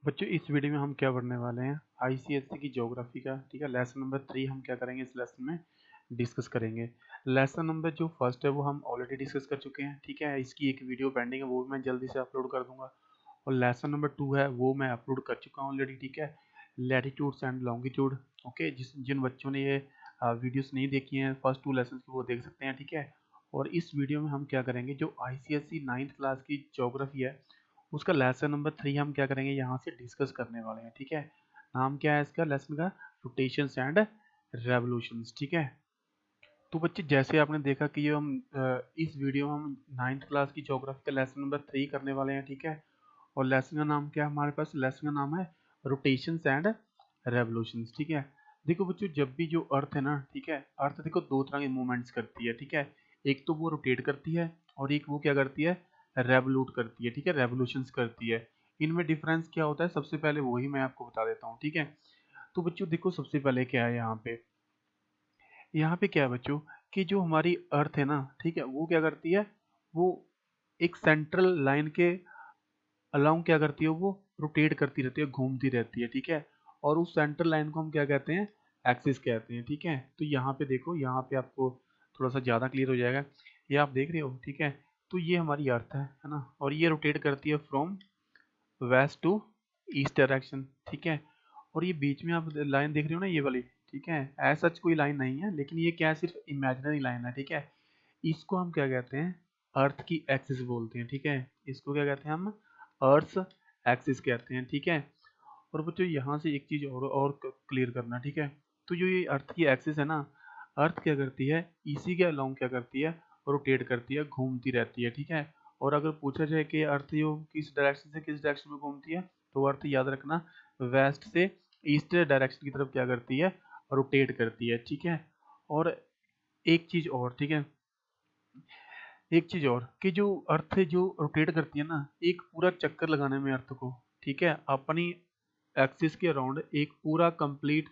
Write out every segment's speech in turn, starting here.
बच्चों इस वीडियो में हम क्या पढ़ने वाले हैं आईसीएसई की ज्योग्राफी का। ठीक है, लेसन नंबर 3 हम क्या करेंगे इस लेसन में डिस्कस करेंगे। लेसन नंबर जो फर्स्ट है वो हम ऑलरेडी डिस्कस कर चुके हैं। ठीक है, इसकी एक वीडियो पेंडिंग है, वो भी मैं जल्दी से अपलोड कर दूंगा। और लेसन नंबर 2 है वो मैं अपलोड कर चुका हूँ ऑलरेडी। ठीक है, लैटिट्यूड्स एंड लॉन्गिट्यूड। ओके, जिन बच्चों ने ये वीडियोस नहीं देखी हैं फर्स्ट 2 लेसन की वो देख सकते हैं। ठीक है, और इस वीडियो में हम क्या करेंगे, जो आईसीएसई 9th क्लास की ज्योग्राफी है उसका लेसन नंबर 3 हम क्या करेंगे यहाँ से डिस्कस करने वाले हैं। ठीक है, नाम क्या है इसका लेसन का, रोटेशंस एंड रेवोल्यूशंस। ठीक है, तो बच्चे जैसे आपने देखा कि ये हम इस वीडियो में हम 9th क्लास की ज्योग्राफी का लेसन नंबर 3 करने वाले हैं। ठीक है, और लेसन का नाम क्या है हमारे पास, लेसन का नाम है रोटेशंस एंड रेवोल्यूशंस। ठीक है, देखो बच्चों जब भी जो अर्थ है ना, ठीक है, अर्थ देखो दो तरह के मूवमेंट्स करती है। ठीक है, एक तो वो रोटेट करती है और एक वो क्या करती है, रेवोल्यूट करती है। ठीक है, रेवोल्यूशंस करती है। इनमें डिफरेंस क्या होता है, सबसे पहले वही मैं आपको बता देता हूँ। ठीक है, तो बच्चों देखो सबसे पहले क्या है यहाँ पे क्या है बच्चों, कि जो हमारी अर्थ है ना, ठीक है, वो क्या करती है, वो एक सेंट्रल लाइन के अलाउ क्या करती है, वो रोटेट करती रहती है, घूमती रहती है। ठीक है, और उस सेंट्रल लाइन को हम क्या कहते हैं, एक्सिस कहते हैं। ठीक है, तो यहाँ पे देखो, यहाँ पे आपको थोड़ा सा ज़्यादा क्लियर हो जाएगा। ये आप देख रहे हो। ठीक है, तो ये हमारी अर्थ है ना, और ये रोटेट करती है from west to east direction. ठीक है, और ये बीच में आप लाइन देख रहे हो ना, ये वाली, ठीक है, ऐसा कोई लाइन नहीं है, लेकिन ये क्या है, सिर्फ इमेजिनरी लाइन है। ठीक है, इसको हम क्या कहते हैं, अर्थ की एक्सिस बोलते हैं। ठीक है, इसको क्या कहते हैं हम, अर्थ एक्सिस कहते हैं। ठीक है, और बच्चों यहाँ से एक चीज और क्लियर करना। ठीक है, तो जो ये अर्थ की एक्सिस है ना, अर्थ क्या करती है, इसी के अलाउ क्या करती है, रोटेट करती है, घूमती रहती है। ठीक है, और अगर पूछा जाए कि अर्थ जो किस डायरेक्शन से किस डायरेक्शन में घूमती है, तो अर्थ याद रखना वेस्ट से ईस्ट डायरेक्शन की तरफ क्या करती है, रोटेट करती है। ठीक है, और एक चीज और, ठीक है, एक चीज और कि जो अर्थ जो रोटेट करती है ना, एक पूरा चक्कर लगाने में अर्थ को, ठीक है, अपनी एक्सिस के अराउंड एक पूरा कंप्लीट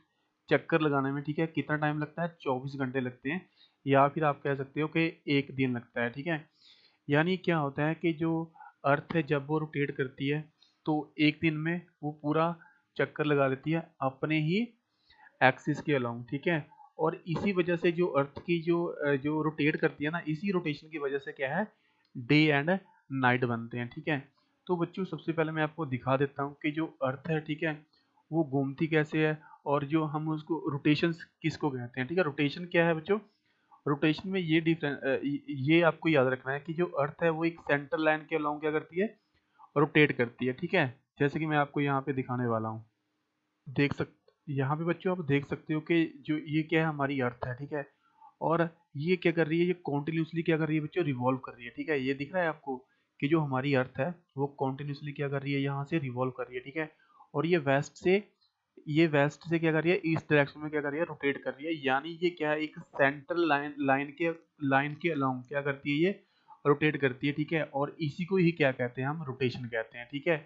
चक्कर लगाने में, ठीक है, कितना टाइम लगता है, 24 घंटे लगते हैं, या फिर आप कह सकते हो कि एक दिन लगता है। ठीक है, यानी क्या होता है कि जो अर्थ है जब वो रोटेट करती है तो एक दिन में वो पूरा चक्कर लगा देती है अपने ही एक्सिस के अलोंग। ठीक है, और इसी वजह से जो अर्थ की जो रोटेट करती है ना, इसी रोटेशन की वजह से क्या है, डे एंड नाइट बनते हैं। ठीक है, तो बच्चों सबसे पहले मैं आपको दिखा देता हूँ कि जो अर्थ है, ठीक है, वो घूमती कैसे है, और जो हम उसको रोटेशन किसको कहते हैं। ठीक है, रोटेशन क्या है बच्चों, रोटेशन में ये डिफरेंस, ये आपको याद रखना है कि जो अर्थ है वो एक सेंट्रल लाइन के अलोंग क्या करती है, रोटेट करती है। ठीक है, जैसे कि मैं आपको यहाँ पे दिखाने वाला हूँ, देख सक यहाँ पे बच्चों आप देख सकते हो कि जो ये क्या है, हमारी अर्थ है। ठीक है, और ये क्या कर रही है, ये कॉन्टिन्यूसली क्या कर रही है बच्चों, रिवॉल्व कर रही है। ठीक है, ये दिख रहा है आपको कि जो हमारी अर्थ है वो कॉन्टिन्यूसली क्या कर रही है, यहाँ से रिवॉल्व कर रही है। ठीक है, और ये वेस्ट से क्या कर रही है, ईस्ट डायरेक्शन में क्या कर रही है, रोटेट कर रही है। यानी ये क्या है, एक सेंट्रल लाइन के अलाउंग क्या करती है, ये रोटेट करती है। ठीक है, और इसी को ही क्या कहते हैं, हम रोटेशन कहते हैं। ठीक है,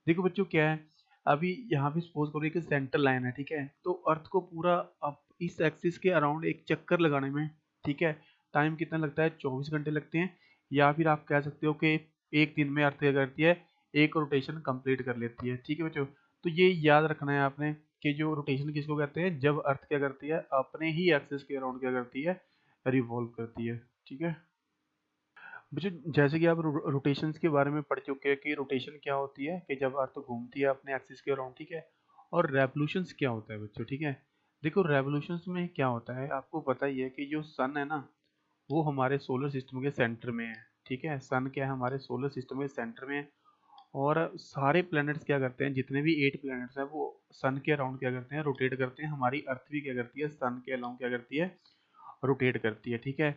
देखो बच्चों क्या है, अभी यहाँ पे सपोज करो कि सेंट्रल लाइन है। ठीक है, तो अर्थ को पूरा अब इस एक्सिस के अराउंड एक चक्कर लगाने में, ठीक है, टाइम कितना लगता है, 24 घंटे लगते हैं, या फिर आप कह सकते हो कि एक दिन में अर्थ क्या करती है, एक रोटेशन कंप्लीट कर लेती है। ठीक है बच्चों, तो ये याद रखना है आपने कि जो रोटेशन किसको कहते हैं, जब अर्थ क्या करती है, अपने ही एक्सिस के अराउंड क्या करती है, रिवॉल्व करती है। ठीक है बच्चों, जैसे कि आप रोटेशंस के बारे में पढ़ चुके हैं कि रोटेशन क्या होती है, कि जब अर्थ घूमती है अपने एक्सिस के अराउंड। ठीक है, और रेवोल्यूशंस क्या होता है बच्चों। ठीक है, देखो रेवोल्यूशंस में क्या होता है, आपको पता ही है कि जो सन है ना, वो हमारे सोलर सिस्टम के सेंटर में है। ठीक है, सन क्या है, हमारे सोलर सिस्टम के सेंटर में है, और सारे प्लैनेट्स क्या करते हैं, जितने भी 8 प्लैनेट्स हैं वो सन के अराउंड क्या करते हैं, रोटेट करते हैं। हमारी अर्थ भी क्या करती है, सन के अराउंड क्या करती है, रोटेट करती है। ठीक है,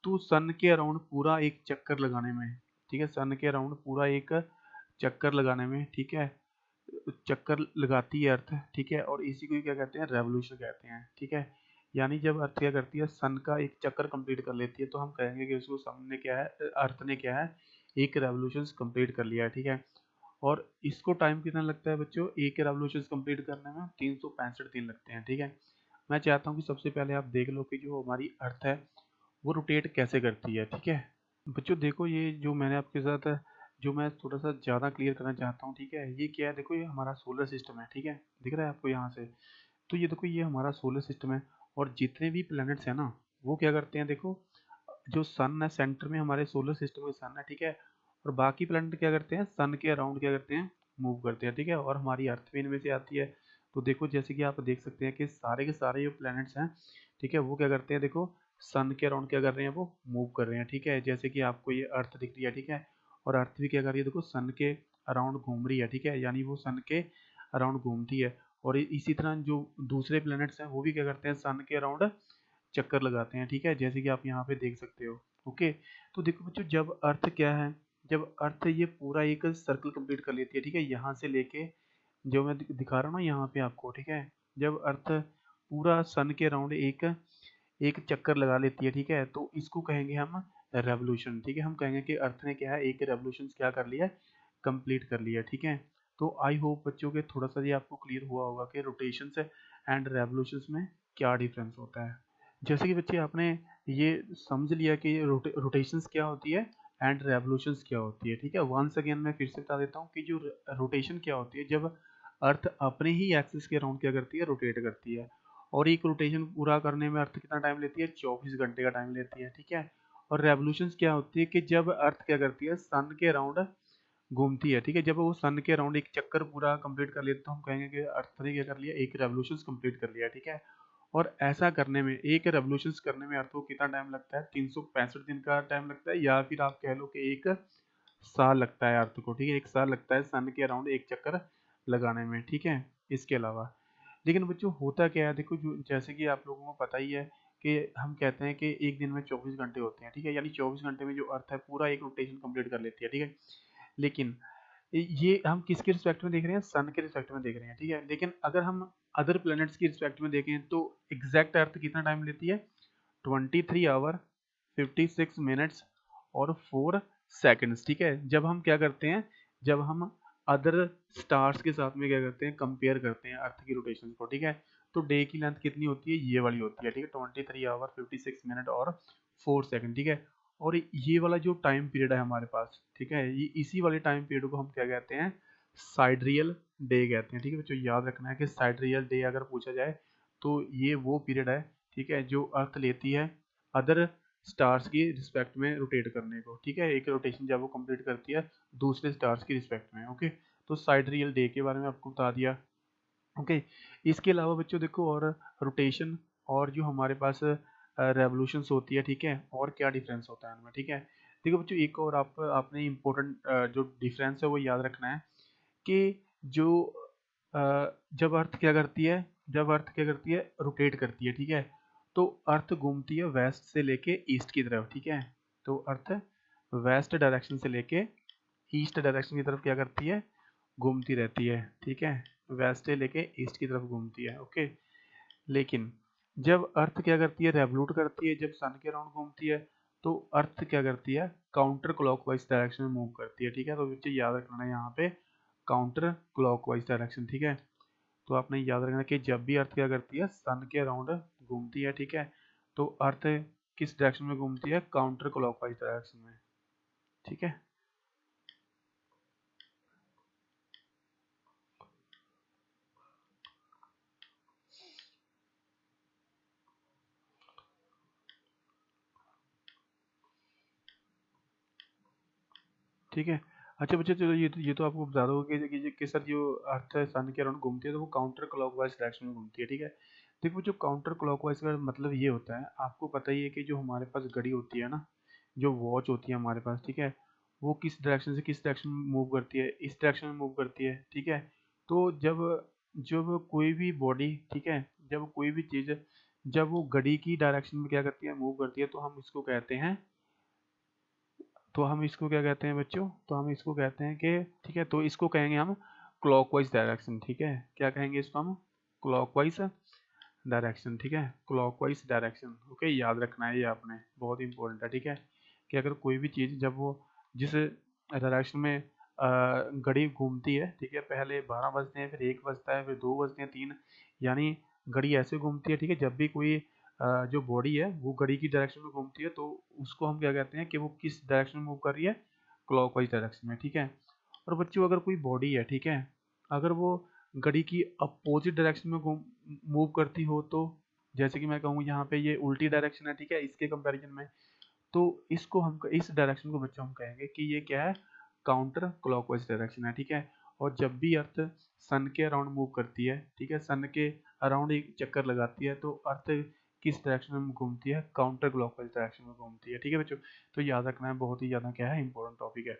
तो सन के अराउंड पूरा एक चक्कर लगाने में, ठीक है, सन के अराउंड पूरा एक चक्कर लगाने में, ठीक है, चक्कर लगाती है अर्थ। ठीक है, और इसी को क्या कहते हैं, रेवोल्यूशन कहते हैं। ठीक है, यानी जब अर्थ क्या करती है, सन का एक चक्कर कंप्लीट कर लेती है, तो हम कहेंगे कि उसको सन ने क्या है, अर्थ ने क्या है, एक रेवोल्यूशन कंप्लीट कर लिया है। ठीक है, और इसको टाइम कितना लगता है बच्चों, एक रेवोल्यूशन कंप्लीट करने में 365 दिन लगते हैं। ठीक है, मैं चाहता हूँ कि सबसे पहले आप देख लो कि जो हमारी अर्थ है वो रोटेट कैसे करती है। ठीक है बच्चों, देखो ये जो मैंने आपके साथ जो मैं थोड़ा सा ज़्यादा क्लियर करना चाहता हूँ, ठीक है। ये क्या है, देखो ये हमारा सोलर सिस्टम है, ठीक है, दिख रहा है आपको यहाँ से। तो ये देखो ये हमारा सोलर सिस्टम है, और जितने भी प्लैनेट्स हैं ना, वो क्या करते हैं, देखो जो सन है सेंटर में हमारे सोलर सिस्टम में सन है, ठीक है, और बाकी प्लैनेट क्या करते हैं, सन के अराउंड क्या करते हैं, मूव करते हैं, ठीक है, और हमारी अर्थ भी इनमें से आती है। तो देखो जैसे कि आप देख सकते हैं कि सारे के सारे जो प्लैनेट्स हैं, ठीक है, वो क्या करते हैं, देखो सन के अराउंड क्या कर रहे हैं, वो मूव कर रहे हैं, ठीक है। जैसे कि आपको ये अर्थ दिख रही है, ठीक है, और अर्थ भी क्या कर रही है, देखो सन के अराउंड घूम रही है, ठीक है, यानी वो सन के अराउंड घूमती है। और इसी तरह जो दूसरे प्लैनेट्स हैं वो भी क्या करते हैं, सन के अराउंड चक्कर लगाते हैं, ठीक है, जैसे कि आप यहाँ पे देख सकते हो। ओके, तो देखो बच्चों, जब अर्थ क्या है, जब अर्थ ये पूरा एक सर्कल कंप्लीट कर लेती है, ठीक है, यहाँ से लेके जो मैं दिखा रहा हूँ ना यहाँ पे आपको, ठीक है, जब अर्थ पूरा सन के अराउंड एक एक चक्कर लगा लेती है, ठीक है, तो इसको कहेंगे हम रेवोल्यूशन, ठीक है। हम कहेंगे कि अर्थ ने क्या है, एक रेवोल्यूशन क्या कर लिया, कंप्लीट कर लिया, ठीक है। तो आई होप बच्चों के थोड़ा सा ये आपको क्लियर हुआ होगा कि रोटेशंस एंड रेवोल्यूशंस में क्या डिफरेंस होता है। जैसे कि बच्चे आपने ये समझ लिया कि रोटेशंस क्या होती है एंड रेवोल्यूशंस क्या होती है, ठीक है। वंस अगेन मैं फिर से बता देता हूँ कि जो रोटेशन क्या होती है, जब अर्थ अपने ही एक्सिस के अराउंड क्या करती है, रोटेट करती है, और एक रोटेशन पूरा करने में अर्थ कितना टाइम लेती है, 24 घंटे का टाइम लेती है, ठीक है। और रेवोल्यूशंस क्या होती है कि जब अर्थ क्या करती है, सन के अराउंड घूमती है, ठीक है, जब वो सन के अराउंड एक चक्कर पूरा कंप्लीट कर लेते तो हम कहेंगे कि अर्थ ने क्या कर लिया, एक रेवोल्यूशन कंप्लीट कर लिया, ठीक है। और ऐसा करने में, एक रेवोल्यूशन करने में अर्थ को कितना टाइम लगता है, 365 दिन का टाइम लगता है, या फिर आप कह लो कि एक साल लगता है अर्थ को, ठीक है, एक साल लगता है सन के अराउंड एक चक्कर लगाने में, ठीक है। इसके अलावा लेकिन बच्चों होता क्या है, देखो जो जैसे कि आप लोगों को पता ही है कि हम कहते हैं कि एक दिन में 24 घंटे होते हैं, ठीक है, यानी 24 घंटे में जो अर्थ है पूरा एक रोटेशन कंप्लीट कर लेती है, ठीक है। लेकिन ये हम किसके रिस्पेक्ट में देख रहे हैं, सन के रिस्पेक्ट में देख रहे हैं, ठीक है। लेकिन अगर हम अदर प्लैनेट्स की रिस्पेक्ट में देखें तो एग्जैक्ट अर्थ कितना टाइम लेती है, 23 आवर 56 मिनट्स और 4 सेकेंड्स, ठीक है। जब हम क्या करते हैं, जब हम अदर स्टार्स के साथ में क्या करते हैं, कंपेयर करते हैं अर्थ की रोटेशन को, ठीक है, तो डे की लेंथ कितनी होती है, ये वाली होती है, ठीक है, 23 आवर 56 मिनट और 4 सेकेंड, ठीक है। और ये वाला जो टाइम पीरियड है हमारे पास, ठीक है, ये इसी वाले टाइम पीरियड को हम क्या कहते हैं, साइडरियल डे कहते हैं, ठीक है बच्चों। याद रखना है कि साइडरियल डे अगर पूछा जाए तो ये वो पीरियड है, ठीक है, जो अर्थ लेती है अदर स्टार्स की रिस्पेक्ट में रोटेट करने को, ठीक है, एक रोटेशन जब वो कंप्लीट करती है दूसरे स्टार्स की रिस्पेक्ट में। ओके, तो साइडरियल डे के बारे में आपको बता दिया। ओके, इसके अलावा बच्चों देखो, और रोटेशन और जो हमारे पास रेवोल्यूशंस होती है, ठीक है, और क्या डिफरेंस होता है उनमें, ठीक है। देखो बच्चों, एक और आपने इम्पोर्टेंट जो डिफरेंस है वो याद रखना है कि जो जब अर्थ क्या करती है, जब अर्थ क्या करती है, रोटेट करती है, ठीक है, तो अर्थ घूमती है वेस्ट से लेके ईस्ट की तरफ, ठीक है। तो अर्थ वेस्ट डायरेक्शन से लेके ईस्ट डायरेक्शन की तरफ क्या करती है, घूमती रहती है, ठीक है, वेस्ट से लेके ईस्ट की तरफ घूमती है। ओके, लेकिन जब अर्थ क्या करती है, रेवोल्यूट करती है, जब सन के अराउंड घूमती है, तो अर्थ क्या करती है, काउंटर क्लॉकवाइज डायरेक्शन में मूव करती है, ठीक है। तो बच्चे याद रखना है यहाँ पे काउंटर क्लॉकवाइज डायरेक्शन, ठीक है। तो आपने याद रखना कि जब भी अर्थ क्या करती है, सन के अराउंड घूमती है, ठीक है, तो अर्थ किस डायरेक्शन में घूमती है, काउंटर क्लॉकवाइज डायरेक्शन में, ठीक है। ठीक है, अच्छा बच्चे, चलो ये तो आपको बता दो कि सर जो अर्थ है सन के अराउंड घूमती है तो वो काउंटर क्लॉकवाइज डायरेक्शन में घूमती है, ठीक है। देखो जो काउंटर क्लॉकवाइज का मतलब ये होता है, आपको पता ही है कि जो हमारे पास घड़ी होती है ना, जो वॉच होती है हमारे पास, ठीक है, वो किस डायरेक्शन से किस डायरेक्शन में मूव करती है, इस डायरेक्शन में मूव करती है, ठीक है। तो जब जब कोई भी बॉडी, ठीक है, जब कोई भी चीज़ जब वो घड़ी की डायरेक्शन में क्या करती है, मूव करती है, तो हम इसको कहते हैं, तो हम इसको क्या कहते हैं बच्चों, तो हम इसको कहते हैं कि, ठीक है, तो इसको कहेंगे हम क्लॉकवाइज डायरेक्शन, ठीक है। क्या कहेंगे इसको हम, क्लॉकवाइज डायरेक्शन, ठीक है, क्लॉकवाइज डायरेक्शन। ओके, याद रखना है ये आपने, बहुत इंपॉर्टेंट है, ठीक है, कि अगर कोई भी चीज़ जब वो जिस डायरेक्शन में घड़ी घूमती है, ठीक है, पहले 12 बजते हैं, फिर 1 बजता है, फिर 2 बजते हैं, 3, यानी घड़ी ऐसे घूमती है, ठीक है। जब भी कोई जो बॉडी है वो घड़ी की डायरेक्शन में घूमती है, तो उसको हम क्या कहते हैं कि वो किस डायरेक्शन में मूव कर रही है, क्लॉकवाइज डायरेक्शन में, ठीक है। और बच्चों अगर कोई बॉडी है, ठीक है, अगर वो घड़ी की अपोजिट डायरेक्शन में मूव करती हो, तो जैसे कि मैं कहूँ यहाँ पे ये उल्टी डायरेक्शन है, ठीक है, इसके कंपैरिजन में, तो इसको हम इस डायरेक्शन को बच्चों हम कहेंगे कि ये क्या है, काउंटर क्लॉकवाइज डायरेक्शन है, ठीक है। और जब भी अर्थ सन के अराउंड मूव करती है, ठीक है, सन के अराउंड एक चक्कर लगाती है, तो अर्थ किस डायरेक्शन में घूमती है, काउंटर क्लॉकवाइज डायरेक्शन में घूमती है, ठीक है बच्चों। तो याद रखना है, बहुत ही ज़्यादा क्या है, इंपॉर्टेंट टॉपिक है।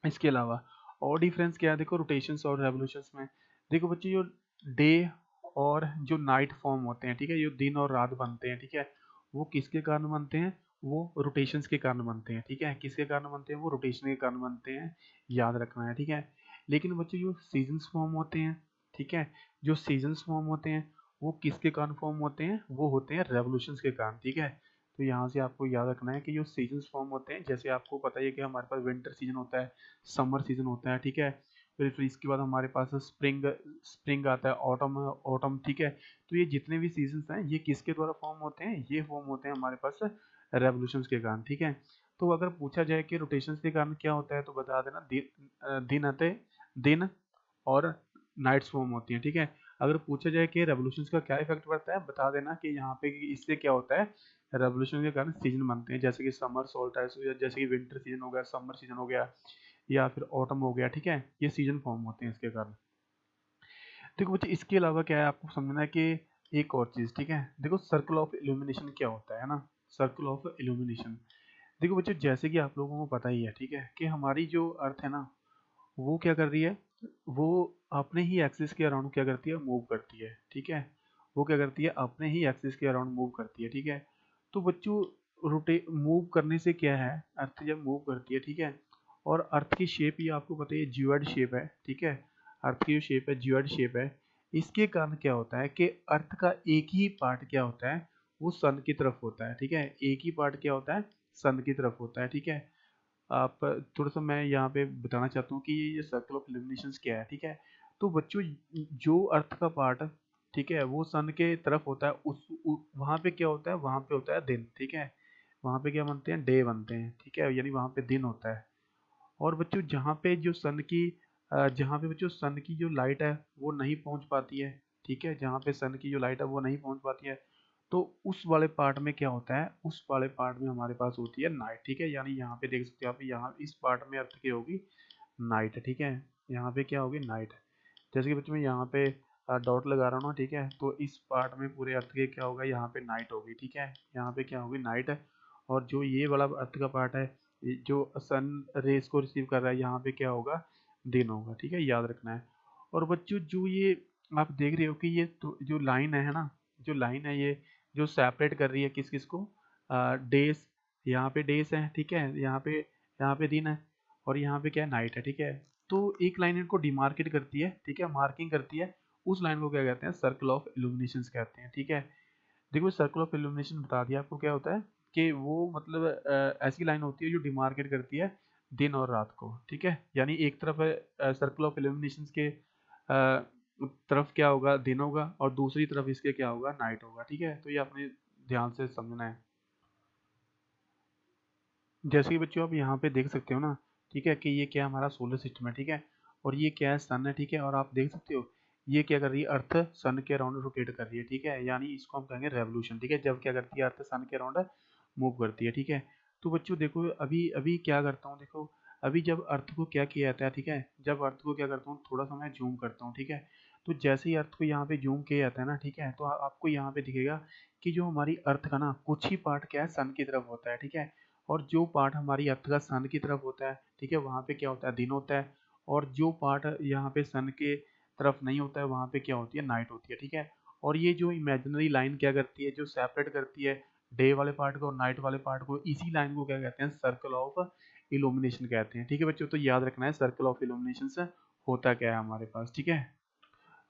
इसके अलावा और डिफरेंस क्या है, देखो रोटेशंस और रेवोल्यूशंस में। देखो बच्चों, जो डे और जो नाइट फॉर्म होते हैं, ठीक है, जो दिन और रात बनते हैं, ठीक है, वो किसके कारण बनते हैं, वो रोटेशंस के कारण बनते हैं, ठीक है। किसके कारण बनते हैं, वो रोटेशन के कारण बनते हैं, याद रखना है, ठीक है। लेकिन बच्चों जो सीजन्स फॉर्म होते हैं, ठीक है, जो सीजन्स फॉर्म होते हैं वो किसके कारण फॉर्म होते हैं, वो होते हैं रेवोल्यूशंस के कारण, ठीक है। तो यहाँ से आपको याद रखना है कि जो सीजन्स फॉर्म होते हैं, जैसे आपको पता ही है कि हमारे पास विंटर सीजन होता है, समर सीजन होता है, ठीक है, फिर इसके बाद हमारे पास स्प्रिंग स्प्रिंग आता है, ऑटम ऑटम, ठीक है। तो ये जितने भी सीजन्स हैं, ये किसके द्वारा फॉर्म होते हैं, ये फॉर्म होते हैं हमारे पास रेवोल्यूशंस के कारण, ठीक है। तो अगर पूछा जाए कि रोटेशंस के कारण क्या होता है, तो बता देना दिन आते दिन और नाइट्स फॉर्म होती हैं, ठीक है। अगर पूछा जाए कि रेवोल्यूशंस का क्या इफेक्ट पड़ता है, बता देना कि यहाँ पे कि इससे क्या होता है, रेवोल्यूशन के कारण सीजन बनते हैं, जैसे कि समर सोल्स्टिस, जैसे कि विंटर सीजन हो गया, समर सीजन हो गया, या फिर ऑटम हो गया, ठीक है, ये सीजन फॉर्म होते हैं इसके कारण। देखो बच्चे, इसके अलावा क्या है, आपको समझना है कि एक और चीज, ठीक है, देखो सर्कल ऑफ इल्यूमिनेशन क्या होता है ना, सर्कल ऑफ इल्यूमिनेशन। देखो बच्चों, जैसे कि आप लोगों को पता ही है, ठीक है, कि हमारी जो अर्थ है ना, वो क्या कर रही है, वो अपने ही एक्सिस के अराउंड क्या करती है, मूव करती है, ठीक है। वो क्या करती है, अपने ही एक्सिस के अराउंड मूव करती है, ठीक है। तो बच्चों, रोटे मूव करने से क्या है, अर्थ जब मूव करती है, ठीक है, और अर्थ की शेप ये आपको पता है, जियोइड शेप है, ठीक है। अर्थ की जो शेप है, जियोइड शेप है। इसके कारण क्या होता है कि अर्थ का एक ही पार्ट क्या होता है, वो सन की तरफ होता है, ठीक है। एक ही पार्ट क्या होता है, सन की तरफ होता है, ठीक है। आप थोड़ा सा मैं यहाँ पे बताना चाहता हूँ कि ये सर्कल ऑफ इल्यूमिनेशंस क्या है, ठीक है। तो बच्चों, जो अर्थ का पार्ट, ठीक है, वो सन के तरफ होता है, वहाँ पे क्या होता है, वहाँ पे होता है दिन, ठीक है। वहाँ पे क्या बनते हैं, डे बनते हैं, ठीक है, यानी वहाँ पे दिन होता है। और बच्चों, जहाँ पे जो सन की जहाँ पे बच्चों सन की जो लाइट है वो नहीं पहुँच पाती है, ठीक है, जहाँ पे सन की जो लाइट है वो नहीं पहुँच पाती है, तो उस वाले पार्ट में क्या होता है, उस वाले पार्ट में हमारे पास होती है नाइट, ठीक है। यानी यहाँ पे देख सकते हो आप, यहाँ इस पार्ट में अर्थ की होगी नाइट, ठीक है। यहाँ पे क्या होगी, नाइट। जैसे कि बच्चों मैं यहाँ पे डॉट लगा रहा हूँ ना, ठीक है, तो इस पार्ट में पूरे अर्थ के क्या होगा, यहाँ पे नाइट होगी, ठीक है, यहाँ पे क्या होगी, नाइट है। और जो ये वाला अर्थ का पार्ट है, जो सन रेस को रिसीव कर रहा है, यहाँ पे क्या होगा, दिन होगा, ठीक है, याद रखना है। और बच्चों, जो ये आप देख रहे हो कि ये तो जो लाइन है ना, जो लाइन है ये जो सेपरेट कर रही है किस किस को, डेज, यहाँ पे डेज है, ठीक है, यहाँ पे दिन है, और यहाँ पे क्या है, नाइट है, ठीक है। तो एक लाइन इनको डिमार्केट करती है, ठीक है, मार्किंग करती है, उस लाइन को क्या कहते हैं, सर्कल ऑफ इल्यूमिनेशन कहते हैं, ठीक है। देखो, सर्कल ऑफ इल्यूमिनेशन बता दिया आपको क्या होता है, कि वो मतलब ऐसी लाइन होती है जो डिमार्केट करती है दिन और रात को, ठीक है। यानी एक तरफ सर्कल ऑफ इल्यूमिनेशन के तरफ क्या होगा, दिन होगा, और दूसरी तरफ इसके क्या होगा, नाइट होगा, ठीक है। तो ये आपने ध्यान से समझना है। जैसे कि बच्चों आप यहाँ पे देख सकते हो ना, ठीक है, कि ये क्या हमारा सोलर सिस्टम है, ठीक है, और ये क्या है, सन है, ठीक है। और आप देख सकते हो ये क्या कर रही है, अर्थ सन के अराउंड रोटेट कर रही है, ठीक है, यानी इसको हम कहेंगे रेवोल्यूशन, ठीक है, जब क्या करती है, अर्थ सन के अराउंड मूव करती है, ठीक है। तो बच्चों देखो, अभी अभी क्या करता हूँ, देखो, अभी जब अर्थ को क्या किया जाता है, ठीक है, जब अर्थ को क्या करता हूँ, थोड़ा सा मैं जूम करता हूँ, ठीक है। तो जैसे ही अर्थ को यहाँ पे जूम किया जाता है ना, ठीक है, तो आपको यहाँ पे दिखेगा कि जो हमारी अर्थ का ना कुछ ही पार्ट क्या है, सन की तरफ होता है, ठीक है। और जो पार्ट हमारी अर्थ का सन की तरफ होता है, ठीक है, वहाँ पे क्या होता है, दिन होता है। और जो पार्ट यहाँ पे सन के तरफ नहीं होता है, वहाँ पे क्या होती है, नाइट होती है, ठीक है। और ये जो इमेजिनरी लाइन क्या करती है, जो सेपरेट करती है डे वाले पार्ट को और नाइट वाले पार्ट को, इसी लाइन को क्या कहते हैं, सर्कल ऑफ इल्यूमिनेशन कहते हैं, ठीक है बच्चों। तो याद रखना है सर्कल ऑफ इल्यूमिनेशन से होता क्या है हमारे पास, ठीक है।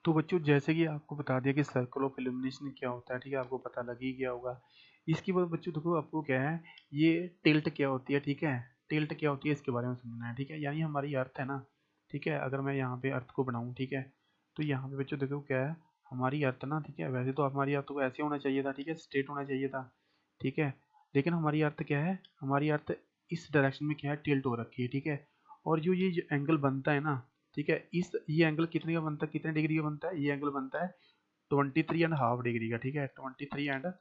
तो बच्चों, जैसे कि आपको बता दिया कि सर्कल ऑफ इल्यूमिनेशन क्या होता है, ठीक है, आपको पता लग ही गया होगा। इसके बाद बच्चों देखो, आपको क्या है, ये टिल्ट क्या होती है, ठीक है, टिल्ट क्या होती है इसके बारे में समझना है, ठीक है। यानी हमारी अर्थ है ना, ठीक है, अगर मैं यहाँ पे अर्थ को बनाऊँ, ठीक है, तो यहाँ पे बच्चों देखो क्या है, हमारी अर्थ ना, ठीक है, वैसे तो हमारी अर्थ को ऐसे होना चाहिए था, ठीक है, स्ट्रेट होना चाहिए था, ठीक है। लेकिन हमारी अर्थ क्या है, हमारी अर्थ इस डायरेक्शन में क्या है, टिल्ट हो रखी है, ठीक है। और जो ये एंगल बनता है ना, ठीक है, इस ये एंगल कितने का बनता है, कितने डिग्री का बनता है, ये एंगल बनता है 23.5 डिग्री का, ठीक है। 23 एंड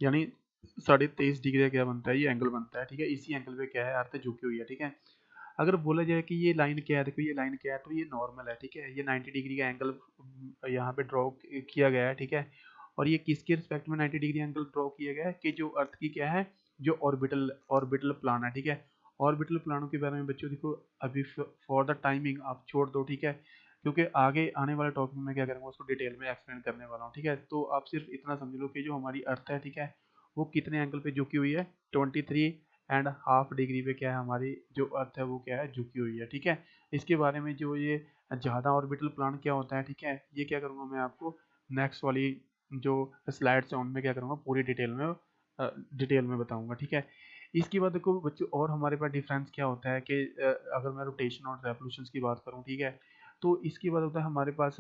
यानी 23.5 डिग्री का क्या बनता है, ये एंगल बनता है, ठीक है। इसी एंगल पे क्या है, अर्थ झुकी हुई है, ठीक है। अगर बोला जाए कि ये लाइन क्या है, देखो ये लाइन क्या है, तो ये नॉर्मल है, ठीक है। ये 90 डिग्री का एंगल यहाँ पे ड्रॉ किया गया है, ठीक है। और ये किसके रिस्पेक्ट में 90 डिग्री एंगल ड्रॉ किया गया है, कि जो अर्थ की क्या है, जो ऑर्बिटल ऑर्बिटल प्लान है, ठीक है। ऑर्बिटल प्लानों के बारे में बच्चों देखो, अभी फॉर द टाइमिंग आप छोड़ दो, ठीक है, क्योंकि आगे आने वाले टॉपिक में क्या करूँगा उसको डिटेल में एक्सप्लेन करने वाला हूँ, ठीक है। तो आप सिर्फ इतना समझ लो कि जो हमारी अर्थ है, ठीक है, वो कितने एंगल पे झुकी हुई है, 23.5 डिग्री पे क्या है, हमारी जो अर्थ है वो क्या है, झुकी हुई है, ठीक है। इसके बारे में जो ये ज़्यादा ऑर्बिटल प्लान क्या होता है, ठीक है, ये क्या करूँगा मैं आपको नेक्स्ट वाली जो स्लाइड्स है उनमें क्या करूँगा, पूरी डिटेल में बताऊँगा, ठीक है। इसके बाद देखो बच्चों, और हमारे पास डिफरेंस क्या होता है कि अगर मैं रोटेशन और रेवोल्यूशन की बात करूँ, ठीक है, तो इसके बाद होता है हमारे पास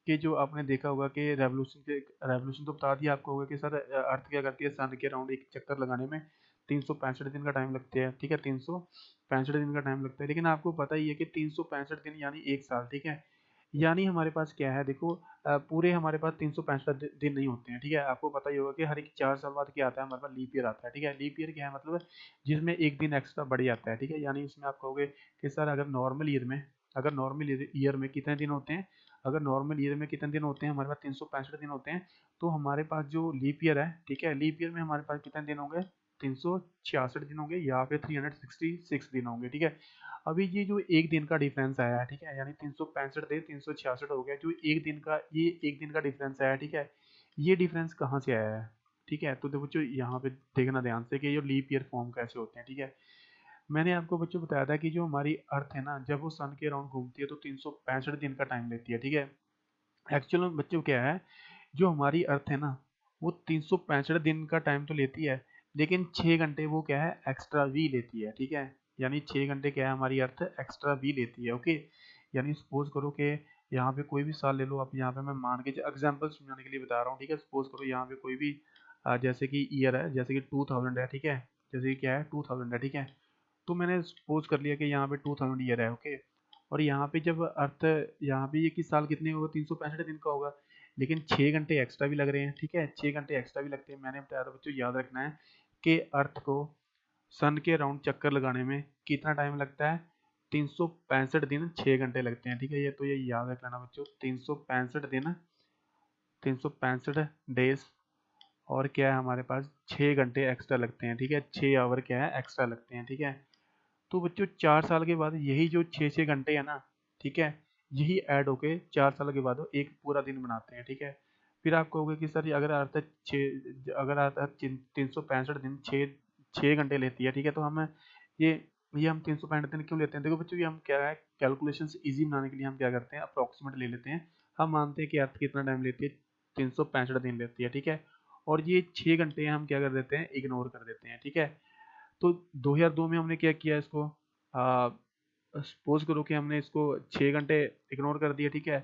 कि जो आपने देखा होगा कि रेवोल्यूशन तो बता दिया आपको होगा कि सर अर्थ क्या करती है, सन के अराउंड एक चक्कर लगाने में 365 दिन का टाइम लगते हैं, ठीक है। 365 दिन का टाइम लगता है, लेकिन आपको पता ही है कि 365 दिन यानी एक साल, ठीक है। यानी हमारे पास क्या है, देखो पूरे हमारे पास 365 दिन नहीं होते हैं, ठीक है। आपको पता ही होगा कि हर एक 4 साल बाद क्या आता है, हमारे पास लीप ईयर आता है, ठीक है। लीप ईयर क्या है, मतलब जिसमें एक दिन एक्स्ट्रा बढ़ जाता है, ठीक है। यानी उसमें आप कहोगे कि सर अगर नॉर्मल ईयर में कितने दिन होते हैं, अगर नॉर्मल ईयर में कितने दिन होते हैं, हमारे पास 365 दिन होते हैं, तो हमारे पास जो लीप ईयर है, ठीक है, लीप ईयर में हमारे पास कितने दिन होंगे, 366 दिन होंगे या फिर 366 दिन होंगे, ठीक है। अभी ये जो एक दिन का डिफरेंस आया है, ठीक है, यानी 365 दिन 366 हो गया, जो एक दिन का डिफरेंस आया है, ठीक है। ये डिफरेंस कहाँ से आया है, ठीक है। तो देखो बच्चों यहाँ पे देखना ध्यान से कि ये लीप ईयर फॉर्म कैसे होते हैं, ठीक है। मैंने आपको बच्चों बताया था कि जो हमारी अर्थ है ना, जब वो सन के अराउंड घूमती है तो 365 दिन का टाइम लेती है, ठीक है। एक्चुअल में बच्चों क्या है, जो हमारी अर्थ है ना, वो 365 दिन का टाइम तो लेती है, लेकिन 6 घंटे वो क्या है, एक्स्ट्रा भी लेती है, ठीक है। यानी 6 घंटे क्या है, हमारी अर्थ एक्स्ट्रा भी लेती है, ओके। यानी सपोज करो कि यहाँ पे कोई भी साल ले लो आप, यहाँ पे मैं मान के एग्जाम्पल समझाने के लिए बता रहा हूँ, ठीक है। सपोज करो यहाँ पे कोई भी जैसे कि ईयर है, जैसे कि 2000 है, ठीक है। जैसे कि क्या है, 2000 है, ठीक है। तो मैंने सपोज कर लिया कि यहाँ पे 2000 ईयर है, ओके। और यहाँ पे जब अर्थ, यहाँ पे ये किस साल कितने होगा, 365 दिन का होगा, लेकिन 6 घंटे एक्स्ट्रा भी लग रहे हैं, ठीक है। 6 घंटे एक्स्ट्रा भी लगते हैं। मैंने बताया था बच्चों, याद रखना है कि अर्थ को सन के अराउंड चक्कर लगाने में कितना टाइम लगता है, 365 दिन 6 घंटे लगते हैं, ठीक है। ये याद रख लेना बच्चों, 365 दिन 365 डेज, और क्या है हमारे पास 6 घंटे एक्स्ट्रा लगते हैं, ठीक है। 6 आवर क्या है, एक्स्ट्रा लगते हैं, ठीक है। तो बच्चों 4 साल के बाद यही जो 6 6 घंटे है ना, ठीक है, यही ऐड होके 4 साल के बाद वो एक पूरा दिन बनाते हैं, ठीक है। फिर आप कहोगे कि सर अगर अर्थ 365 दिन 6 6 घंटे लेती है, ठीक है, तो हम ये ये हम 365 दिन क्यों लेते हैं। देखो बच्चों, ये हम क्या है, कैलकुलेशन ईजी बनाने के लिए हम क्या करते हैं, अप्रोक्सीमेट ले लेते हैं। हम मानते हैं कि अर्थ कितना टाइम लेती है, 365 दिन लेती है, ठीक है। और ये 6 घंटे हम क्या कर देते हैं, इग्नोर कर देते हैं, ठीक है। तो 2002 में हमने क्या किया, इसको सपोज करो कि हमने इसको 6 घंटे इग्नोर कर दिया, ठीक है।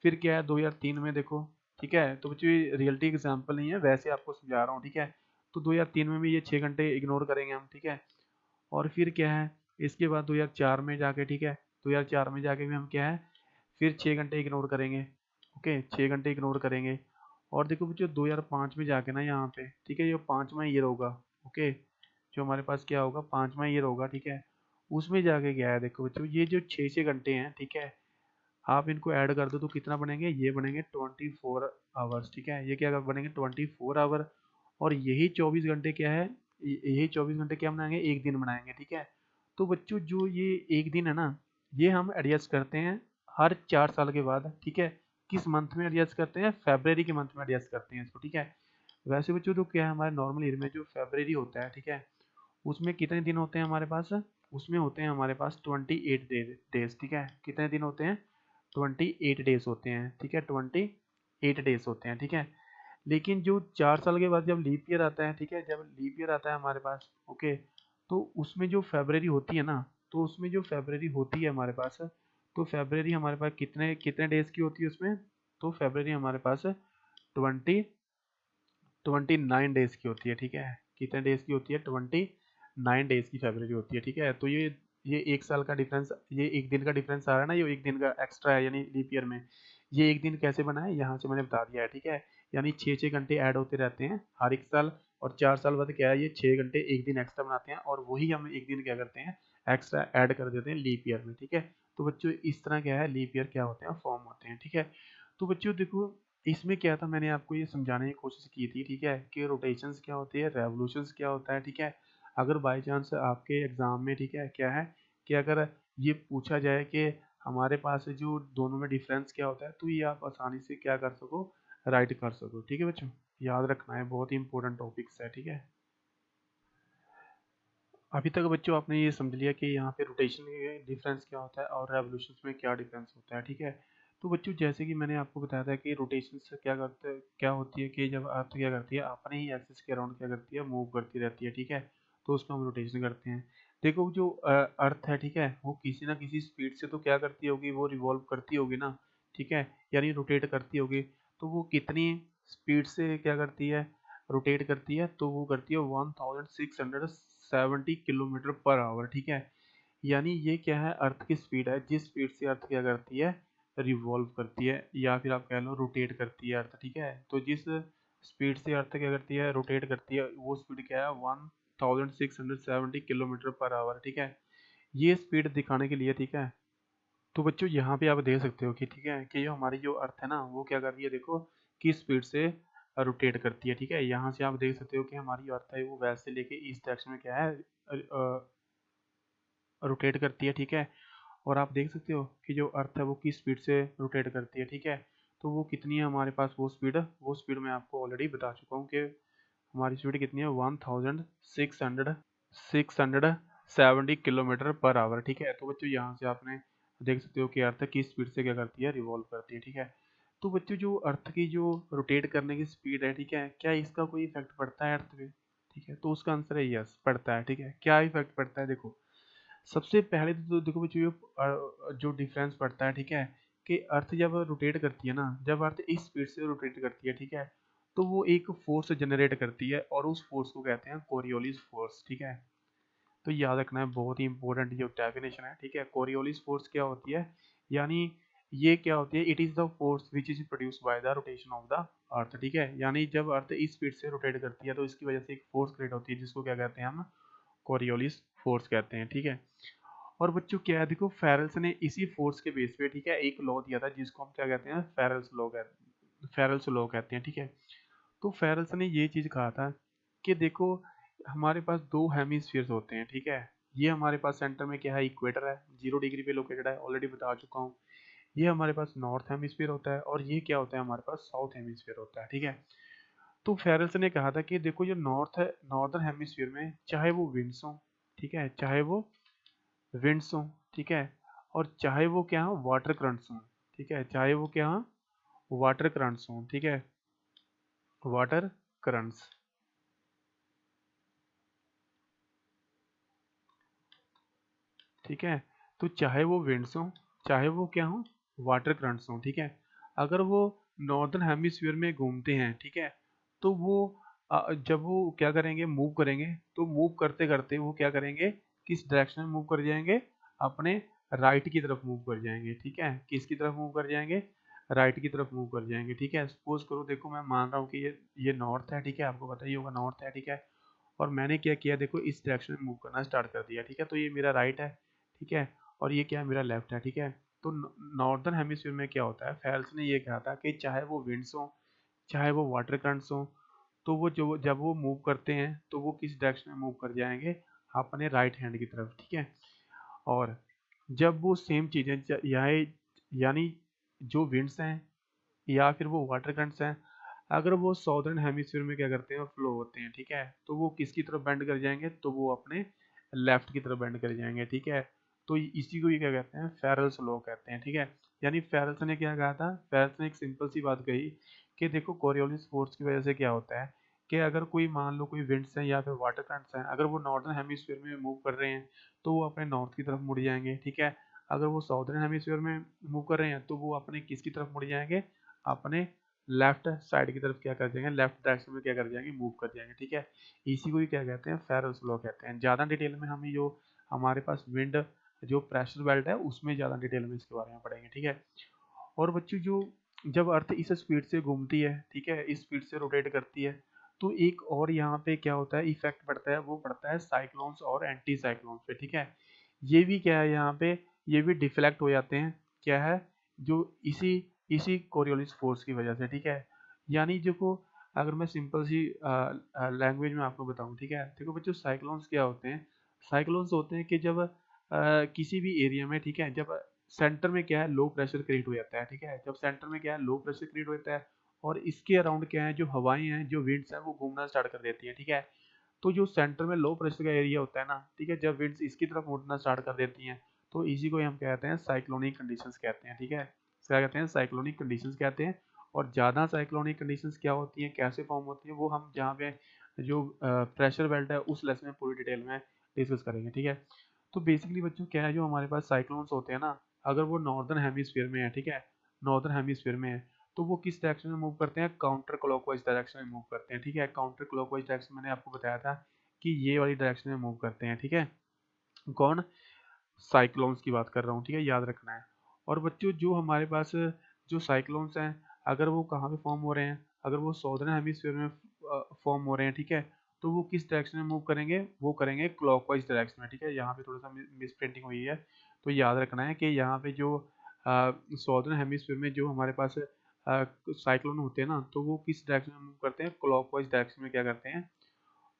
फिर क्या है 2003 में देखो, ठीक है। तो बच्चों ये रियलिटी एग्जांपल नहीं है, वैसे आपको समझा रहा हूँ, ठीक है। तो 2003 में भी ये 6 घंटे इग्नोर करेंगे हम, ठीक है। और फिर क्या है, इसके बाद 2004 में जाके, ठीक है, 2004 में जाके भी हम क्या है, फिर 6 घंटे इग्नोर करेंगे, ओके, 6 घंटे इग्नोर करेंगे। और देखो बच्चों 2005 में जाके ना, यहाँ पे, ठीक है, ये 5वां ईयर होगा, ओके, जो हमारे पास क्या होगा, 5वां ईयर होगा, ठीक है। उसमें जाके क्या है, देखो बच्चों ये जो 6 6 घंटे हैं, ठीक है, आप इनको ऐड कर दो तो कितना बनेंगे, ये बनेंगे 24 आवर्स, ठीक है। ये क्या बनेंगे, 24 आवर। और यही 24 घंटे क्या है, यही 24 घंटे क्या बनाएंगे, एक दिन बनाएंगे, ठीक है। तो बच्चों जो ये एक दिन है ना, ये हम एडजस्ट करते हैं हर 4 साल के बाद, ठीक है। किस मंथ में एडजस्ट करते हैं, फेब्रवरी के मंथ में एडजस्ट करते हैं इसको, ठीक है। वैसे बच्चों तो क्या है, हमारे नॉर्मल ईयर में जो फेब्रवरी होता है, ठीक है, उसमें कितने दिन होते हैं हमारे पास, उसमें होते हैं हमारे पास 28 डेज, ठीक है। कितने दिन होते हैं, 28 डेज होते हैं, ठीक है, 28 डेज होते हैं, ठीक है। लेकिन जो 4 साल के बाद जब लीप ईयर आता है, ठीक है, जब लीप ईयर आता है हमारे पास, ओके, तो उसमें जो फेब्रवरी होती है ना, तो उसमें जो फेब्रवरी होती है हमारे पास, तो फेब्रवरी हमारे पास कितने कितने डेज की होती है उसमें, तो फेब्रवरी हमारे पास 20 29 डेज की होती है, ठीक है। कितने डेज की होती है, 29 9 डेज की फेब्रुअरी होती है, ठीक है। तो ये 1 साल का डिफरेंस, ये 1 दिन का डिफरेंस आ रहा है ना, ये 1 दिन का एक्स्ट्रा है यानी लीप ईयर में। ये 1 दिन कैसे बना है यहाँ से मैंने बता दिया है, ठीक है। यानी 6-6 घंटे ऐड होते रहते हैं हर एक साल, और 4 साल बाद क्या है, ये 6 घंटे 1 दिन एक्स्ट्रा बनाते हैं, और वही हम 1 दिन क्या करते हैं, एक्स्ट्रा ऐड कर देते हैं लीप ईयर में, ठीक है। तो बच्चों इस तरह क्या है, लीप ईयर क्या होते हैं, फॉर्म होते हैं, ठीक है। तो बच्चों देखो, इसमें क्या था, मैंने आपको ये समझाने की कोशिश की थी, ठीक है, कि रोटेशंस क्या होती है, रेवोल्यूशंस क्या होता है, ठीक है। अगर बाई चांस आपके एग्जाम में, ठीक है, क्या है कि अगर ये पूछा जाए कि हमारे पास जो दोनों में डिफरेंस क्या होता है, तो ये आप आसानी से क्या कर सको, राइट कर सको, ठीक है बच्चों। याद रखना है, बहुत ही इंपॉर्टेंट टॉपिक्स है, ठीक है। अभी तक बच्चों आपने ये समझ लिया कि यहाँ पे रोटेशन में डिफरेंस क्या होता है और रेवोल्यूशन में क्या डिफरेंस होता है, ठीक है। तो बच्चों जैसे कि मैंने आपको बताया था कि रोटेशन से क्या करते हैं, क्या होती है कि जब अर्थ क्या करती है, अपने ही एक्सिस के अराउंड क्या करती है, मूव करती रहती है, ठीक है। तो उसको हम रोटेशन करते हैं। देखो जो अर्थ है, ठीक है, वो किसी ना किसी स्पीड से तो क्या करती होगी, वो रिवॉल्व करती होगी ना, ठीक है, यानी रोटेट करती होगी। तो वो कितनी स्पीड से क्या करती है, रोटेट करती है, तो वो करती है 1670 किलोमीटर पर आवर, ठीक है। यानी ये क्या है, अर्थ की स्पीड है, जिस स्पीड से अर्थ क्या करती है, रिवॉल्व करती है, या फिर आप कह लो रोटेट करती है अर्थ, ठीक है। तो जिस स्पीड से अर्थ क्या करती है, रोटेट करती है, वो स्पीड क्या है, 1670 किलोमीटर पर आवर, ठीक है। ये स्पीड दिखाने के लिए, ठीक है। तो बच्चों यहाँ पे आप देख सकते हो कि, ठीक है, कि जो हमारी जो अर्थ है ना, वो क्या कर रही है, देखो किस स्पीड से रोटेट करती है, ठीक है। यहाँ से आप देख सकते हो कि हमारी जो अर्थ है वो वैसे से लेके इस डायरेक्शन में क्या है, रोटेट करती है, ठीक है। और आप देख सकते हो कि जो अर्थ है वो किस स्पीड से रोटेट करती है, ठीक है। तो वो कितनी है हमारे पास, वो स्पीड मैं आपको ऑलरेडी बता चुका हूँ कि हमारी स्पीड कितनी है, 1670 किलोमीटर पर आवर, ठीक है। तो बच्चों यहाँ से आपने देख सकते हो कि अर्थ किस स्पीड से क्या करती है, रिवॉल्व करती है, ठीक है। तो बच्चों जो अर्थ की जो रोटेट करने की स्पीड है, ठीक है, क्या इसका कोई इफेक्ट पड़ता है अर्थ पे, ठीक है। तो उसका आंसर है यस, पड़ता है, ठीक है। क्या इफेक्ट पड़ता है, देखो सबसे पहले तो देखो बच्चों, जो डिफरेंस पड़ता है, ठीक है, कि अर्थ जब रोटेट करती है ना, जब अर्थ इस स्पीड से रोटेट करती है, ठीक है, तो वो एक फोर्स जनरेट करती है, और उस फोर्स को कहते हैं कोरियोलिस फोर्स, ठीक है। तो याद रखना है, बहुत ही इंपॉर्टेंट जो डेफिनेशन है, ठीक है। कोरियोलिस फोर्स क्या होती है, यानी ये क्या होती है, it is the force which is produced by the rotation of the अर्थ, ठीक है। यानी जब अर्थ इस स्पीड से रोटेट करती है, तो इसकी वजह से एक फोर्स क्रिएट होती है, जिसको क्या कहते हैं हम, कोरियोलिस फोर्स कहते हैं, ठीक है। और बच्चों क्या है, देखो फेरल्स ने इसी फोर्स के बेस पे, ठीक है, एक लॉ दिया था, जिसको हम क्या कहते हैं, फेरल्स लॉ कहते हैं, ठीक है। तो फेरल्स ने ये चीज कहा था कि देखो हमारे पास दो हेमिस्फीयर्स होते हैं, ठीक है। ये हमारे पास सेंटर में क्या है, इक्वेटर है, 0 डिग्री पे लोकेटेड है, ऑलरेडी बता चुका हूँ। ये हमारे पास नॉर्थ हेमिस्फीयर होता है, और ये क्या होता है, हमारे पास साउथ हेमिस्फीयर होता है, ठीक है। तो फेरल्स ने कहा था कि देखो जो नॉर्दर्न हेमिस्फीयर में चाहे वो विंड्स हो, ठीक है, चाहे वो विंड्स हो, ठीक है, और चाहे वो क्या हो, वाटर करंट्स हो, ठीक है, चाहे वो क्या हो, वाटर करंट्स हो, ठीक है, वाटर करंट्स, ठीक है। तो चाहे वो विंड्स हो, चाहे वो क्या हो, वाटर करंट्स हो, ठीक है, अगर वो नॉर्दर्न हेमिस्फीयर में घूमते हैं, ठीक है, तो वो जब वो क्या करेंगे, मूव करेंगे, तो मूव करते करते वो क्या करेंगे, किस डायरेक्शन में मूव कर जाएंगे, अपने राइट की तरफ मूव कर जाएंगे, ठीक है। किसकी तरफ मूव कर जाएंगे, राइट की तरफ मूव कर जाएंगे, ठीक है। सपोज करो, देखो मैं मान रहा हूँ कि ये नॉर्थ है, ठीक है, आपको पता ही होगा नॉर्थ है, ठीक है। और मैंने क्या किया, देखो इस डायरेक्शन में मूव करना स्टार्ट कर दिया, ठीक है। तो ये मेरा राइट है, ठीक है, और ये क्या है, मेरा लेफ्ट है, ठीक है। तो नॉर्दर्न हेमिस्फीयर में क्या होता है, फेल्स ने ये कहा था कि चाहे वो विंड्स हो, चाहे वो वाटर करंट्स हो, तो वो जो जब वो मूव करते हैं, तो वो किस डायरेक्शन में मूव कर जाएंगे, अपने राइट हैंड की तरफ, ठीक है। और जब वो सेम चीजें यहाँ, यानी जो विंड्स हैं या फिर वो वाटर करंट्स हैं, अगर वो सॉदर्न हेमिस्फीयर में क्या करते हैं, फ्लो होते हैं, ठीक है, तो वो किसकी तरफ बेंड कर जाएंगे, तो वो अपने लेफ्ट की तरफ बेंड कर जाएंगे, ठीक है। तो इसी को ये क्या कहते हैं, फेरल्स लॉ कहते हैं, ठीक है। यानी फेरल्स ने क्या कहा था, फेरल्स ने एक सिंपल सी बात कही कि देखो कोरियोलिस फोर्स की वजह से क्या होता है, कि अगर कोई मान लो कोई विंड्स हैं या फिर वाटर करंट्स हैं, अगर वो नॉर्दर्न हेमिस्फीयर में मूव कर रहे हैं, तो वो अपने नॉर्थ की तरफ मुड़ जाएंगे, ठीक है। अगर वो साउदर्न हेमिस्फीयर में मूव कर रहे हैं, तो वो अपने किसकी तरफ मुड़ जाएंगे, अपने लेफ्ट साइड की तरफ क्या कर जाएंगे, लेफ्ट डायरेक्शन में क्या कर जाएंगे, मूव कर जाएंगे, ठीक है। इसी को ही क्या कहते हैं, फेरोस लॉ कहते हैं। ज़्यादा डिटेल में हमें जो हमारे पास विंड जो प्रेशर बेल्ट है उसमें ज़्यादा डिटेल में इसके बारे में पढ़ेंगे, ठीक है। और बच्चों जो जब अर्थ इस स्पीड से घूमती है, ठीक है, इस स्पीड से रोटेट करती है, तो एक और यहाँ पे क्या होता है, इफेक्ट पड़ता है, वो पड़ता है साइक्लोन्स और एंटी साइक्लोन्स पे, ठीक है। ये भी क्या है यहाँ पे, ये भी डिफ्लेक्ट हो जाते हैं, क्या है, जो इसी इसी कोरियोलिस फोर्स की वजह से, ठीक है। यानी देखो, अगर मैं सिंपल सी लैंग्वेज में आपको बताऊं, ठीक है, देखो बच्चों साइक्लोन्स क्या होते हैं। साइक्लोन्स होते हैं कि जब किसी भी एरिया में, ठीक है, जब सेंटर में क्या है, लो प्रेशर क्रिएट हो जाता है, ठीक है। जब सेंटर में क्या है, लो प्रेशर क्रिएट हो जाता है, और इसके अराउंड क्या है, जो हवाएं हैं, जो विंड्स हैं, वो घूमना स्टार्ट कर देती है, ठीक है। तो जो सेंटर में लो प्रेशर का एरिया होता है ना, ठीक है, जब विंड्स इसकी तरफ उड़ना स्टार्ट कर देती हैं, तो इसी को हम कहते हैं साइक्लोनिक कंडीशंस कहते हैं, ठीक है। क्या कहते हैं, साइक्लोनिक कंडीशंस कहते हैं। और ज़्यादा साइक्लोनिक कंडीशंस क्या होती हैं, कैसे फॉर्म होती हैं, वो हम जहाँ पे जो प्रेशर बेल्ट है उस लेसन में पूरी डिटेल में डिस्कस करेंगे, ठीक है। तो बेसिकली बच्चों क्या है, जो हमारे पास साइक्लोन्स होते हैं ना, अगर वो नॉर्दर्न हेमिस्फीयर में है, ठीक है, नॉर्दर्न हेमिस्फीयर में है, तो वो किस डायरेक्शन में मूव करते हैं, काउंटर क्लॉकवाइज डायरेक्शन में मूव करते हैं, ठीक है। काउंटर क्लॉकवाइज डायरेक्शन मैंने आपको बताया था कि ये वाली डायरेक्शन में मूव करते हैं, ठीक है। कौन, साइक्लोन्स की बात कर रहा हूँ, ठीक है, याद रखना है। और बच्चों जो हमारे पास जो साइक्लोन्स हैं, अगर वो कहाँ पे फॉर्म हो रहे हैं, अगर वो सॉर्दर्न हेमिस्फीयर में फॉर्म हो रहे हैं, ठीक है, तो वो किस डायरेक्शन में मूव करेंगे, वो करेंगे क्लॉकवाइज डायरेक्शन में, ठीक है। यहाँ पे थोड़ा सा मिस प्रिंटिंग हुई है, तो याद रखना है कि यहाँ पे जो सॉर्दर्न हेमिस्फीयर में जो हमारे पास साइक्लोन होते हैं ना, तो वो किस डायरेक्शन में मूव करते हैं, क्लॉकवाइज डायरेक्शन में क्या करते हैं,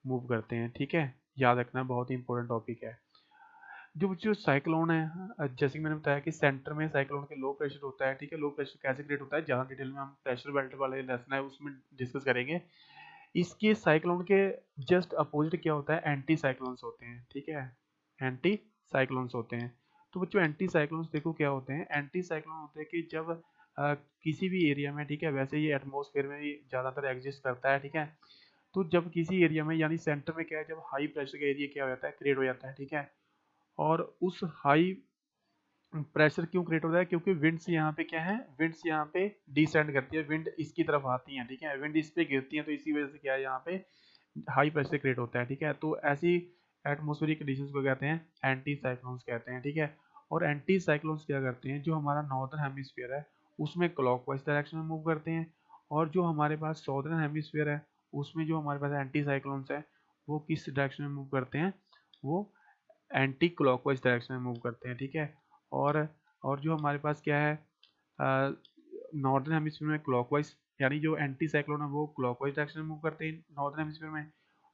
मूव करते हैं, ठीक है। याद रखना, बहुत ही इंपॉर्टेंट टॉपिक है। जो जो साइक्लोन है, जैसे कि मैंने बताया कि सेंटर में साइक्लोन के लो प्रेशर होता है, ठीक है। लो प्रेशर कैसे क्रिएट होता है, ज़्यादा डिटेल में हम प्रेशर बेल्ट वाले लेसन है उसमें डिस्कस करेंगे। इसके साइक्लोन के जस्ट अपोजिट क्या होता है, एंटी साइक्लोन्स होते हैं, ठीक है। एंटी साइक्लोन्स होते हैं। तो बच्चों एंटी साइक्लोन्स देखो क्या होते हैं, एंटी साइक्लोन होते हैं कि जब किसी भी एरिया में, ठीक है, वैसे ये एटमॉस्फेयर में भी ज़्यादातर एग्जिस्ट करता है, ठीक है। तो जब किसी एरिया में, यानी सेंटर में क्या है, जब हाई प्रेशर का एरिया क्या हो जाता है, क्रिएट हो जाता है, ठीक है। और उस हाई प्रेशर क्यों क्रिएट होता है, क्योंकि विंड्स यहाँ पे क्या है, विंड्स यहाँ पे डिसेंड करती है, विंड इसकी तरफ आती है, ठीक है, विंड इस पे गिरती है, तो इसी वजह से क्या है, यहाँ पे हाई प्रेशर क्रिएट होता है, ठीक है। तो ऐसी एटमॉस्फेरिक कंडीशंस को कहते हैं एंटी साइक्लोन्स कहते हैं, ठीक है। और एंटी साइक्लोन्स क्या करते हैं, जो हमारा नॉर्दर्न हेमिस्फीयर है उसमें क्लॉकवाइज डायरेक्शन में मूव करते हैं, और जो हमारे पास सॉदर्न हेमिस्फीयर है उसमें जो हमारे पास एंटी साइक्लोन्स है वो किस डायरेक्शन में मूव करते हैं, वो एंटी क्लॉकवाइज डायरेक्शन में मूव करते हैं, ठीक है। और और जो हमारे पास क्या है, नॉर्दर्न हेमिस्फीयर में क्लॉकवाइज, यानी जो एंटी साइक्लोन है वो क्लॉकवाइज डायरेक्शन में मूव करते हैं नॉर्दर्न हेमिस्फीयर में,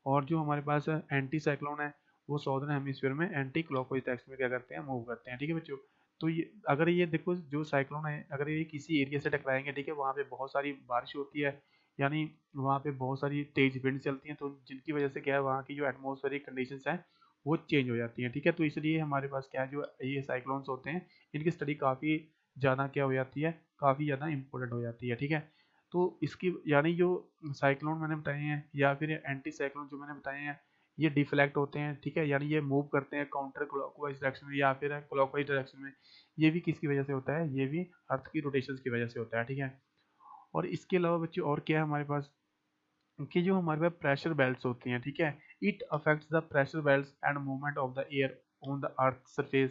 और जो हमारे पास एंटी साइक्लोन है वो सॉदर्न हेमिस्फीयर में एंटी क्लॉकवाइज डायरेक्शन में क्या करते हैं, मूव करते हैं, ठीक है बच्चों। तो ये अगर ये देखो जो साइक्लोन है, अगर ये किसी एरिया से टकराएंगे, ठीक है, वहाँ पे बहुत सारी बारिश होती है, यानी वहाँ पे बहुत सारी तेज विंड चलती हैं, तो जिनकी वजह से क्या है, वहाँ की जो एटमॉस्फेरिक कंडीशंस हैं वो चेंज हो जाती हैं, ठीक है। तो इसलिए हमारे पास क्या है, जो ये साइक्लोन्स होते हैं इनकी स्टडी काफ़ी ज़्यादा क्या हो जाती है, काफ़ी ज़्यादा इंपॉर्टेंट हो जाती है, ठीक है। तो इसकी यानी जो साइक्लोन मैंने बताए हैं या फिर एंटी साइक्लोन जो मैंने बताए हैं, ये डिफ्लेक्ट होते हैं, ठीक है, यानी ये मूव करते हैं काउंटर क्लॉकवाइज डायरेक्शन में या फिर क्लॉकवाइज डायरेक्शन में। ये भी किसकी वजह से होता है, ये भी अर्थ की रोटेशन की वजह से होता है, ठीक है। और इसके अलावा बच्चों और क्या है हमारे पास, कि जो हमारे पास प्रेशर बेल्ट्स होती हैं, ठीक है, it affects the pressure belts and movement of the air on the earth surface,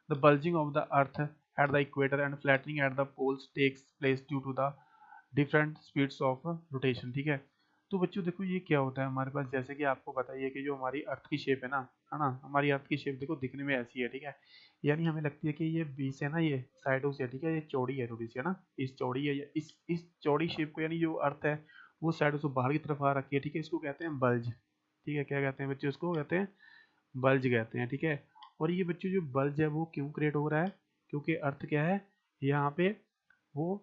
the bulging of the earth at the equator and flattening at the poles takes place due to the different speeds of rotation, ठीक है। तो बच्चों देखो ये क्या होता है हमारे पास, जैसे कि आपको पता ही है कि जो हमारी अर्थ की शेप है ना, हमारी अर्थ की शेप देखो दिखने में ऐसी है, ठीक है। यानी हमें लगती है कि ये बीच से ना, ये साइडों से, ठीक है, ये चौड़ी है थोड़ी सी, है ना, इस चौड़ी है, इस चौड़ी शेप को, यानी जो अर्थ है वो साइडों से बाहर की तरफ आ रखी है, ठीक है, इसको कहते हैं बल्ज, ठीक है। क्या कहते हैं बच्चों, इसको कहते हैं बल्ज कहते हैं, ठीक है। और ये बच्चों जो बल्ज है वो क्यों क्रिएट हो रहा है, क्योंकि अर्थ क्या है, यहाँ पे वो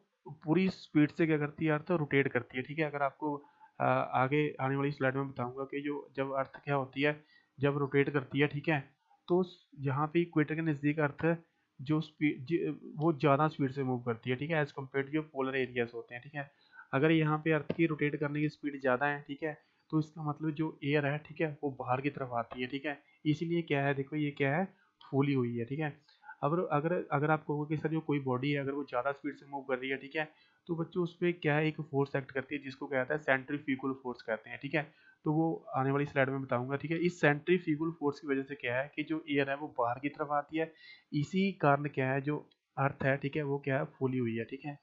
पूरी स्पीड से क्या करती है, अर्थ रोटेट करती है, ठीक है। अगर आपको आगे आने वाली स्लाइड में बताऊंगा कि जो जब अर्थ क्या होती है, जब रोटेट करती है, ठीक है, तो यहाँ पे इक्वेटर के नज़दीक अर्थ जो स्पीड वो ज़्यादा स्पीड से मूव करती है, ठीक है, एज कम्पेयर टू जो पोलर एरियाज होते हैं, ठीक है। अगर यहाँ पे अर्थ की रोटेट करने की स्पीड ज़्यादा है, ठीक है, तो इसका मतलब जो एयर है, ठीक है, वो बाहर की तरफ आती है, ठीक है। इसीलिए क्या है, देखो ये क्या है, फूली हुई है, ठीक है। अब अगर अगर आप कहोगे कि सर जो कोई बॉडी है अगर वो ज़्यादा स्पीड से मूव कर रही है, ठीक है, तो बच्चों उस पे क्या है, एक फोर्स एक्ट करती है जिसको कहता है सेंट्रीफ्यूगल फोर्स कहते हैं, ठीक है। तो वो आने वाली स्लाइड में बताऊंगा, ठीक है। इस सेंट्रीफ्यूगल फोर्स की वजह से क्या है कि जो एयर है वो बाहर की तरफ आती है, इसी कारण क्या है जो अर्थ है, ठीक है, वो क्या है, फूली हुई है, ठीक है।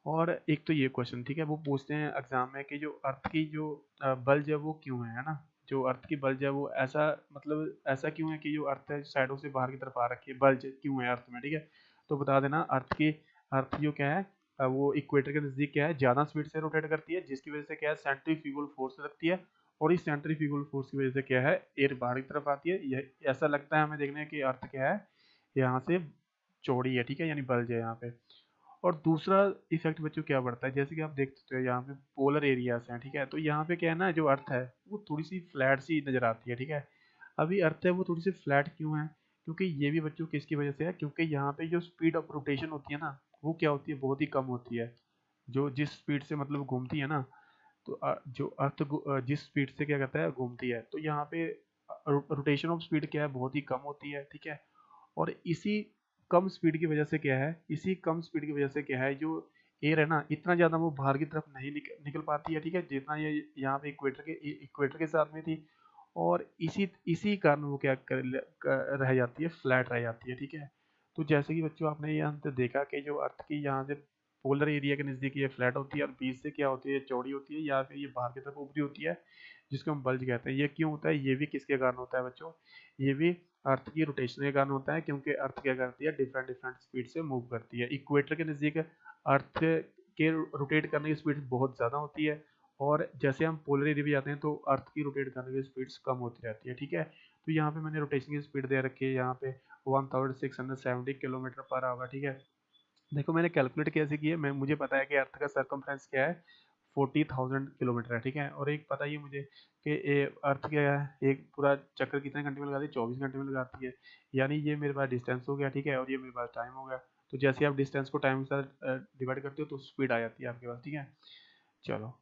और एक तो ये क्वेश्चन, ठीक है, वो पूछते हैं एग्जाम में कि जो अर्थ की जो बल्ज है वो क्यों है ना, जो अर्थ की बल्ज है वो ऐसा, मतलब ऐसा क्यों है कि जो अर्थ है साइडों से बाहर की तरफ आ रखी है, बल्ज क्यों है अर्थ में, ठीक है। तो बता देना, अर्थ जो क्या है, वो इक्वेटर के नज़दीक क्या है, ज़्यादा स्पीड से रोटेट करती है, जिसकी वजह से क्या है, सेंट्रीफ्यूगल फोर्स लगती है। और इस सेंट्रीफ्यूगल फोर्स की वजह से क्या है, एयर बाहर की तरफ आती है। यह ऐसा लगता है हमें देखने कि अर्थ क्या है, यहाँ से चौड़ी है, ठीक है, यानी बल्ज है यहाँ पे। और दूसरा इफेक्ट बच्चों क्या पड़ता है, जैसे कि आप देख सकते हो यहाँ पे पोलर एरियाज हैं, ठीक है। तो यहाँ पे क्या है ना, जो अर्थ है वो थोड़ी सी फ्लैट सी नजर आती है, ठीक है। अभी अर्थ है वो थोड़ी सी फ्लैट क्यों है, क्योंकि ये भी बच्चों किसकी वजह से है, क्योंकि यहाँ पे जो स्पीड ऑफ रोटेशन होती है ना, वो क्या होती है, बहुत ही कम होती है। जो जिस स्पीड से मतलब घूमती है ना, तो जो अर्थ जिस स्पीड से क्या करता है, घूमती है, तो यहाँ पे रोटेशन ऑफ स्पीड क्या है, बहुत ही कम होती है, ठीक है। और इसी कम स्पीड की वजह से क्या है, इसी कम स्पीड की वजह से क्या है, जो एयर है ना, इतना ज़्यादा वो बाहर की तरफ नहीं निकल पाती है, ठीक है, जितना ये यहाँ पे इक्वेटर के साथ में थी। और इसी इसी कारण वो क्या रह जाती है, फ्लैट रह जाती है, ठीक है। तो जैसे कि बच्चों आपने यहाँ पे देखा कि जो अर्थ की यहाँ से पोलर एरिया के नज़दीक ये फ्लैट होती है, और बीच से क्या होती है, चौड़ी होती है, या फिर ये बाहर की तरफ ऊपरी होती है, जिसको हम बल्ज कहते हैं। ये क्यों होता है, ये भी किसके कारण होता है बच्चों, ये भी अर्थ की रोटेशन के कारण होता है, क्योंकि अर्थ क्या करती है, डिफरेंट डिफरेंट स्पीड से मूव करती है। इक्वेटर के नज़दीक अर्थ के रोटेट करने की स्पीड बहुत ज़्यादा होती है, और जैसे हम पोलर एरिया भी जाते हैं तो अर्थ की रोटेट करने की स्पीड्स कम होती रहती है, ठीक है। तो यहाँ पे मैंने रोटेशन की स्पीड दे रखी है यहाँ पे 1670 किलोमीटर पर आवर, ठीक है। देखो मैंने कैलकुलेट कैसे की है, मैं मुझे पता है कि अर्थ का सरकमफ्रेंस क्या है, 40,000 किलोमीटर है, ठीक है। और एक पता ही है मुझे कि अर्थ क्या है, एक पूरा चक्कर कितने घंटे में लगाती है, 24 घंटे में लगाती है। यानी ये मेरे पास डिस्टेंस हो गया, ठीक है, और ये मेरे पास टाइम हो गया। तो जैसे आप डिस्टेंस को टाइम के साथ डिवाइड करते हो तो स्पीड आ जाती है आपके पास, ठीक है। चलो,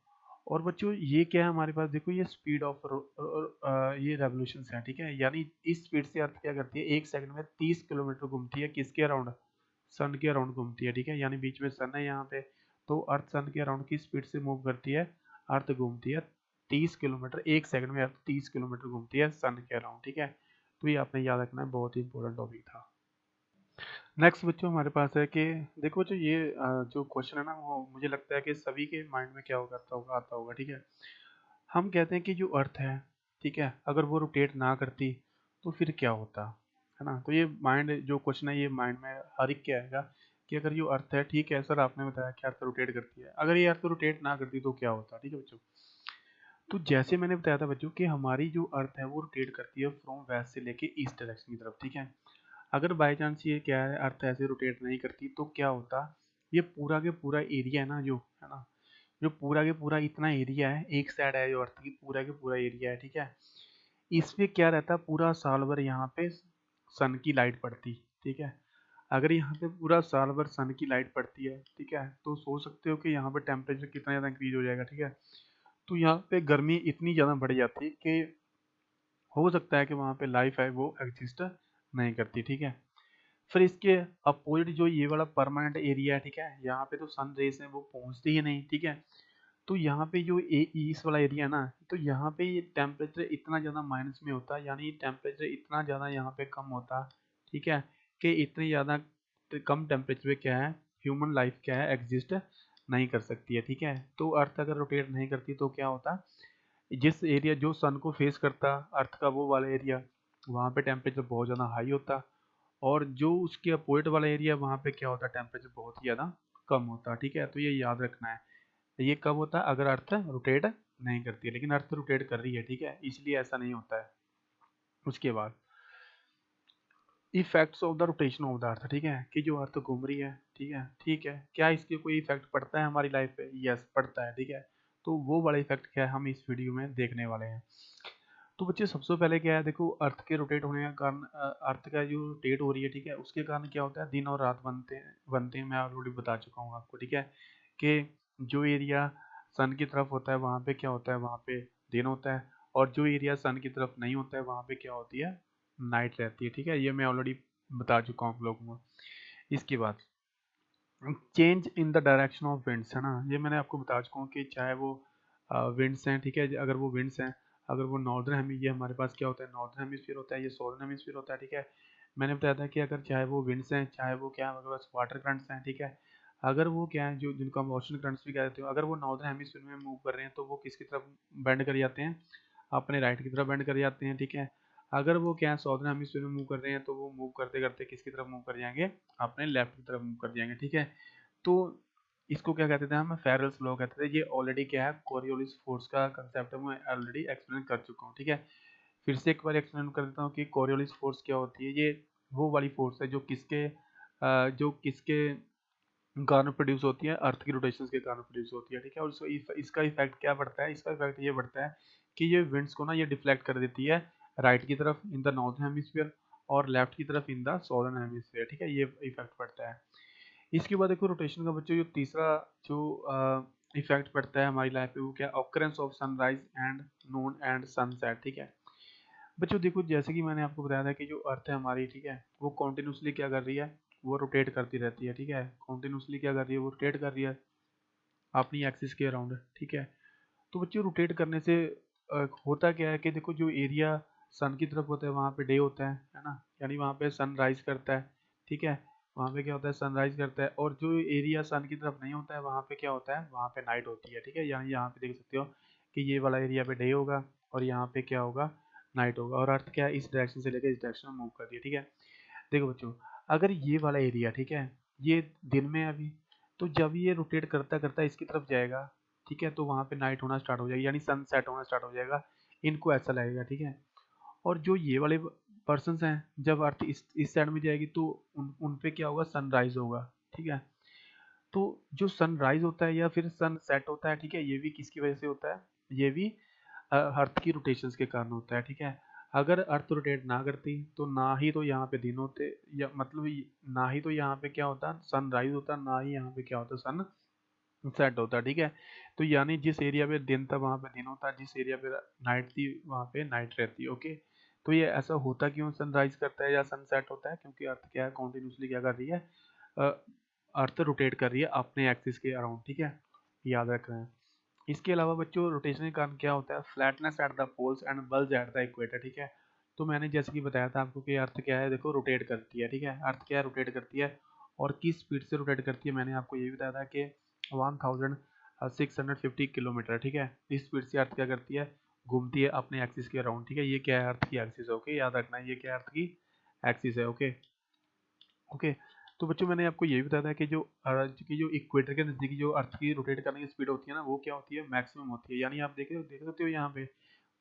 और बच्चों ये क्या है हमारे पास, देखो ये स्पीड ऑफ ये रेवोल्यूशन है, ठीक है। यानी इस स्पीड से अर्थ क्या करती है, 1 सेकंड में 30 किलोमीटर घूमती है, किसके अराउंड, सन के अराउंड घूमती है, ठीक है। यानी बीच में सन है यहाँ पे, तो अर्थ सन के अराउंड की स्पीड से मूव करती है, अर्थ घूमती है 30 किलोमीटर, 1 सेकंड में अर्थ 30 किलोमीटर घूमती है सन के अराउंड, ठीक है। तो ये आपने याद रखना है, बहुत ही इंपॉर्टेंट टॉपिक था। नेक्स्ट बच्चों हमारे पास है कि देखो जो ये जो क्वेश्चन है ना, वो मुझे लगता है कि सभी के माइंड में क्या होगा, आता होगा, ठीक है। हम कहते हैं कि जो अर्थ है, ठीक है, अगर वो रोटेट ना करती तो फिर क्या होता, है ना। तो ये माइंड जो क्वेश्चन है, ये माइंड में हर एक के आएगा कि अगर ये अर्थ है, ठीक है सर आपने बताया कि अर्थ रोटेट करती है, अगर ये अर्थ रोटेट ना करती तो क्या होता, ठीक है बच्चों। तो जैसे मैंने बताया था बच्चों कि हमारी जो अर्थ है वो रोटेट करती है फ्रॉम वेस्ट से लेके ईस्ट डायरेक्शन की तरफ, ठीक है। अगर बाई चांस ये क्या है, अर्थ ऐसे रोटेट नहीं करती तो क्या होता, ये पूरा के पूरा एरिया है ना, जो है ना, जो पूरा के पूरा इतना एरिया है, एक साइड है जो अर्थ की, पूरा के पूरा एरिया है, ठीक है। इसमें क्या रहता, पूरा साल भर यहाँ पे सन की लाइट पड़ती, ठीक है। अगर यहाँ पे पूरा साल भर सन की लाइट पड़ती है, ठीक है, तो सोच सकते हो कि यहाँ पे टेम्परेचर कितना ज़्यादा इंक्रीज हो जाएगा, ठीक है। तो यहाँ पे गर्मी इतनी ज़्यादा बढ़ जाती है कि हो सकता है कि वहाँ पे लाइफ है वो एग्जिस्ट नहीं करती, ठीक है। फिर इसके अपोजिट जो ये वाला परमानेंट एरिया है, ठीक है, यहाँ पे तो सन रेस है वो पहुँचती ही नहीं, ठीक है। तो यहाँ पे जो ईस्ट वाला एरिया है ना, तो यहाँ पे ये टेम्परेचर इतना ज़्यादा माइनस में होता है, यानी टेम्परेचर इतना ज़्यादा यहाँ पे कम होता, ठीक है, कि इतनी ज़्यादा कम टेम्परेचर पे क्या है, ह्यूमन लाइफ क्या है, एग्जिस्ट नहीं कर सकती है, ठीक है। तो अर्थ अगर रोटेट नहीं करती तो क्या होता, जिस एरिया जो सन को फेस करता अर्थ का वो वाला एरिया, वहाँ पे टेम्परेचर बहुत ज़्यादा हाई होता, और जो उसके अपोजिट वाला एरिया वहाँ पे क्या होता, टेम्परेचर बहुत ही ज़्यादा कम होता, ठीक है। तो ये याद रखना है, ये कब होता है, अगर अर्थ रोटेट नहीं करती है, लेकिन अर्थ रोटेट कर रही है, ठीक है, इसलिए ऐसा नहीं होता है। उसके बाद effects of the rotation of the अर्थ, ठीक है, कि जो अर्थ घूम रही है, ठीक है, ठीक है, क्या इसके कोई इफेक्ट पड़ता है हमारी लाइफ पे, यस पड़ता है, ठीक है। तो वो वाला इफेक्ट क्या है, हम इस वीडियो में देखने वाले हैं। तो बच्चे सबसे पहले क्या है, देखो अर्थ के रोटेट होने का कारण, अर्थ का जो रोटेट हो रही है, ठीक है, उसके कारण क्या होता है, दिन और रात बनते हैं, मैं ऑलरेडी बता चुका हूँ आपको, ठीक है। कि जो एरिया सन की तरफ होता है वहाँ पे क्या होता है, वहाँ पे दिन होता है, और जो एरिया सन की तरफ नहीं होता है वहाँ पे क्या होती है, नाइट रहती है, ठीक है। ये मैं ऑलरेडी बता चुका हूँ आप लोगों को। इसके बाद change in the direction of winds, है ना, ये मैंने आपको बता चुका हूँ कि चाहे वो विंड्स हैं, ठीक है, अगर वो विंड्स हैं, अगर वो नॉर्दर्न हेमी, ये हमारे पास क्या होता है, नॉर्दर्न हेमिस्फीयर होता है, ये सॉदर्न हेमिस्फीयर होता है, ठीक है। मैंने बताया था कि अगर चाहे वो विंड्स हैं, चाहे वो क्या हमारे पास वाटर करंट्स हैं, ठीक है, अगर वो क्या है, जो जिनको हम ओशन करंट्स भी कहते हैं, अगर वो नॉर्दर्न हेमिस्फीयर में मूव कर रहे हैं तो वो किसकी तरफ बेंड कर जाते हैं, अपने राइट की तरफ बेंड कर जाते हैं, ठीक है। अगर वो क्या है सॉदर्न हेमिस्फीयर में मूव कर रहे हैं तो वो मूव करते करते किसकी तरफ मूव कर जाएंगे, अपने लेफ्ट की तरफ मूव कर जाएंगे, ठीक है। तो इसको क्या कहते थे हम, फेरल्स लॉ कहते थे। ये ऑलरेडी क्या है, कोरियोलिस फोर्स का कंसेप्ट है, मैं ऑलरेडी एक्सप्लेन कर चुका हूँ, ठीक है। फिर से एक बार एक्सप्लेन कर देता हूँ कि कोरियोलिस फोर्स क्या होती है। ये वो वाली फोर्स है जो किसके कारण प्रोड्यूस होती है, अर्थ की रोटेशन के कारण प्रोड्यूस होती है, ठीक है। और इसका इफेक्ट क्या पड़ता है, इसका इफेक्ट ये पड़ता है कि ये विंड्स को ना ये डिफ्लेक्ट कर देती है राइट की तरफ इन द नॉर्थ हेमिस्फीयर और लेफ्ट की तरफ इन द सॉदर्न हेमिस्फीयर, ठीक है, ये इफेक्ट पड़ता है। इसके बाद देखो रोटेशन का बच्चों जो तीसरा जो इफेक्ट पड़ता है हमारी लाइफ पे, वो क्या, occurrence of sunrise and Noon and sunset, ठीक है। बच्चों देखो जैसे कि मैंने आपको बताया था कि जो अर्थ है हमारी, ठीक है, वो कॉन्टिन्यूसली क्या कर रही है, वो रोटेट करती रहती है, ठीक है, कॉन्टिन्यूसली क्या कर रही है, वो रोटेट कर रही है अपनी एक्सिस के अराउंड, ठीक है। तो बच्चों रोटेट करने से होता क्या है कि देखो जो एरिया सन की तरफ होता है वहाँ पे डे होता है ना, यानी वहाँ पे सन राइज करता है, ठीक है, वहाँ पे क्या होता है, सनराइज करता है। और जो एरिया सन की तरफ नहीं होता है वहाँ पे क्या होता है, वहाँ पे नाइट होती है, ठीक है। यानी यहाँ पे देख सकते हो कि ये वाला एरिया पे डे होगा और यहाँ पे क्या होगा, नाइट होगा। और अर्थ क्या है, इस डायरेक्शन से लेकर इस डायरेक्शन में मूव करती है, ठीक है। देखो बच्चों, अगर ये वाला एरिया, ठीक है, ये दिन में है अभी, तो जब ये रोटेट करता करता इसकी तरफ जाएगा, ठीक है, तो वहाँ पे नाइट होना स्टार्ट हो जाएगी, यानी सन सेट होना स्टार्ट हो जाएगा। इनको ऐसा लगेगा, ठीक है। और जो ये वाले पर्सन हैं, जब अर्थ इस साइड में जाएगी तो उन पे क्या होगा, सनराइज होगा, ठीक है। तो जो सनराइज होता है या फिर सन सेट होता है, ठीक है, ये भी किसकी वजह से होता है, ये भी अर्थ की रोटेशंस के कारण होता है, ठीक है। अगर अर्थ रोटेट ना करती तो ना ही तो यहाँ पे दिन होते, या मतलब ना ही तो यहाँ पे क्या होता, सनराइज होता, ना ही यहाँ पे क्या होता, सन सेट होता, ठीक है। तो यानी जिस एरिया पे दिन था वहाँ पे दिन होता, जिस एरिया पे नाइट थी वहाँ पे नाइट रहती, ओके। तो ये ऐसा होता क्यों, सनराइज करता है या सनसेट होता है, क्योंकि अर्थ क्या है, कॉन्टिन्यूसली क्या कर रही है, अर्थ रोटेट कर रही है अपने एक्सिस के अराउंड, ठीक है, याद रखना है। इसके अलावा बच्चों रोटेशन के कारण क्या होता है, flatness at the poles and bulge at the equator, ठीक है। तो मैंने जैसे कि बताया था आपको कि अर्थ क्या है, देखो रोटेट करती है, ठीक है, अर्थ क्या है, रोटेट करती है। और किस स्पीड से रोटेट करती है, मैंने आपको ये भी बताया था कि 1650 किलोमीटर, ठीक है, इस स्पीड से अर्थ क्या करती है, घूमती है अपने एक्सिस के अराउंड, ठीक है। ये क्या है, अर्थ की एक्सिस है, ओके, याद रखना है ये क्या है, अर्थ की एक्सिस है, ओके। ओके, तो बच्चों मैंने आपको ये भी बताया था कि जो इक्वेटर के नज़दीकी जो अर्थ की रोटेट करने की स्पीड होती है ना, वो क्या होती है, मैक्सिमम होती है। यानी आप देख सकते हो यहाँ पे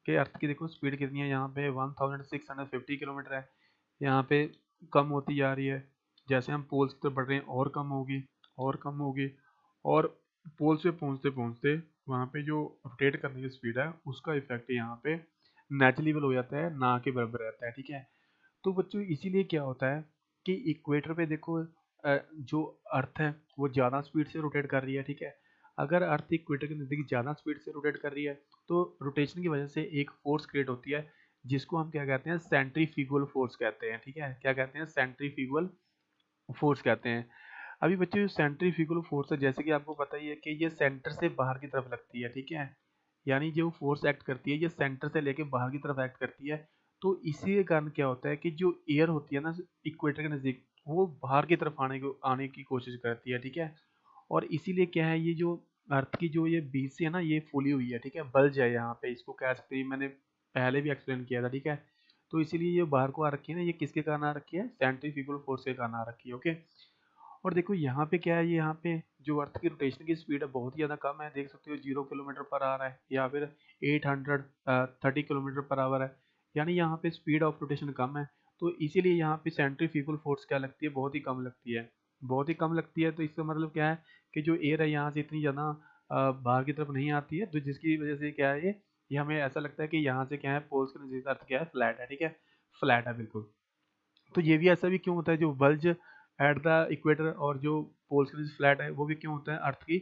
कि अर्थ की देखो स्पीड कितनी है, यहाँ पे 1650 किलोमीटर है, यहाँ पे कम होती जा रही है। जैसे हम पोल्स की तरफ बढ़ रहे हैं और कम होगी, और कम होगी। और पोल्स पे पहुँचते पहुँचते वहाँ पे जो रोटेट करने की स्पीड है उसका इफेक्ट यहाँ पे नेचुरल हो जाता है, ना के बराबर रहता है, ठीक है। तो बच्चों इसीलिए क्या होता है कि इक्वेटर पे देखो जो अर्थ है वो ज़्यादा स्पीड से रोटेट कर रही है, ठीक है। अगर अर्थ इक्वेटर के नज़दीक ज़्यादा स्पीड से रोटेट कर रही है तो रोटेशन की वजह से एक फोर्स क्रिएट होती है, जिसको हम क्या कहते हैं, सेंट्रीफ्यूगल फोर्स कहते हैं, ठीक है। क्या कहते हैं, सेंट्रीफ्यूगल फोर्स कहते हैं। अभी बच्चों जो सेंट्रीफ्यूगल फोर्स है, जैसे कि आपको पता ही है कि ये सेंटर से बाहर की तरफ लगती है, ठीक है। यानी जो फोर्स एक्ट करती है ये सेंटर से लेके बाहर की तरफ एक्ट करती है। तो इसी के कारण क्या होता है कि जो एयर होती है ना इक्वेटर के नज़दीक, वो बाहर की तरफ आने की कोशिश करती है, ठीक है। और इसीलिए क्या है, ये जो अर्थ की जो ये बीच से है ना, ये फूली हुई है, ठीक है, बल्ज है यहाँ पे, इसको कह सकते हैं, मैंने पहले भी एक्सप्लेन किया था, ठीक है। तो इसीलिए ये बाहर को आ रखी है ना, ये किसके कारण आ रखी है, सेंट्रीफ्यूगल फोर्स के कारण आ रखी है, ओके। और देखो यहाँ पे क्या है, ये यहाँ पे जो अर्थ की रोटेशन की स्पीड है बहुत ही ज़्यादा कम है, देख सकते हो 0 किलोमीटर पर आवर है या फिर 830 किलोमीटर पर आवर है। यानी यहाँ पे स्पीड ऑफ रोटेशन कम है। तो इसीलिए यहाँ पे सेंट्रीफ्यूगल फोर्स क्या लगती है, बहुत ही कम लगती है, बहुत ही कम लगती है। तो इसका मतलब क्या है कि जो एयर है यहाँ से इतनी ज़्यादा बाहर की तरफ नहीं आती है, तो जिसकी वजह से क्या है, ये हमें ऐसा लगता है कि यहाँ से क्या है, पोल्स के नज़दीक अर्थ क्या है, फ्लैट है, ठीक है, फ्लैट है बिल्कुल। तो ये भी ऐसा भी क्यों होता है, जो बल्ज एट द इक्वेटर और जो पोल्स के नीचे फ्लैट है वो भी क्यों होता है, अर्थ की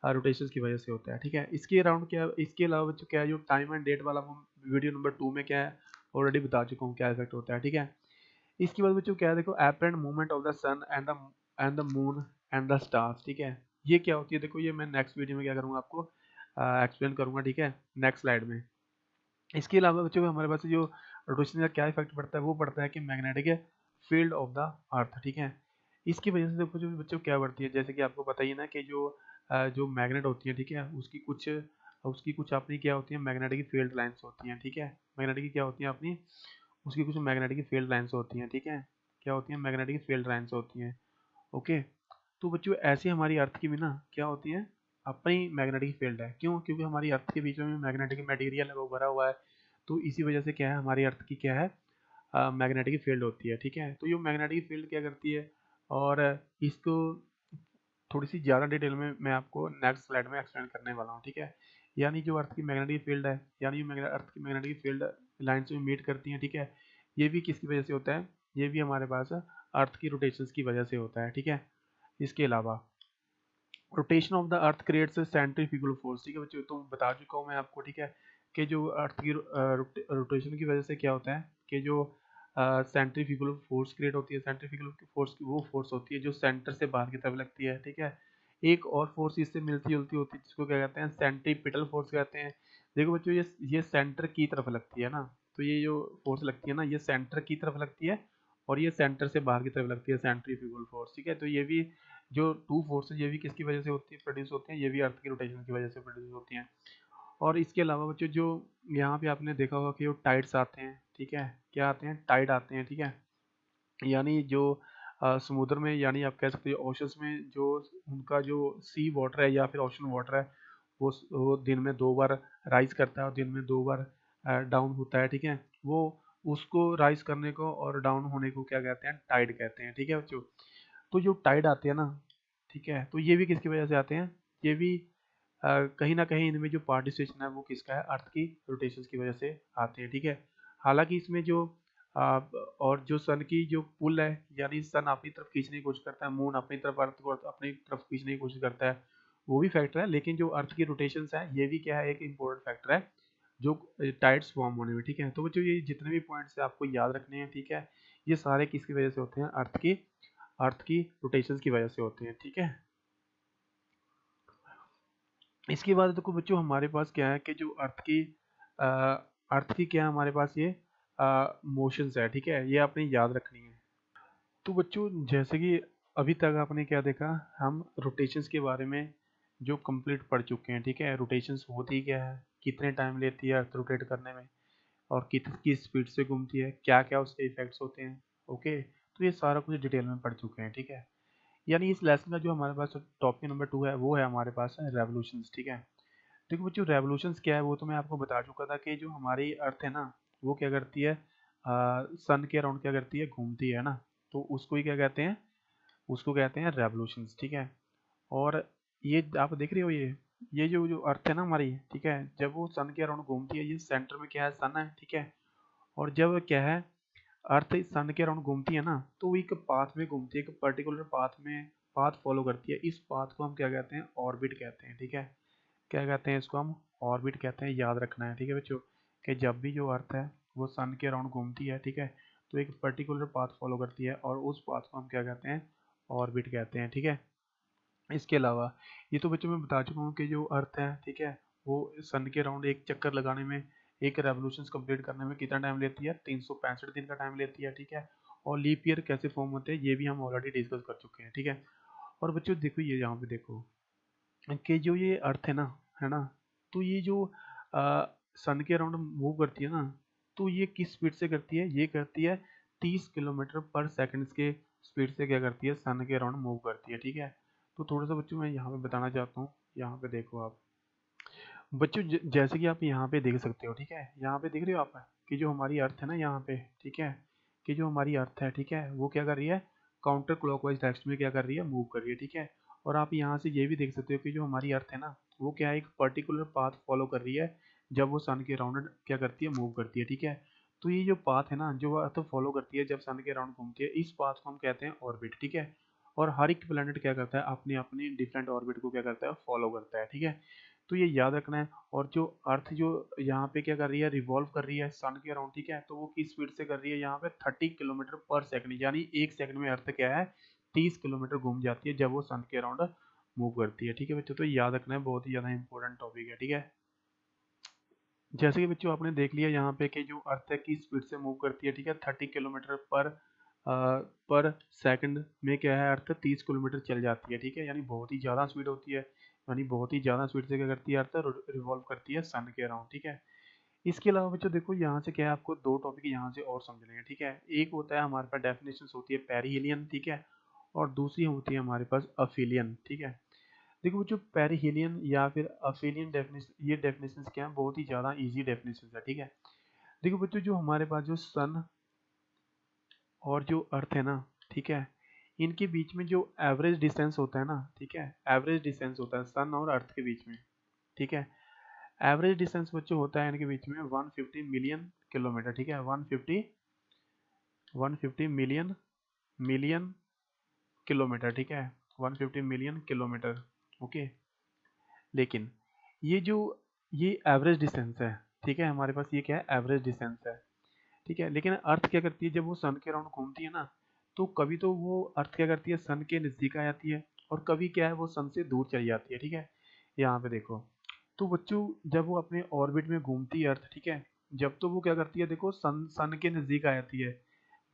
रोटेशन की वजह से होता है, ठीक है। इसके अराउंड क्या, इसके अलावा बच्चों क्या है, जो टाइम एंड डेट वाला वीडियो नंबर 2 में क्या है ऑलरेडी बता चुका हूँ क्या इफेक्ट होता है, ठीक है। इसके बाद बच्चों क्या है, देखो apparent movement of the sun and the moon and the stars, ठीक है। ये क्या होती है, देखो ये मैं नेक्स्ट वीडियो में क्या करूँगा आपको एक्सप्लेन करूँगा, ठीक है, नेक्स्ट स्लाइड में। इसके अलावा बच्चों हमारे पास जो रोटेशन का क्या इफेक्ट पड़ता है, वो पड़ता है कि मैग्नेटिक फील्ड ऑफ द अर्थ, ठीक है। इसकी वजह से देखो जो बच्चों क्या बढ़ती है, जैसे कि आपको पता ही है ना कि जो मैग्नेट होती है, ठीक है, उसकी कुछ अपनी क्या होती है, मैग्नेटिक फील्ड लाइंस होती हैं, ठीक है। मैग्नेटिक क्या होती है अपनी, उसकी कुछ मैग्नेटिक फील्ड लाइंस होती हैं, ठीक है। क्या होती हैं, मैग्नेटिक फील्ड लाइंस होती हैं। ओके, तो बच्चों ऐसे हमारी अर्थ की भी ना क्या होती है, अपनी मैग्नेटिक फील्ड है। क्यों? क्योंकि हमारी अर्थ के बीच में मैग्नेटिक मटेरियल वो भरा हुआ है, तो इसी वजह से क्या है, हमारी अर्थ की क्या है, मैग्नेटिक फील्ड होती है, ठीक है। तो ये मैग्नेटिक फील्ड क्या करती है, और इसको थोड़ी सी ज़्यादा डिटेल में मैं आपको नेक्स्ट स्लाइड में एक्सप्लेन करने वाला हूँ, ठीक है। यानी जो अर्थ की मैग्नेटिक फील्ड है, यानी जो अर्थ की मैग्नेटिक फील्ड लाइन से मीट करती हैं, ठीक है, ये भी किसकी वजह से होता है, ये भी हमारे पास अर्थ की रोटेशंस की वजह से होता है, ठीक है। इसके अलावा rotation of the earth creates centrifugal force, ठीक है बच्चों, तो बता चुका हूँ मैं आपको, ठीक है, कि जो अर्थ की रोटेशन की वजह से क्या होता है कि जो सेंट्रीफ्यूगल फोर्स क्रिएट होती है, सेंट्रीफ्यूगल फोर्स की वो फोर्स होती है जो सेंटर से बाहर की तरफ लगती है, ठीक है। एक और फोर्स इससे मिलती जुलती होती है जिसको क्या कहते हैं, सेंट्रीपिटल फोर्स कहते हैं। देखो बच्चों ये सेंटर की तरफ लगती है ना, तो ये जो फोर्स लगती है ना, ये सेंटर की तरफ लगती है, और ये सेंटर से बाहर की तरफ लगती है, सेंट्रीफ्यूगल फोर्स, ठीक है। तो ये भी जो टू फोर्सेज ये भी किसकी वजह से होती है, प्रोड्यूस होते हैं, ये भी अर्थ की रोटेशन की वजह से प्रोड्यूस होती हैं। और इसके अलावा बच्चों जो यहाँ पे आपने देखा होगा कि वो टाइड्स आते हैं, ठीक है, क्या आते हैं, टाइड आते हैं, ठीक है। यानी जो समुद्र में, यानी आप कह सकते हो ओशंस में जो उनका जो सी वाटर है या फिर ओशन वाटर है, वो दिन में 2 बार राइज करता है और दिन में 2 बार डाउन होता है, ठीक है। वो उसको राइज करने को और डाउन होने को क्या कहते हैं, टाइड कहते हैं, ठीक है बच्चों। तो जो टाइड आते हैं ना, ठीक है, तो ये भी किसकी वजह से आते हैं, ये भी कहीं ना कहीं इनमें जो पार्टिसिपेशन है वो किसका है, अर्थ की रोटेशन की वजह से आते हैं, ठीक है। हालांकि इसमें जो और जो सन की जो पुल है, यानी सन अपनी तरफ खींचने की कोशिश करता है, मून अपनी तरफ, अर्थ को अपनी तरफ खींचने की कोशिश करता है, वो भी फैक्टर है। लेकिन जो अर्थ की रोटेशन है ये भी क्या है, एक इम्पोर्टेंट फैक्टर है जो टाइड्स फॉर्म होने में, ठीक है। तो बच्चों ये जितने भी पॉइंट्स है आपको याद रखने हैं, ठीक है। ये सारे किसकी वजह से होते हैं, अर्थ की रोटेशन की वजह से होते हैं, ठीक है। इसके बाद देखो बच्चों हमारे पास क्या है कि जो अर्थ की क्या है, हमारे पास ये मोशंस है, ठीक है, ये आपने याद रखनी है। तो बच्चों जैसे कि अभी तक आपने क्या देखा, हम रोटेशंस के बारे में जो कंप्लीट पढ़ चुके हैं, ठीक है। रोटेशंस होती क्या है, कितने टाइम लेती है अर्थ रोटेट करने में, और किस स्पीड से घूमती है, क्या क्या उसके इफेक्ट्स होते हैं। ओके, तो ये सारा कुछ डिटेल में पढ़ चुके हैं, ठीक है। यानी इस लेसन का जो हमारे पास टॉपिक नंबर 2 है, वो है हमारे पास है रेवोल्यूशंस, ठीक है। देखो बच्चों रेवोल्यूशंस क्या है, वो तो मैं आपको बता चुका था कि जो हमारी अर्थ है ना, वो क्या करती है, सन के अराउंड क्या करती है, घूमती है ना, तो उसको ही क्या कहते हैं, उसको कहते हैं रेवोल्यूशंस, ठीक है। और ये आप देख रहे हो, ये जो जो अर्थ है ना हमारी, ठीक है, जब वो सन के अराउंड घूमती है, ये सेंटर में क्या है, सन है, ठीक है। और जब क्या है, अर्थ सन के अराउंड घूमती है ना, तो वो एक पाथ में घूमती है, एक पर्टिकुलर पाथ फॉलो करती है। इस पाथ को हम क्या कहते हैं, ऑर्बिट कहते हैं, ठीक है। क्या कहते हैं इसको, हम ऑर्बिट कहते हैं, याद रखना है, ठीक है बच्चों, कि जब भी जो अर्थ है वो सन के अराउंड घूमती है, ठीक है, तो एक पर्टिकुलर पाथ फॉलो करती है, और उस पाथ को हम क्या कहते हैं, ऑर्बिट कहते हैं, ठीक है। इसके अलावा ये तो बच्चों मैं बता चुका हूँ कि जो अर्थ है, ठीक है, वो सन के अराउंड एक चक्कर लगाने में, एक रेवोल्यूशन कंप्लीट करने में कितना टाइम लेती है, 365 दिन का टाइम लेती है, ठीक है। और लीप ईयर कैसे फॉर्म होते हैं ये भी हम ऑलरेडी डिस्कस कर चुके हैं, ठीक है। और बच्चों देखो ये यहाँ पे देखो कि जो ये अर्थ है ना, तो ये जो सन के अराउंड मूव करती है ना, तो ये किस स्पीड से करती है, ये करती है 30 किलोमीटर पर सेकंड के स्पीड से क्या करती है, सन के अराउंड मूव करती है, ठीक है। तो थोड़ा सा बच्चों मैं यहाँ पे बताना चाहता हूँ, यहाँ पे देखो आप बच्चों, जैसे कि आप यहाँ पे देख सकते हो, ठीक है, यहाँ पे देख रहे हो आप कि जो हमारी अर्थ है ना यहाँ पे, ठीक है, कि जो हमारी अर्थ है, ठीक है, वो क्या कर रही है, काउंटर क्लॉकवाइज डायरेक्शन में क्या कर रही है, मूव कर रही है, ठीक है। और आप यहाँ से ये भी देख सकते हो कि जो हमारी अर्थ है ना, वो क्या है, एक पर्टिकुलर पाथ फॉलो कर रही है जब वो सन के अराउंड क्या करती है, मूव करती है, ठीक है। तो ये जो पाथ है ना, जो अर्थ फॉलो करती है जब सन के अराउंड घूमती है, इस पाथ को हम कहते हैं ऑर्बिट, ठीक है। और हर एक प्लेनेट क्या करता है, अपनी अपनी डिफरेंट ऑर्बिट को क्या करता है, फॉलो करता है, ठीक है। तो ये याद रखना है। और जो अर्थ जो यहाँ पे क्या कर रही है, रिवॉल्व कर रही है सन के अराउंड, ठीक है, तो वो किस स्पीड से कर रही है, यहाँ पे 30 किलोमीटर पर सेकंड, यानी एक सेकंड में अर्थ क्या है, 30 किलोमीटर घूम जाती है जब वो सन के अराउंड मूव करती है। ठीक है बच्चों, तो याद रखना है, बहुत ही ज़्यादा इंपॉर्टेंट टॉपिक है। ठीक है, जैसे कि बच्चों आपने देख लिया यहाँ पे कि जो अर्थ है किस स्पीड से मूव करती है। ठीक है, 30 किलोमीटर पर सेकंड में क्या है, अर्थ 30 किलोमीटर चल जाती है। ठीक है, यानी बहुत ही ज़्यादा स्पीड होती है, यानी बहुत ही ज़्यादा स्पीड से क्या करती है, अर्थ रिवॉल्व करती है सन के अराउंड। ठीक है, इसके अलावा बच्चों देखो यहाँ से क्या है, आपको दो टॉपिक यहाँ से और समझने हैं। ठीक है, एक होता है हमारे पास डेफिनेशन होती है पेरिहेलियन, ठीक है, और दूसरी होती है हमारे पास अफिलियन। ठीक है, देखो जो पेरिहेलियन या फिर अफिलियन डेफिनेशन, ये डेफिनेशन क्या है, बहुत ही ज़्यादा इजी डेफिनेशन है। ठीक है, देखो बच्चों जो हमारे पास जो सन और जो अर्थ है ना, ठीक है, इनके बीच में जो एवरेज डिस्टेंस होता है ना, ठीक है, एवरेज डिस्टेंस होता है सन और अर्थ के बीच में। ठीक है, एवरेज डिस्टेंस बच्चों होता है इनके बीच में 150 मिलियन किलोमीटर। ठीक है, 150 मिलियन मिलियन किलोमीटर। ठीक है, 150 मिलियन किलोमीटर। ओके, लेकिन ये जो ये एवरेज डिस्टेंस है, ठीक है, हमारे पास ये क्या है, एवरेज डिस्टेंस है। ठीक है, लेकिन अर्थ क्या करती है, जब वो सन के अराउंड घूमती है ना, तो कभी तो वो अर्थ क्या करती है, सन के नज़दीक आ जाती है, और कभी क्या है, वो सन से दूर चली जाती है। ठीक है, यहाँ पे देखो, तो बच्चों जब वो अपने ऑर्बिट में घूमती है अर्थ, ठीक है, जब तो वो क्या करती है, देखो सन सन के नज़दीक आ जाती है।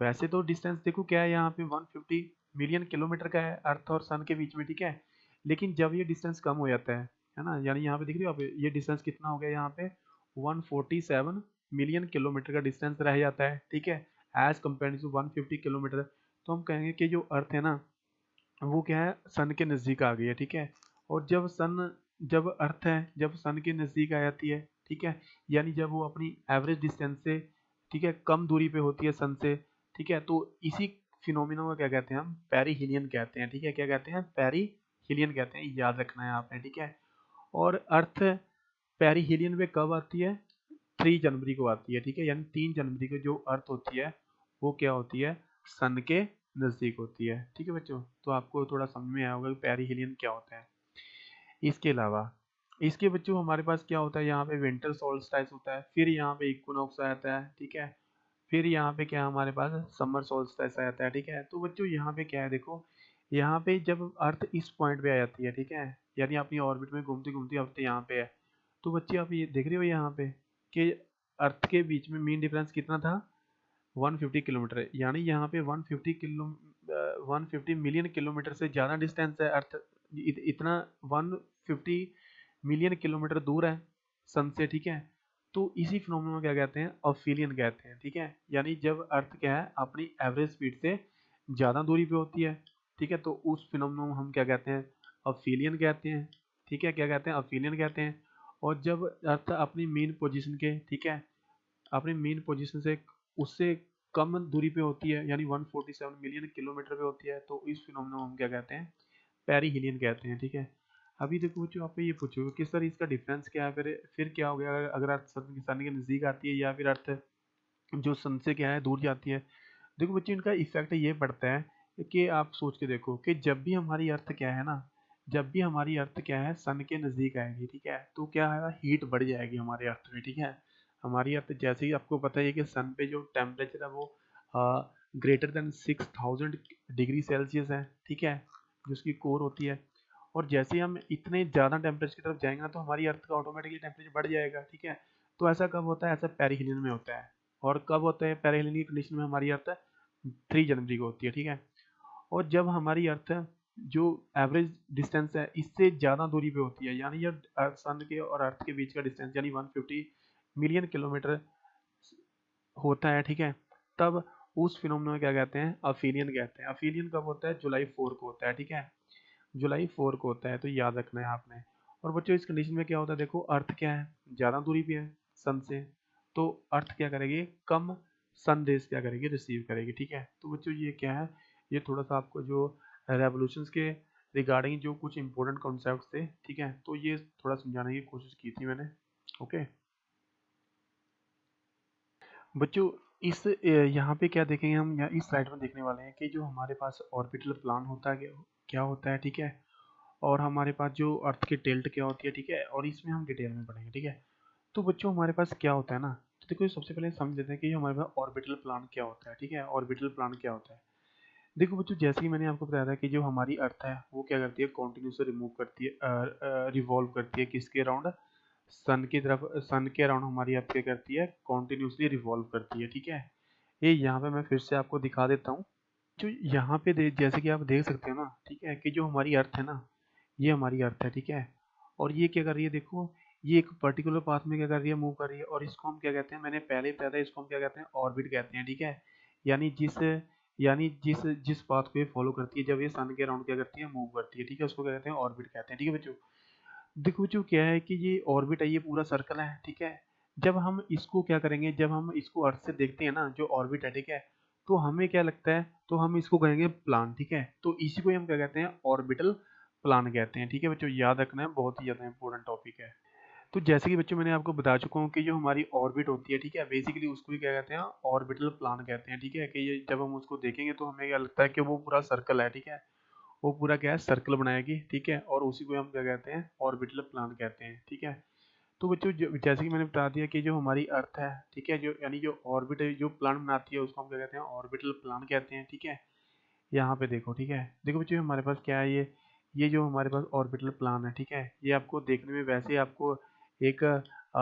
वैसे तो डिस्टेंस देखो क्या है, यहाँ पे 150 मिलियन किलोमीटर का है अर्थ और सन के बीच में। ठीक है, लेकिन जब ये डिस्टेंस कम हो जाता है ना, यानी यहाँ पे देख रहे हो आप, ये डिस्टेंस कितना हो गया, यहाँ पे 147 मिलियन किलोमीटर का डिस्टेंस रह जाता है। ठीक है, एज कम्पेयर टू 150 किलोमीटर, तो हम कहेंगे कि जो अर्थ है ना, वो क्या है, सन के नज़दीक आ गई है। ठीक है, और जब अर्थ है, जब सन के नज़दीक आ जाती है, ठीक है, यानी जब वो अपनी एवरेज डिस्टेंस से, ठीक है, कम दूरी पे होती है सन से, ठीक है, तो इसी फिनोमिना को क्या कहते हैं, हम पेरिहीलियन कहते हैं। ठीक है, क्या कहते हैं, पेरिहीलियन कहते हैं, याद रखना है आपने। ठीक है, और अर्थ पेरिहीलियन पे कब आती है, 3 जनवरी को आती है। ठीक है, यानी 3 जनवरी को जो अर्थ होती है वो क्या होती है, सन के नज़दीक होती है। ठीक है बच्चों, तो आपको थोड़ा समझ में आया होगा कि पेरिहेलियन क्या होता है। इसके अलावा इसके बच्चों हमारे पास क्या होता है, यहाँ पे विंटर सोल्स्टाइस होता है, फिर यहाँ पे इक्विनॉक्स आ जाता है। ठीक है, फिर यहाँ पे क्या हमारे पास समर सोल्स्टाइस आ जाता है। ठीक है, तो बच्चों यहाँ पे क्या है, देखो यहाँ पे जब अर्थ इस पॉइंट पे आ जाती है, ठीक है, यानी अपनी ऑर्बिट में घूमती घूमती अब यहाँ पे है, तो बच्चे आप ये देख रहे हो यहाँ पे कि अर्थ के बीच में मीन डिफरेंस कितना था, 150 किलोमीटर है, यानी यहाँ पे 150 मिलियन किलोमीटर से ज़्यादा डिस्टेंस है अर्थ, इतना 150 मिलियन किलोमीटर दूर है सन से। ठीक है, तो इसी फिनोमेना को क्या कहते हैं, अफिलियन कहते हैं। ठीक है, यानी जब अर्थ क्या है, अपनी एवरेज स्पीड से ज़्यादा दूरी पे होती है, ठीक है, तो उस फिनोमेना को हम क्या कहते हैं, अफिलियन कहते हैं। ठीक है, क्या कहते हैं, अफिलियन कहते हैं। और जब अर्थ अपनी मेन पोजीशन के, ठीक है, अपनी मेन पोजीशन से उससे कम दूरी पे होती है, यानी 147 मिलियन किलोमीटर पे होती है, तो इस फिनोमेना को हम क्या कहते हैं, पेरिहीलियन कहते हैं। ठीक है, अभी देखो बच्चों, आप ये पूछोगे कि सर इसका डिफरेंस क्या है, फिर क्या हो गया अगर अर्थ सन के नज़दीक आती है या फिर अर्थ जो सन से क्या है दूर जाती है। देखो बच्चों, इनका इफेक्ट ये पड़ता है कि आप सोच के देखो कि जब भी हमारी अर्थ क्या है ना, जब भी हमारी अर्थ क्या है सन के नज़दीक आएगी, ठीक है, तो क्या है, हीट बढ़ जाएगी हमारे अर्थ में। ठीक है, हमारी अर्थ जैसे ही, आपको पता है कि सन पे जो टेम्परेचर है वो ग्रेटर देन 6000 डिग्री सेल्सियस है। ठीक है, जो उसकी कोर होती है, और जैसे ही हम इतने ज़्यादा टेम्परेचर की तरफ जाएंगे ना, तो हमारी अर्थ का ऑटोमेटिकली टेम्परेचर बढ़ जाएगा। ठीक है, तो ऐसा कब होता है, ऐसा पेरिहीलियन में होता है। और कब होता है पेरिहेलियन की कंडीशन में, हमारी अर्थ 3 जनवरी को होती है। ठीक है, और जब हमारी अर्थ जो एवरेज डिस्टेंस है इससे ज़्यादा दूरी पे होती है, यानी जब सन के और अर्थ के बीच का डिस्टेंस यानी 150 मिलियन किलोमीटर होता है, ठीक है, तब उस फिनोमेना को क्या कहते हैं, अफिलियन कहते हैं। अफिलियन कब होता है, जुलाई 4 को होता है। ठीक है, जुलाई 4 को होता है, तो याद रखना है आपने। और बच्चों इस कंडीशन में क्या होता है, देखो अर्थ क्या है, ज़्यादा दूरी पे है सन से, तो अर्थ क्या करेगी, कम सन रेज क्या करेगी, रिसीव करेगी। ठीक है, तो बच्चों ये क्या है, ये थोड़ा सा आपको जो रेवोल्यूशंस के रिगार्डिंग जो कुछ इंपॉर्टेंट कॉन्सेप्ट थे, ठीक है, तो ये थोड़ा समझाने की कोशिश की थी मैंने। ओके बच्चों, इस यहाँ पे क्या देखेंगे हम, यहाँ इस स्लाइड में देखने वाले हैं कि जो हमारे पास ऑर्बिटल प्लान होता है, क्या होता है। ठीक है, और हमारे पास जो अर्थ की टिल्ट क्या होती है। ठीक है, और इसमें हम डिटेल में पढ़ेंगे। ठीक है, तो बच्चों हमारे पास क्या होता है ना, तो देखो सबसे पहले समझ लेते हैं कि हमारे पास ऑर्बिटल प्लान क्या होता है। ठीक है, ऑर्बिटल प्लान क्या होता है। देखो बच्चों, जैसे कि मैंने आपको बताया था कि जो हमारी अर्थ है वो क्या करती है, कॉन्टिन्यूसली रिमूव करती है, रिवॉल्व करती है किसके अराउंड, सन की तरफ। सन के अराउंड हमारी अर्थ क्या करती है, कॉन्टिन्यूसली रिवॉल्व करती है, ठीक है। ये यहाँ पे मैं फिर से आपको दिखा देता हूँ। जो यहाँ पे जैसे कि आप देख सकते हो ना, ठीक है, कि जो हमारी अर्थ है ना, ये हमारी अर्थ है, ठीक है। और ये क्या कर रही है, देखो, ये एक पर्टिकुलर पाथ में क्या कर रही है, मूव कर रही है। और इसको हम क्या कहते हैं, मैंने पहले ही बताया था, इसको हम क्या कहते हैं, ऑर्बिट कहते हैं, ठीक है। यानी जिस यानी जिस जिस पाथ को ये फॉलो करती है, जब ये सन के अराउंड क्या करती है, मूव करती है, ठीक है, उसको क्या कहते हैं, ऑर्बिट कहते हैं, ठीक है बच्चों। देखो बच्चों, क्या है कि ये ऑर्बिट है, ये पूरा सर्कल है, ठीक है। जब हम इसको क्या करेंगे, जब हम इसको अर्थ से देखते हैं ना, जो ऑर्बिट है, ठीक है, तो हमें क्या लगता है, तो हम इसको कहेंगे प्लान, ठीक है। तो इसी को हम क्या कहते हैं, ऑर्बिटल प्लान कहते हैं, ठीक है बच्चों। याद रखना है, बहुत ही ज्यादा इंपॉर्टेंट टॉपिक है। तो जैसे कि बच्चों मैंने आपको बता चुका हूँ कि जो हमारी ऑर्बिट होती है, ठीक है, बेसिकली उसको ही क्या कहते हैं, ऑर्बिटल प्लान कहते हैं, ठीक है। कि ये जब हम उसको देखेंगे तो हमें क्या लगता है कि वो पूरा सर्कल है, ठीक है। वो पूरा क्या है, सर्कल बनाएगी, ठीक है। और उसी को हम क्या कहते हैं, ऑर्बिटल प्लान कहते हैं, ठीक है। तो बच्चों, जैसे कि मैंने बता दिया कि जो हमारी अर्थ है, ठीक है, जो यानी जो ऑर्बिट जो प्लान बनाती है, उसको हम क्या कहते हैं, ऑर्बिटल प्लान कहते हैं, ठीक है। यहाँ पे देखो, ठीक है, देखो बच्चों, हमारे पास क्या है, ये जो हमारे पास ऑर्बिटल प्लान है, ठीक है, ये आपको देखने में वैसे आपको एक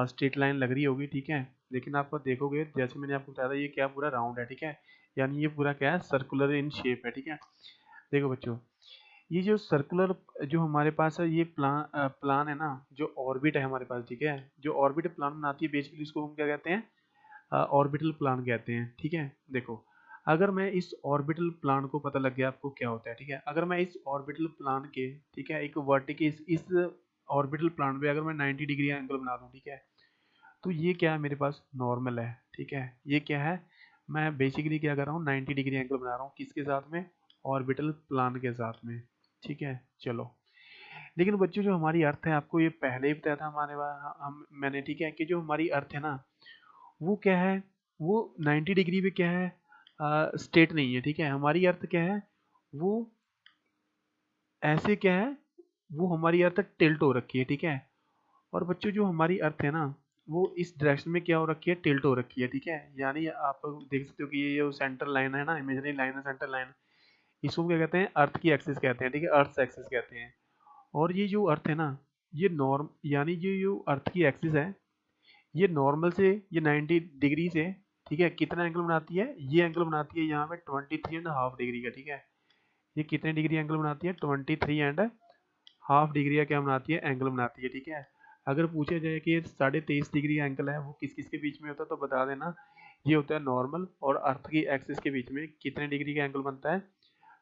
स्ट्रेट लाइन लग रही होगी, ठीक है। लेकिन आप देखोगे, जैसे मैंने आपको बताया था, ये क्या पूरा राउंड है, ठीक है। यानी ये पूरा क्या है, सर्कुलर इन शेप है, ठीक है। देखो बच्चों, ये जो सर्कुलर जो हमारे पास है, ये प्लान है ना, जो ऑर्बिट है हमारे पास, ठीक है, जो ऑर्बिट प्लान बनाती है, बेसिकली उसको हम क्या कहते हैं, ऑर्बिटल प्लान कहते हैं, ठीक है। देखो, अगर मैं इस ऑर्बिटल प्लान को पता लग गया आपको क्या होता है, ठीक है, अगर मैं इस ऑर्बिटल प्लान के, ठीक है, एक वर्टिकल इस ऑर्बिटल प्लान पे अगर मैं 90 डिग्री एंगल बना दूं, ठीक है, तो ये क्या है, मेरे पास नॉर्मल है, ठीक है। ये क्या है, मैं बेसिकली क्या कर रहा हूँ, 90 डिग्री एंगल बना रहा हूँ, किसके साथ में, ऑर्बिटल प्लान के साथ में, ठीक है। चलो, लेकिन बच्चों, जो हमारी अर्थ है, आपको ये पहले ही बताया था हम मैंने, ठीक है, कि जो हमारी अर्थ है ना, वो क्या है, वो 90 डिग्री पे क्या है, स्टेट नहीं है, ठीक है। हमारी अर्थ क्या है, वो ऐसे क्या है, वो हमारी अर्थ टिल्ट हो रखी है, ठीक है। और बच्चों, जो हमारी अर्थ है ना, वो इस डायरेक्शन में क्या हो रखी है, टिल्ट हो रखी है, ठीक है। यानी आप देख सकते हो कि ये जो सेंटर लाइन है ना, इमेजिनरी लाइन है, सेंटर लाइन, इसको क्या कहते हैं, अर्थ की एक्सिस कहते हैं, ठीक है, अर्थ एक्सिस कहते हैं। और ये जो अर्थ है ना, ये नॉर्म यानी जो अर्थ की एक्सिस है, ये नॉर्मल से, ये 90 डिग्री से, ठीक है, कितना एंगल बनाती है, ये एंगल बनाती है यहाँ पे 23.5 डिग्री का, ठीक है। ये कितने डिग्री एंगल बनाती है, 23.5 डिग्री का क्या बनाती है, एंगल बनाती है, ठीक है। अगर पूछा जाए कि 23.5 डिग्री एंगल है, वो किस किस के बीच में होता है, तो बता देना, ये होता है नॉर्मल और अर्थ की एक्सिस के बीच में कितने डिग्री का एंगल बनता है,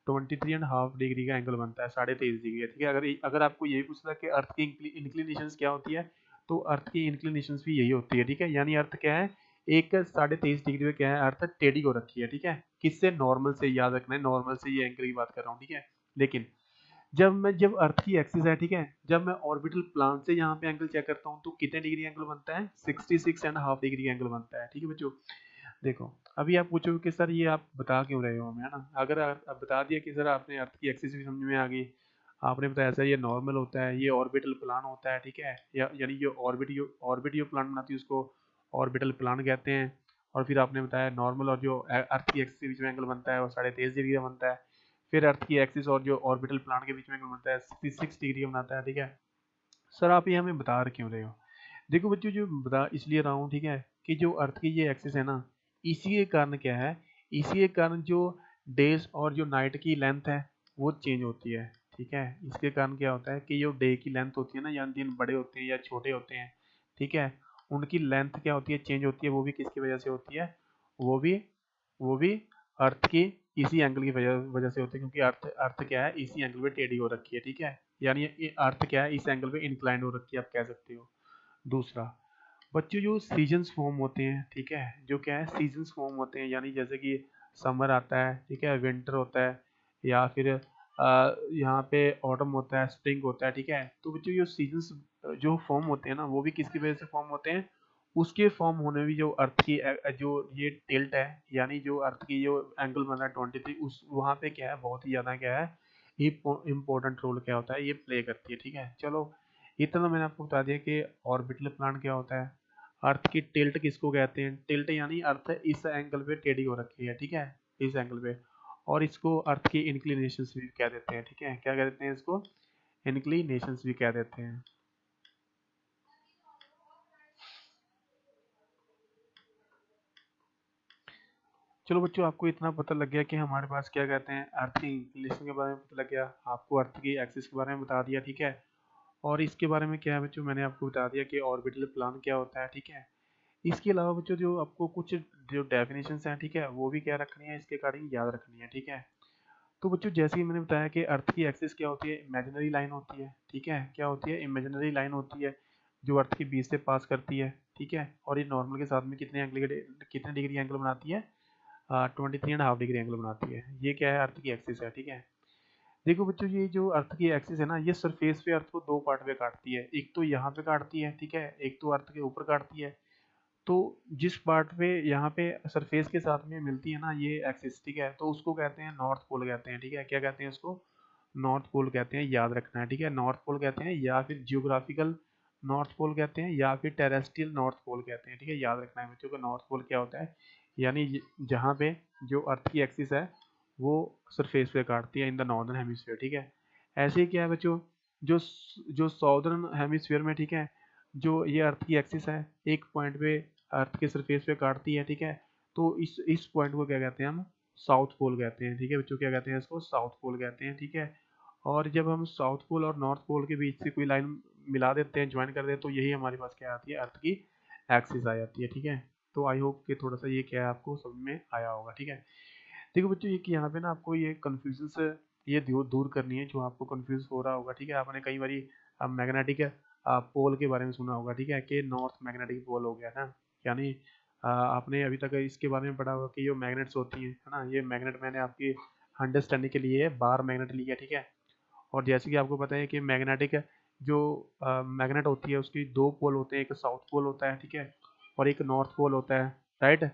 23.5 डिग्री का एंगल बनता है, 23.5 डिग्री, ठीक है। अगर अगर आपको यही पूछता कि अर्थ की इंक्लिनेशन क्या होती है, तो अर्थ की इंक्लिनेशन भी यही होती है, ठीक है। यानी अर्थ क्या है, एक 23.5 डिग्री में क्या है, अर्थ टेढ़ी हो रखी है, ठीक है। किससे, नॉर्मल से, याद रखना है, नॉर्मल से ये एंगल की बात कर रहा हूँ, ठीक है। लेकिन जब अर्थ की एक्सिस है, ठीक है, जब मैं ऑर्बिटल प्लान से यहाँ पे एंगल चेक करता हूँ, तो कितने डिग्री एंगल बनता है, 66.5 डिग्री एंगल बनता है, ठीक है बच्चों। देखो, अभी आप पूछोगे कि सर ये आप बता क्यों रहे हो हमें, है ना। अगर आप बता दिया कि सर आपने अर्थ की एक्सिस भी समझ में आ गई, आपने बताया सर ये नॉर्मल होता है, ये ऑर्बिटल प्लान होता है, ठीक है, यानी जो ऑर्बिट जो प्लान बनाती है उसको ऑर्बिटल प्लान कहते हैं। और फिर आपने बताया नॉर्मल और जो अर्थ की एक्सिस के बीच में एंगल बनता है वो 23.5 डिग्री का बनता है। फिर अर्थ की एक्सिस और जो ऑर्बिटल प्लान के बीच में एंगल बनता है 66 डिग्री का बनाता है, ठीक है। सर आप ये हमें बता क्यों रहे हो, देखो बच्चों, जो बता इसलिए रहा हूँ, ठीक है, कि जो अर्थ की ये एक्सिस है ना, इसी के कारण क्या है, इसी के कारण जो डेज और जो नाइट की लेंथ है वो चेंज होती है, ठीक है। इसके कारण क्या होता है कि जो डे की लेंथ होती है ना, या दिन बड़े होते हैं या छोटे होते हैं, ठीक है, उनकी लेंथ क्या होती है, चेंज होती है। वो भी किसकी वजह से होती है, वो भी वो भी अर्थ की इसी एंगल की वजह वजह से होती है, क्योंकि अर्थ अर्थ क्या है, इसी एंगल पे टेढ़ी हो रखी है, ठीक है। यानी ये अर्थ क्या है, इस एंगल पे इंक्लाइंड हो रखी है, आप कह सकते हो। दूसरा, बच्चों, जो सीजन्स फॉर्म होते हैं, ठीक है, जो क्या है, सीजन्स फॉर्म होते हैं, यानी जैसे कि समर आता है, ठीक है, विंटर होता है, या फिर यहाँ पे ऑटम होता है, स्प्रिंग होता है, ठीक है। तो बच्चों, जो सीजन्स जो फॉर्म होते हैं ना, वो भी किसकी वजह से फॉर्म होते हैं, उसके फॉर्म होने भी जो अर्थ की जो ये टिल्ट है, यानी जो अर्थ की जो एंगल बना है 23, उस वहाँ पे क्या है, बहुत ही ज़्यादा क्या है, इम्पोर्टेंट रोल क्या होता है, ये प्ले करती है, ठीक है। चलो, इतना मैंने आपको बता दिया कि ऑर्बिटल प्लान क्या होता है। अर्थ की टिल्ट किसको कहते हैं, टिल्ट यानी अर्थ इस एंगल पे टेढ़ी हो रखी है, ठीक है, इस एंगल पे। और इसको अर्थ की इंक्लिनेशंस भी कह देते हैं, ठीक है। क्या कह देते हैं इसको? इंक्लिनेशंस भी कह देते हैं। चलो बच्चों, आपको इतना पता लग गया कि हमारे पास क्या कहते हैं, अर्थ की इंक्लिनेशन के बारे में पता लग गया, आपको अर्थ की एक्सिस के बारे में बता दिया, ठीक है। और इसके बारे में क्या है बच्चों, मैंने आपको बता दिया कि ऑर्बिटल प्लान क्या होता है, ठीक है। इसके अलावा बच्चों जो आपको कुछ जो डेफिनेशंस हैं, ठीक है, वो भी क्या रखनी है, इसके अकॉर्डिंग याद रखनी है, ठीक है। तो बच्चों जैसे ही मैंने बताया कि अर्थ की एक्सिस क्या होती है, इमेजिनरी लाइन होती है, ठीक है। क्या होती है? इमेजिनरी लाइन होती है जो अर्थ के बीच से पास करती है, ठीक है। और ये नॉर्मल के साथ में कितने डिग्री एंगल बनाती है? 23.5 डिग्री एंगल बनाती है। ये क्या है? अर्थ की एक्सिस है, ठीक है। देखो बच्चों, ये जो अर्थ की एक्सिस है ना, ये सरफेस पे अर्थ को दो पार्ट में काटती है। एक तो यहाँ पे काटती है, ठीक है, एक तो अर्थ के ऊपर काटती है। तो जिस पार्ट पे यहाँ पे सरफेस के साथ में मिलती है ना ये एक्सिस, ठीक है, तो उसको कहते हैं नॉर्थ पोल कहते हैं, ठीक है। क्या कहते हैं इसको? नॉर्थ पोल कहते हैं, याद रखना है, ठीक है। नॉर्थ पोल कहते हैं, या फिर जियोग्राफिकल नॉर्थ पोल कहते हैं, या फिर टेरेस्ट्रियल नॉर्थ पोल कहते हैं, ठीक है। याद रखना है बच्चों को, नॉर्थ पोल क्या होता है, यानी जहाँ पे जो अर्थ की एक्सिस है वो सरफेस पे काटती है इन द नॉर्दर्न हेमिस्फीयर, ठीक है। ऐसे ही क्या है बच्चों, जो जो साउदर्न हेमिस्फीयर में, ठीक है, जो ये अर्थ की एक्सिस है एक पॉइंट पे अर्थ के सरफेस पे काटती है, ठीक है। तो इस पॉइंट को क्या कहते हैं हम? साउथ पोल कहते हैं, ठीक है बच्चों। क्या कहते हैं इसको? साउथ पोल कहते हैं, ठीक है। और जब हम साउथ पोल और नॉर्थ पोल के बीच से कोई लाइन मिला देते हैं, ज्वाइन कर देते हैं, तो यही हमारे पास क्या आती है? अर्थ की एक्सिस आ जाती है, ठीक है। तो आई होप कि थोड़ा सा ये क्या है आपको समझ में आया होगा, ठीक है। देखो बच्चों, ये कि यहाँ पे ना आपको ये कन्फ्यूजन से ये दूर करनी है जो आपको कन्फ्यूज हो रहा होगा, ठीक है। आपने कई बारी मैग्नेटिक पोल के बारे में सुना होगा, ठीक है, कि नॉर्थ मैग्नेटिक पोल हो गया ना, यानी आपने अभी तक इसके बारे में पढ़ा होगा कि जो मैग्नेट्स होती हैं, है ना, ये मैग्नेट मैंने आपकी अंडरस्टैंडिंग के लिए बार मैग्नेट लिया, ठीक है। और जैसे कि आपको पता है कि मैग्नेटिक जो मैग्नेट होती है उसकी दो पोल होते हैं, एक साउथ पोल होता है, ठीक है, और एक नॉर्थ पोल होता है, राइट।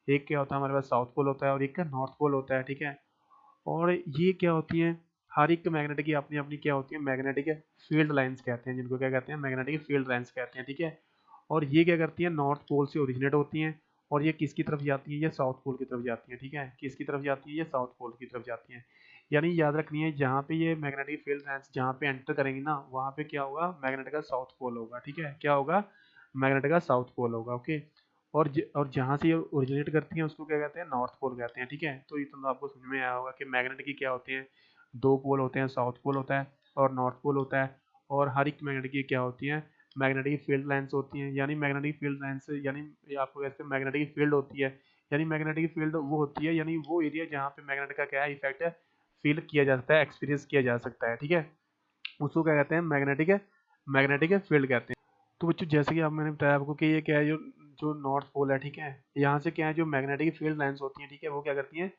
एक क्या होता है हमारे पास? साउथ पोल होता है और एक का नॉर्थ पोल होता है, ठीक है। और ये क्या होती है? हर एक मैग्नेट की अपनी अपनी क्या होती है? मैग्नेटिक फील्ड लाइंस कहते हैं, जिनको क्या कहते हैं? मैग्नेटिक फील्ड लाइंस कहते हैं, ठीक है। और ये क्या करती है? नॉर्थ पोल से ओरिजिनेट होती हैं और ये किसकी तरफ जाती है? ये साउथ पोल की तरफ जाती है, ठीक है। किसकी तरफ जाती है? ये साउथ पोल की तरफ जाती है। यानी याद रखनी है, जहाँ पे ये मैग्नेटिक फील्ड लाइंस जहाँ पे एंटर करेंगी ना, वहाँ पे क्या होगा? मैग्नेट का साउथ पोल होगा, ठीक है। क्या होगा? मैग्नेट का साउथ पोल होगा, ओके। और जहाँ से ये ओरिजिनेट करती हैं उसको क्या कहते हैं? नॉर्थ पोल कहते हैं, ठीक है। तो इतना तो आपको समझ में आया होगा कि मैग्नेट की क्या होते हैं? दो पोल होते हैं, साउथ पोल होता है और नॉर्थ पोल होता है। और हर एक मैग्नेट की क्या होती है? मैग्नेटिक फील्ड लाइंस होती हैं। यानी मैग्नेटिक फील्ड लाइंस यानी ये आपको कहते हैं मैग्नेटिक फील्ड होती है। यानी मैग्नेटिक फील्ड वो होती है, यानी वो एरिया जहाँ पे मैग्नेट का क्या है? इफेक्ट है, फील किया जा सकता है, एक्सपीरियंस किया जा सकता है, ठीक है। उसको क्या कहते हैं? मैग्नेटिक फील्ड कहते हैं। तो बच्चों जैसे कि आप मैंने बताया आपको कि ये क्या है, जो जो नॉर्थ पोल है, ठीक है, यहाँ से क्या है, जो मैग्नेटिक फील्ड लाइंस होती हैं, ठीक है, वो क्या करती हैं?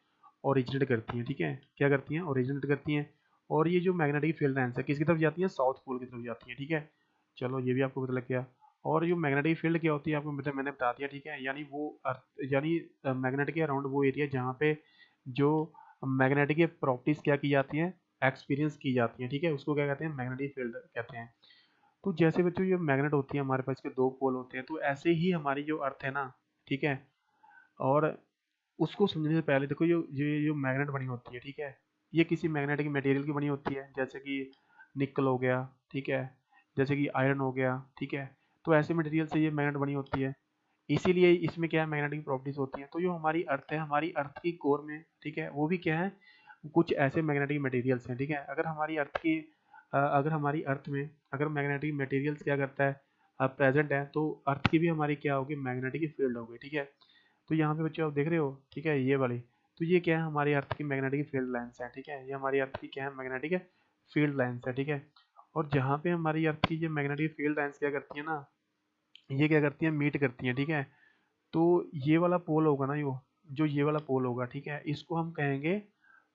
ओरिजिनेट करती हैं, ठीक है। क्या करती हैं? ओरिजिनेट करती हैं। और ये जो मैग्नेटिक फील्ड लाइंस है किसकी तरफ जाती है? साउथ पोल की तरफ जाती है, ठीक है। चलो ये भी आपको पता लग गया। और जो मैग्नेटिक फील्ड क्या होती है आपको मैंने बता दिया, ठीक है। यानी वो यानी मैग्नेट के अराउंड वो एरिया जहाँ पे जो मैग्नेटिक प्रॉपर्टीज क्या की जाती हैं? एक्सपीरियंस की जाती हैं, ठीक है। उसको क्या कहते हैं? मैग्नेटिक फील्ड कहते हैं। तो जैसे बच्चों ये मैग्नेट होती है हमारे पास, के दो पोल होते हैं, तो ऐसे ही हमारी जो अर्थ है ना, ठीक है। और उसको समझने से पहले देखो, ये जो मैग्नेट बनी होती है, ठीक है, ये किसी मैग्नेटिक मटेरियल की बनी होती है, जैसे कि निकल हो गया, ठीक है, जैसे कि आयरन हो गया, ठीक है। तो ऐसे मटेरियल से ये मैग्नेट बनी होती है। इसीलिए इसमें क्या है? मैग्नेटिक प्रॉपर्टीज होती हैं। तो जो हमारी अर्थ है, हमारी अर्थ की कोर में, ठीक है, वो भी क्या है? कुछ ऐसे मैग्नेटिक मटेरियल्स हैं, ठीक है। अगर हमारी अर्थ में अगर मैग्नेटिक मटेरियल्स क्या करता है? प्रेजेंट है, तो अर्थ की भी हमारी क्या होगी? मैग्नेटिक फील्ड होगी, ठीक है। तो यहाँ पे बच्चों आप देख रहे हो, ठीक है, ये वाली, तो ये क्या है? हमारी अर्थ की मैग्नेटिक फील्ड लाइंस है, ठीक है। ये हमारी अर्थ की क्या है? मैग्नेटिक फील्ड लाइंस है, ठीक है। और जहाँ पे हमारी अर्थ की ये मैग्नेटिक फील्ड लाइंस क्या करती है ना, ये क्या करती है? मीट करती है, ठीक है। तो ये वाला पोल होगा ना, जो ये वाला पोल होगा, ठीक है, इसको हम कहेंगे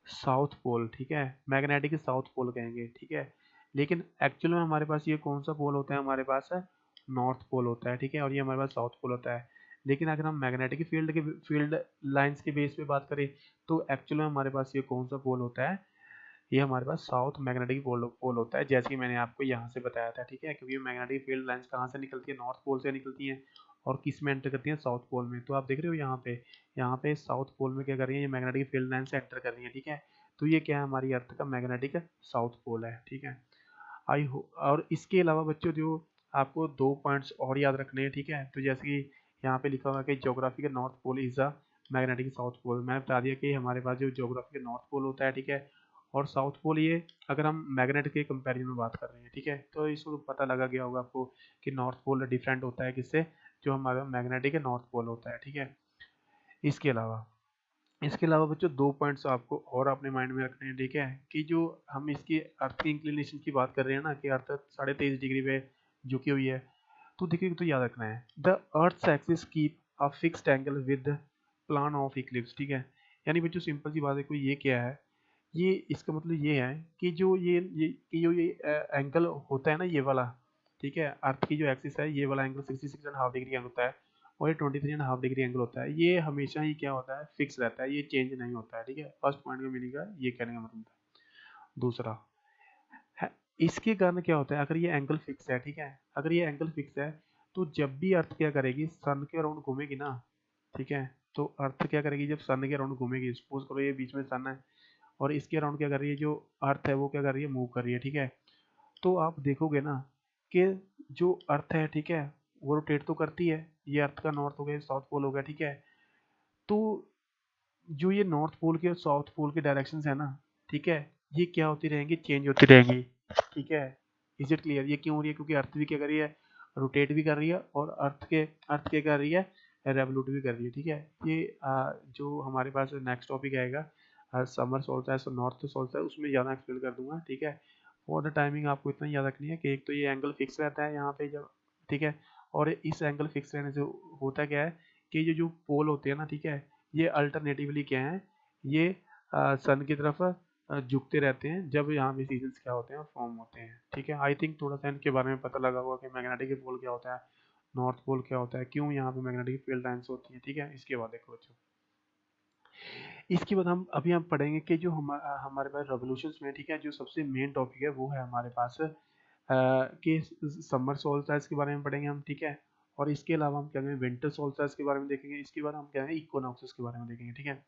साउथ पोल, ठीक है, मैग्नेटिक साउथ पोल कहेंगे, ठीक है। लेकिन एक्चुअल में हमारे पास ये कौन सा पोल होता है? हमारे पास है नॉर्थ पोल होता है, ठीक है, और ये हमारे पास साउथ पोल होता है। लेकिन अगर हम मैग्नेटिक फील्ड लाइंस के बेस पे बात करें, तो एक्चुअल में हमारे पास ये कौन सा पोल होता है? ये हमारे पास साउथ मैग्नेटिक पोल होता है, जैसे कि मैंने आपको यहाँ से बताया था, ठीक है। क्योंकि मैग्नेटिक फील्ड लाइंस कहाँ से निकलती है, नॉर्थ पोल से निकलती हैं और किस में एंटर करती है, साउथ पोल में। तो आप देख रहे हो यहाँ पे साउथ पोल में क्या कर रही है, ये मैग्नेटिक फील्ड लाइन से एंटर कर रही है, ठीक है। तो ये क्या है, हमारी अर्थ का मैग्नेटिक साउथ पोल है, ठीक है। आई हो और इसके अलावा बच्चों जो आपको 2 पॉइंट्स और याद रखने हैं, ठीक है। तो जैसे कि यहाँ पे लिखा हुआ है कि ज्योग्राफी का north pole is a magnetic south pole. मैंने बता दिया कि हमारे पास जो ज्योग्राफी का नॉर्थ पोल होता है, ठीक है, और साउथ पोल, ये अगर हम मैग्नेट के कंपैरिजन में बात कर रहे हैं, ठीक है, तो इसको पता लगा गया होगा आपको कि नॉर्थ पोल डिफरेंट होता है किससे, जो हमारा मैग्नेटिक नॉर्थ पोल होता है, ठीक है। इसके अलावा बच्चों 2 पॉइंट्स आपको और अपने माइंड में रखने हैं, ठीक है। कि जो हम इसकी अर्थ की इंक्लिनेशन की बात कर रहे हैं ना, कि अर्थ 23.5 डिग्री पे झुकी हुई है, तो देखिए, तो याद रखना है, the earth axis keep a fixed angle with plan of Eclipse, ठीक है। यानी बच्चों सिंपल सी बात है, कोई ये क्या है, ये इसका मतलब ये है कि जो ये एंगल होता है ना, ये वाला, ठीक है, अर्थ की जो एक्सिस है, ये वाला एंगल 66.5 डिग्री एंगल होता है, और ये 23.5 डिग्री एंगल होता है। ये हमेशा ही क्या होता है, फिक्स रहता है, ये चेंज नहीं होता है, ठीक है। फर्स्ट पॉइंट का मीनिंग है, ये कहने का मतलब था। दूसरा है, इसके कारण क्या होता है, अगर ये एंगल फिक्स है, ठीक है, अगर ये एंगल फिक्स है, तो जब भी अर्थ क्या करेगी, सन के अराउंड घूमेगी ना, ठीक है, तो अर्थ क्या करेगी, जब सन के अराउंड घूमेगी, सपोज करो ये बीच में सन है और इसके अराउंड क्या कर रही है, जो अर्थ है वो क्या कर रही है, मूव कर रही है, ठीक है। तो आप देखोगे ना कि जो अर्थ है, ठीक है, वो रोटेट तो करती है, ये अर्थ का नॉर्थ हो गया, साउथ पोल हो गया, ठीक है। तो जो ये नॉर्थ पोल के और साउथ पोल के डायरेक्शन है ना, ठीक है, ये क्या होती रहेंगी, चेंज होती रहेंगी, ठीक है। इज इट क्लियर, ये क्यों हो रही है, क्योंकि अर्थ भी क्या कर रही है, रोटेट भी कर रही है, और अर्थ क्या कर रही है, रेवोल्यूट भी कर रही है, ठीक है। ये जो हमारे पास नेक्स्ट टॉपिक आएगा, समर सोल्स्टिस और नॉर्थ सोल्स्टिस, उसमें ज़्यादा एक्सप्लेन कर दूंगा, ठीक है। फॉर द टाइमिंग आपको इतना याद रखनी है कि एक तो ये एंगल फिक्स रहता है यहाँ पे जब, ठीक है, और इस एंगल फिक्स रहने से होता क्या है कि ये जो पोल होते हैं ना, ठीक है, ये अल्टरनेटिवली क्या है, ये सन की तरफ झुकते रहते हैं जब यहाँ पे सीजन्स क्या होते हैं, फॉर्म होते हैं, ठीक है। आई थिंक थोड़ा सा इनके बारे में पता लगा होगा कि मैग्नेटिक पोल क्या होता है, नॉर्थ पोल क्या होता है, क्यों यहाँ पे मैग्नेटिक फील्ड लाइंस होती है, ठीक है। इसके बाद देखो बच्चों, इसके बाद हम पढ़ेंगे कि जो हमारे पास रेवोल्यूशंस में, ठीक है, जो सबसे मेन टॉपिक है वो है हमारे पास कि समर सोल्स्टिस के बारे में पढ़ेंगे हम, ठीक है। और इसके अलावा हम क्या करेंगे, विंटर सोल्स्टिस के बारे में देखेंगे। इसके बाद हम क्या है, इक्विनॉक्सेस के बारे में देखेंगे, ठीक है।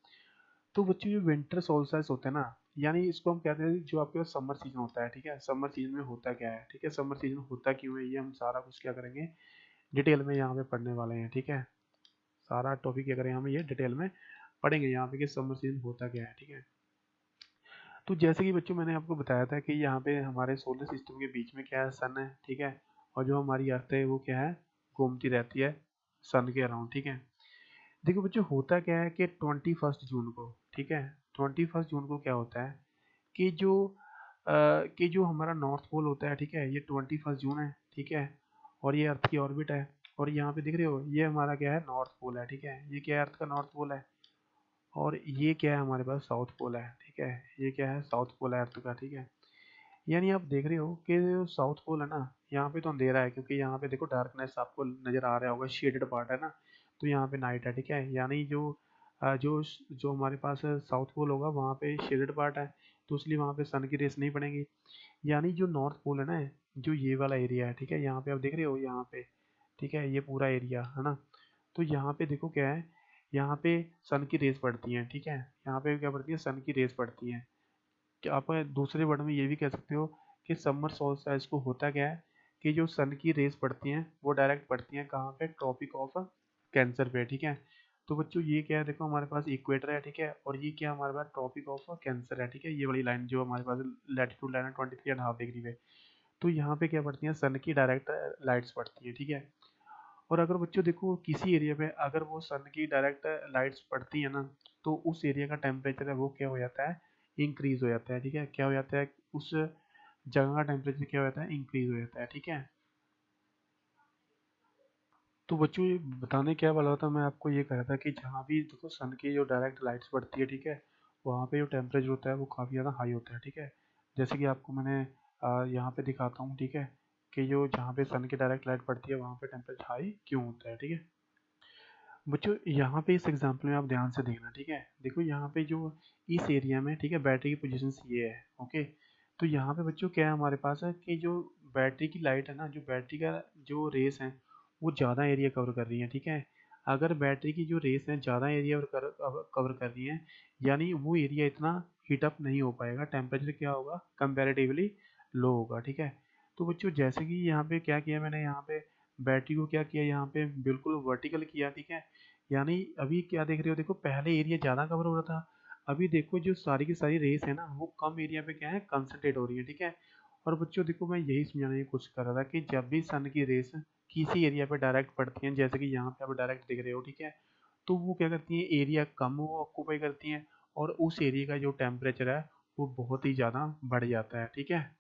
तो बच्चों ये विंटर सोल्स्टिस होता है ना, यानी इसको हम कहते हैं जो आपके पास समर सीजन होता है, ठीक है। समर सीजन में होता क्या है, ठीक है, समर सीजन होता क्यों है, ये हम सारा कुछ क्या करेंगे, डिटेल में यहाँ पे पढ़ने वाले हैं, ठीक है। सारा टॉपिक क्या करेंगे, हम ये डिटेल में पढ़ेंगे यहाँ पे कि समर सीजन होता क्या है, ठीक है। तो जैसे कि बच्चों मैंने आपको बताया था कि यहाँ पे हमारे सोलर सिस्टम के बीच में क्या है, सन है, ठीक है। और जो हमारी अर्थ है वो क्या है, घूमती रहती है सन के अराउंड, ठीक है। देखो बच्चों, होता क्या है कि 21 जून को, ठीक है, 21 जून को क्या होता है कि जो हमारा नॉर्थ पोल होता है, ठीक है, ये 21 जून है, ठीक है। और ये अर्थ की ऑर्बिट है, और यहाँ पे दिख रहे हो, ये हमारा क्या है, नॉर्थ पोल है, ठीक है। ये क्या है, अर्थ का नॉर्थ पोल है, और ये क्या है, हमारे पास साउथ पोल है, ठीक है। ये क्या है, साउथ पोल है अर्थ का, ठीक है। यानी आप देख रहे हो कि जो साउथ पोल है ना, यहाँ पे तो अंधेरा है, क्योंकि यहाँ पे देखो डार्कनेस आपको नजर आ रहा होगा, शेडेड पार्ट है ना, तो यहाँ पे नाइट है, ठीक है। यानी जो हमारे पास साउथ पोल होगा, वहाँ पे शेडेड पार्ट है, तो इसलिए वहाँ पे सन की रेस नहीं पड़ेंगी। यानी जो नॉर्थ पोल है ना, जो ये वाला एरिया है, ठीक है, यहाँ पे आप देख रहे हो, यहाँ पे, ठीक है, ये पूरा एरिया है ना, तो यहाँ पे देखो क्या है, यहाँ पे सन की रेस पड़ती हैं, ठीक है। यहाँ पे क्या पड़ती है, सन की रेस पड़ती हैं। कि आप दूसरे वर्ड में ये भी कह सकते हो कि समर सोल्स्टिस को होता क्या है कि जो सन की रेस पड़ती हैं वो डायरेक्ट पड़ती हैं कहाँ पे, ट्रॉपिक ऑफ कैंसर पे, ठीक है। तो बच्चों ये क्या है, देखो हमारे पास इक्वेटर है, ठीक है, और ये क्या हमारे पास ट्रॉपिक ऑफ कैंसर है, ठीक है। ये वाली लाइन जो हमारे पास लैटिट्यूड लाइन है 23.5 डिग्री पे, तो यहाँ पे क्या पड़ती है, सन की डायरेक्ट लाइट्स पड़ती है, ठीक है। और अगर बच्चों देखो किसी एरिया पे अगर वो सन की डायरेक्ट लाइट्स पड़ती है ना, तो उस एरिया का टेम्परेचर है वो क्या हो जाता है, इंक्रीज हो जाता है, ठीक है। क्या हो जाता है, उस जगह का टेम्परेचर क्या हो जाता है, इंक्रीज हो जाता है, ठीक है। तो बच्चों ये बताने क्या वाला था, मैं आपको ये कह रहा था कि जहाँ भी देखो सन की जो डायरेक्ट लाइट्स पड़ती है, ठीक है, वहाँ पे जो टेम्परेचर होता है वो काफ़ी ज़्यादा हाई होता है, ठीक है। जैसे कि आपको मैंने यहाँ पे दिखाता हूँ, ठीक है, कि जो जहाँ पे सन की डायरेक्ट लाइट पड़ती है वहाँ पे टेम्परेचर हाई क्यों होता है, ठीक है। बच्चों यहाँ पे इस एग्जाम्पल में आप ध्यान से देखना, ठीक है। देखो यहाँ पे जो इस एरिया में, ठीक है, बैटरी की पोजीशन ये है, ओके। तो यहाँ पे बच्चों क्या है हमारे पास है कि जो बैटरी की लाइट है ना, जो बैटरी का जो रेस है वो ज़्यादा एरिया कवर कर रही है, ठीक है। अगर बैटरी की जो रेस है ज़्यादा एरिया कवर कर रही है, यानी वो एरिया इतना हीटअप नहीं हो पाएगा, टेम्परेचर क्या होगा, कंपेरेटिवली लो होगा, ठीक है। तो बच्चों जैसे कि यहाँ पे क्या किया मैंने, यहाँ पे बैटरी को क्या किया, यहाँ पे बिल्कुल वर्टिकल किया, ठीक है। यानी अभी क्या देख रहे हो, देखो पहले एरिया ज़्यादा कवर हो रहा था, अभी देखो जो सारी की सारी रेस है ना वो कम एरिया पे क्या है कंसंट्रेट हो रही है, ठीक है। और बच्चों देखो मैं यही समझाने की कोशिश कर रहा था कि जब भी सन की रेस किसी एरिया पे डायरेक्ट पड़ती हैं, जैसे कि यहाँ पे आप डायरेक्ट दिख रहे हो, ठीक है, तो वो क्या करती हैं, एरिया कम वो ऑक्यूपाई करती हैं, और उस एरिया का जो टेम्परेचर है वो बहुत ही ज़्यादा बढ़ जाता है, ठीक है।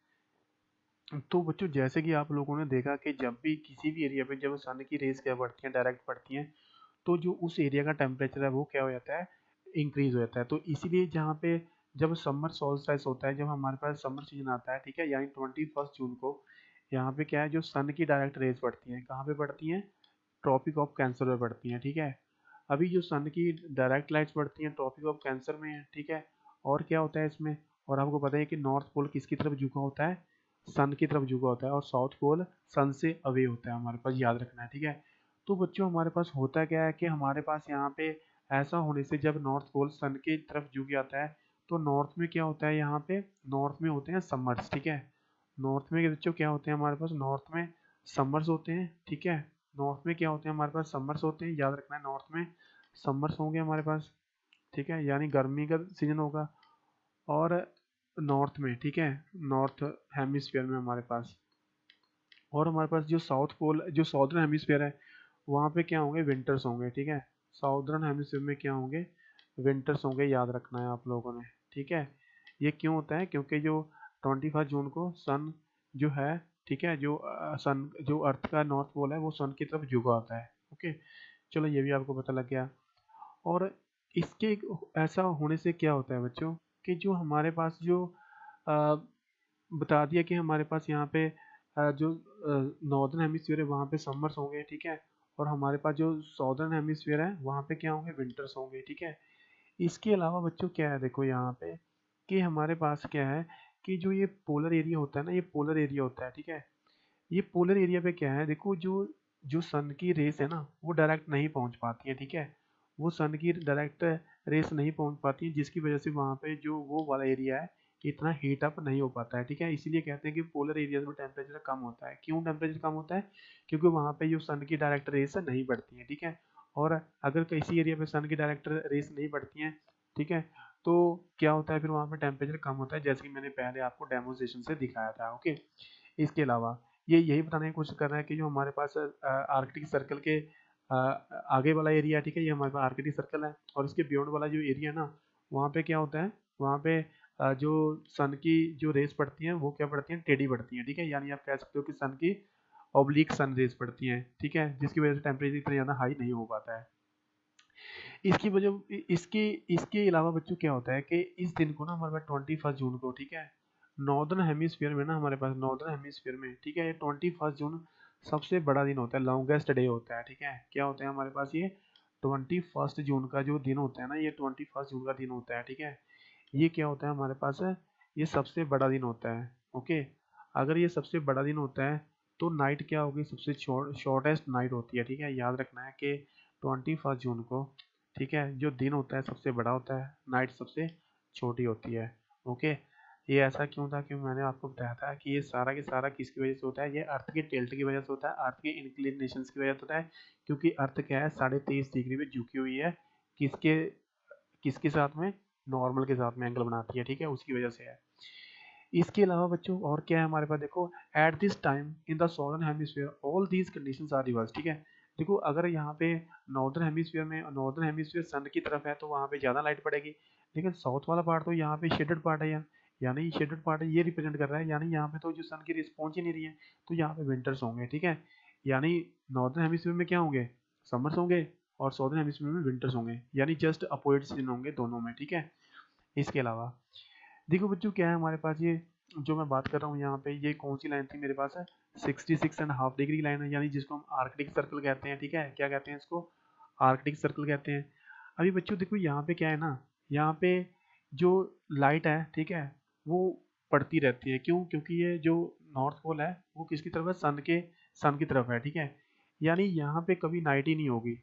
तो बच्चों जैसे कि आप लोगों ने देखा कि जब भी किसी भी एरिया पे जब सन की रेस क्या पड़ती हैं, डायरेक्ट पड़ती हैं, तो जो उस एरिया का टेम्परेचर है वो क्या हो जाता है, इंक्रीज हो जाता है। तो इसीलिए जहाँ पे जब समर सोल्स्टिस होता है, जब हमारे पास समर सीजन आता है, ठीक है, यानी 21 जून को, यहाँ पे क्या है, जो सन की डायरेक्ट रेज पड़ती हैं, कहाँ पे पड़ती हैं, ट्रॉपिक ऑफ कैंसर में पड़ती हैं, ठीक है। अभी जो सन की डायरेक्ट लाइट्स पड़ती हैं ट्रॉपिक ऑफ कैंसर में है, ठीक है। और क्या होता है इसमें, और आपको पता है कि नॉर्थ पोल किसकी तरफ झुका होता है, सन की तरफ झुका होता है, और साउथ पोल सन से अवे होता है, हमारे पास याद रखना है, ठीक है। तो बच्चों हमारे पास होता क्या है कि हमारे पास यहाँ पे ऐसा होने से जब नॉर्थ पोल सन की तरफ झुक जाता है, तो नॉर्थ में क्या होता है, यहाँ पे नॉर्थ में होते हैं समर्स, ठीक है। नॉर्थ में बच्चों क्या होते हैं हमारे पास, नॉर्थ में समर्स होते हैं, ठीक है। नॉर्थ में क्या होते हैं हमारे पास, समर्स होते हैं, याद रखना है, नॉर्थ में समर्स होंगे हमारे पास, ठीक है, यानी गर्मी का सीजन होगा। और नॉर्थ में, ठीक है, नॉर्थ हेमिस्फीयर में हमारे पास, और हमारे पास जो साउथ पोल, जो साउदर्न हेमिस्फीयर है, वहाँ पे क्या होंगे, विंटर्स होंगे, ठीक है। साउदर्न हेमिस्फीयर में क्या होंगे, विंटर्स होंगे, याद रखना है आप लोगों ने, ठीक है। ये क्यों होता है, क्योंकि जो 21 जून को सन जो है, ठीक है, जो सन जो अर्थ का नॉर्थ पोल है वो सन की तरफ झुका होता है, ओके। चलो ये भी आपको पता लग गया। और इसके ऐसा होने से क्या होता है बच्चों, कि जो हमारे पास जो अ, बता दिया कि हमारे पास यहाँ पे जो नॉर्दर्न हेमिस्फीयर है वहाँ पे समर्स होंगे, ठीक है। और हमारे पास जो साउदर्न हेमिस्फीयर है वहाँ पे क्या होंगे, विंटर्स होंगे, ठीक है। इसके अलावा बच्चों क्या है, देखो यहाँ पे कि हमारे पास क्या है, कि जो ये पोलर एरिया होता है ना, ये पोलर एरिया होता है, ठीक है। ये पोलर एरिया पे क्या है, देखो जो जो सन की रेस है ना वो डायरेक्ट नहीं पहुंच पाती है, ठीक है। वो सन की डायरेक्ट रेस नहीं पहुंच पाती है, जिसकी वजह से वहाँ पे जो वो वाला एरिया है इतना हीट अप नहीं हो पाता है, ठीक है। इसीलिए कहते हैं कि पोलर एरियाज में टेम्परेचर कम होता है। क्यों टेम्परेचर कम होता है, क्योंकि वहाँ पे जो सन की डायरेक्ट रेस नहीं बढ़ती है, ठीक है। और अगर किसी एरिया पे सन की डायरेक्ट रेस नहीं बढ़ती हैं, ठीक है, तो क्या होता है फिर वहाँ पे टेम्परेचर कम होता है, जैसे कि मैंने पहले आपको डेमोन्स्ट्रेशन से दिखाया था, ओके। इसके अलावा ये यही बताने की कोशिश कर रहा है कि जो हमारे पास आर्कटिक सर्कल के आगे वाला एरिया, ठीक है, ये हमारे पास आर्कटिक सर्कल है, और इसके बियॉन्ड वाला जो एरिया है ना, वहाँ पे क्या होता है, वहाँ पे जो सन की जो रेस पड़ती हैं वो क्या पड़ती हैं, टेढ़ी पड़ती हैं, ठीक है। यानी आप कह सकते हो कि सन की ऑब्लिक सन रेस पड़ती हैं, ठीक है, जिसकी वजह से टेम्परेचर इतना ज़्यादा हाई नहीं हो पाता है। इसकी वजह इसके इसके अलावा बच्चों क्या होता है कि इस दिन को ना हमारे पास 21 जून को, ठीक है, नॉर्दर्न हेमिस्फीयर में ना, हमारे पास नॉर्दर्न हेमिस्फीयर में, ठीक है, ये 21 जून सबसे बड़ा दिन होता है, लॉन्गेस्ट डे होता है, ठीक है। क्या होता है हमारे पास, ये 21 जून का जो दिन होता है ना, ये 21 जून का दिन होता है, ठीक है। ये क्या होता है हमारे पास है, ये सबसे बड़ा दिन होता है, ओके। अगर ये सबसे बड़ा दिन होता है तो नाइट क्या होगी, सबसे शॉर्टेस्ट नाइट होती है, ठीक है। याद रखना है कि 21 जून को, ठीक है, जो दिन होता है सबसे बड़ा होता है, नाइट सबसे छोटी होती है, ओके। ये ऐसा क्यों था, क्यों मैंने आपको बताया था कि ये सारा के सारा किसकी वजह से होता है, ये अर्थ के टिल्ट की वजह से होता है, अर्थ के इंक्लिनेशन की वजह से होता है, क्योंकि अर्थ क्या है 23.5 डिग्री पे झुकी हुई है, किसके किसके साथ में, नॉर्मल के साथ में एंगल बनाती है, ठीक है, उसकी वजह से है। इसके अलावा बच्चों और क्या है हमारे पास, देखो at this time in the southern hemisphere all these conditions are reverse, ठीक है। देखो अगर यहाँ पे नॉर्दर्न हेमिस्फीयर में, नॉर्दर्न हेमिस्फीयर सन की तरफ है तो वहाँ पे ज़्यादा लाइट पड़ेगी, लेकिन साउथ वाला पार्ट तो यहाँ पे शेडेड पार्ट है, यानी शेडेड पार्ट ये रिप्रेजेंट कर रहा है, यानी यहाँ पे तो जो सन की रेस पहुँच ही नहीं रही है, तो यहाँ पे विंटर्स होंगे, ठीक है। यानी नॉर्दर्न हेमिस्फीयर में क्या होंगे, समर्स होंगे, और साउदर्न हेमिस्फीयर में विंटर्स होंगे, यानी जस्ट अपोजिट सीजन होंगे दोनों में, ठीक है। इसके अलावा देखो बच्चों क्या है हमारे पास, ये जो मैं बात कर रहा हूँ यहाँ पे, ये कौन सी लाइन थी मेरे पास है, 66.5 डिग्री लाइन है, यानी जिसको हम आर्कटिक सर्कल कहते हैं, ठीक है। क्या कहते हैं इसको, आर्कटिक सर्कल कहते हैं। अभी बच्चों देखो यहाँ पे क्या है ना, यहाँ पे जो लाइट है, ठीक है, वो पड़ती रहती है। क्यों? क्योंकि ये जो नॉर्थ पोल है वो किसकी तरफ है, सन की तरफ है, ठीक है। यानी यहाँ पे कभी नाइट ही नहीं होगी,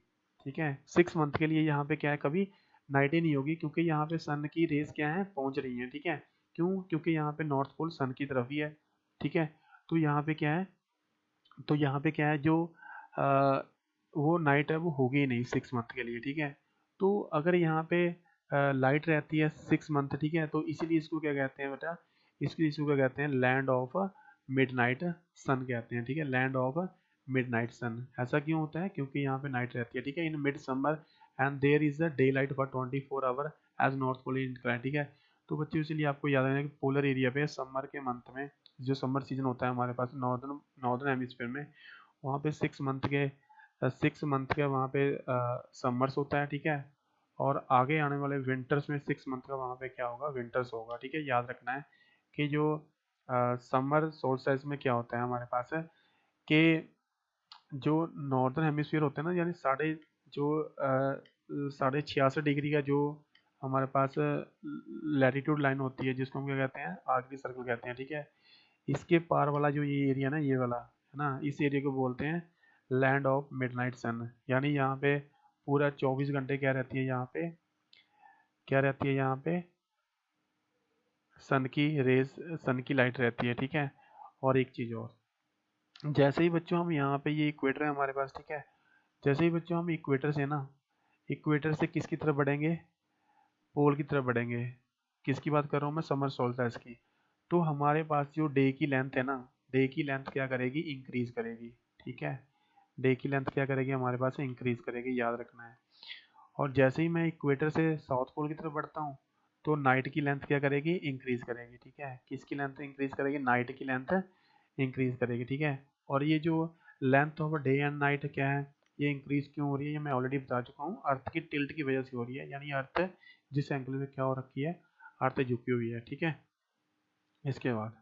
ठीक है। 6 मंथ के लिए यहाँ पे क्या है, कभी नाइट ही नहीं होगी, क्योंकि यहाँ पे सन की रेस क्या है, पहुंच रही है, ठीक है। क्यों? क्योंकि यहाँ पे नॉर्थ पोल सन की तरफ ही है, ठीक है। तो यहाँ पे क्या है, तो यहाँ पे क्या है, जो आ, वो नाइट है वो होगी ही नहीं 6 मंथ के लिए, ठीक है। तो अगर यहाँ पे लाइट रहती है 6 मंथ, ठीक है, तो इसीलिए इसको क्या कहते हैं बेटा, इसको क्या कहते हैं, लैंड ऑफ मिडनाइट सन कहते हैं, ठीक है, लैंड ऑफ मिडनाइट सन। ऐसा क्यों होता है? क्योंकि यहाँ पे नाइट रहती है, ठीक है, in mid summer and there is a daylight for 24 hour as north pole incline, ठीक है। तो बच्चों इसीलिए आपको याद रखना है कि पोलर एरिया पे समर के मंथ में, जो समर सीजन होता है हमारे पास नॉर्दर्न नॉर्दर्न हेमिस्फीयर में, वहाँ पे 6 मंथ के वहाँ पे समर्स होता है, ठीक है। और आगे आने वाले विंटर्स में 6 मंथ का वहाँ पे क्या होगा, विंटर्स होगा, ठीक है। याद रखना है कि जो समर सोल्स्टिस में क्या होता है हमारे पास है कि जो नॉर्दर्न हेमिस्फीयर होते हैं ना, यानी जो 66.5 डिग्री का जो हमारे पास लैटिट्यूड लाइन होती है, जिसको हम क्या कहते हैं, आर्कटिक सर्कल कहते हैं, ठीक है। इसके पार वाला जो ये एरिया ना, ये वाला है ना, इस एरिया को बोलते हैं लैंड ऑफ मिडनाइट सन। यानी यहाँ पे पूरा 24 घंटे क्या रहती है, यहाँ पे क्या रहती है, यहाँ पे सन की रेज, सन की लाइट रहती है, ठीक है। और एक चीज़ और, जैसे ही बच्चों हम यहाँ पे, ये इक्वेटर है हमारे पास, ठीक है, जैसे ही बच्चों हम इक्वेटर से ना, इक्वेटर से किसकी तरफ बढ़ेंगे, पोल की तरफ बढ़ेंगे। किसकी बात कर रहा हूँ मैं, समर सोल्स्टिस की। तो हमारे पास जो डे की लेंथ है ना, डे की लेंथ क्या करेगी, इंक्रीज करेगी, ठीक है। डे की लेंथ क्या करेगी हमारे पास, इंक्रीज करेगी, याद रखना है। और जैसे ही मैं इक्वेटर से साउथ पोल की तरफ बढ़ता हूँ, तो नाइट की लेंथ क्या करेगी, इंक्रीज करेगी, ठीक है। किसकी लेंथ इंक्रीज करेगी, नाइट की लेंथ इंक्रीज करेगी, ठीक है। और ये जो length of day and night क्या है, ये इंक्रीज क्यों हो रही है, ये मैं ऑलरेडी बता चुका हूँ, अर्थ की टिल्ट की वजह से हो रही है। यानी अर्थ जिस एंगल में क्या हो रखी है, अर्थ झुकी हुई है, ठीक है। इसके बाद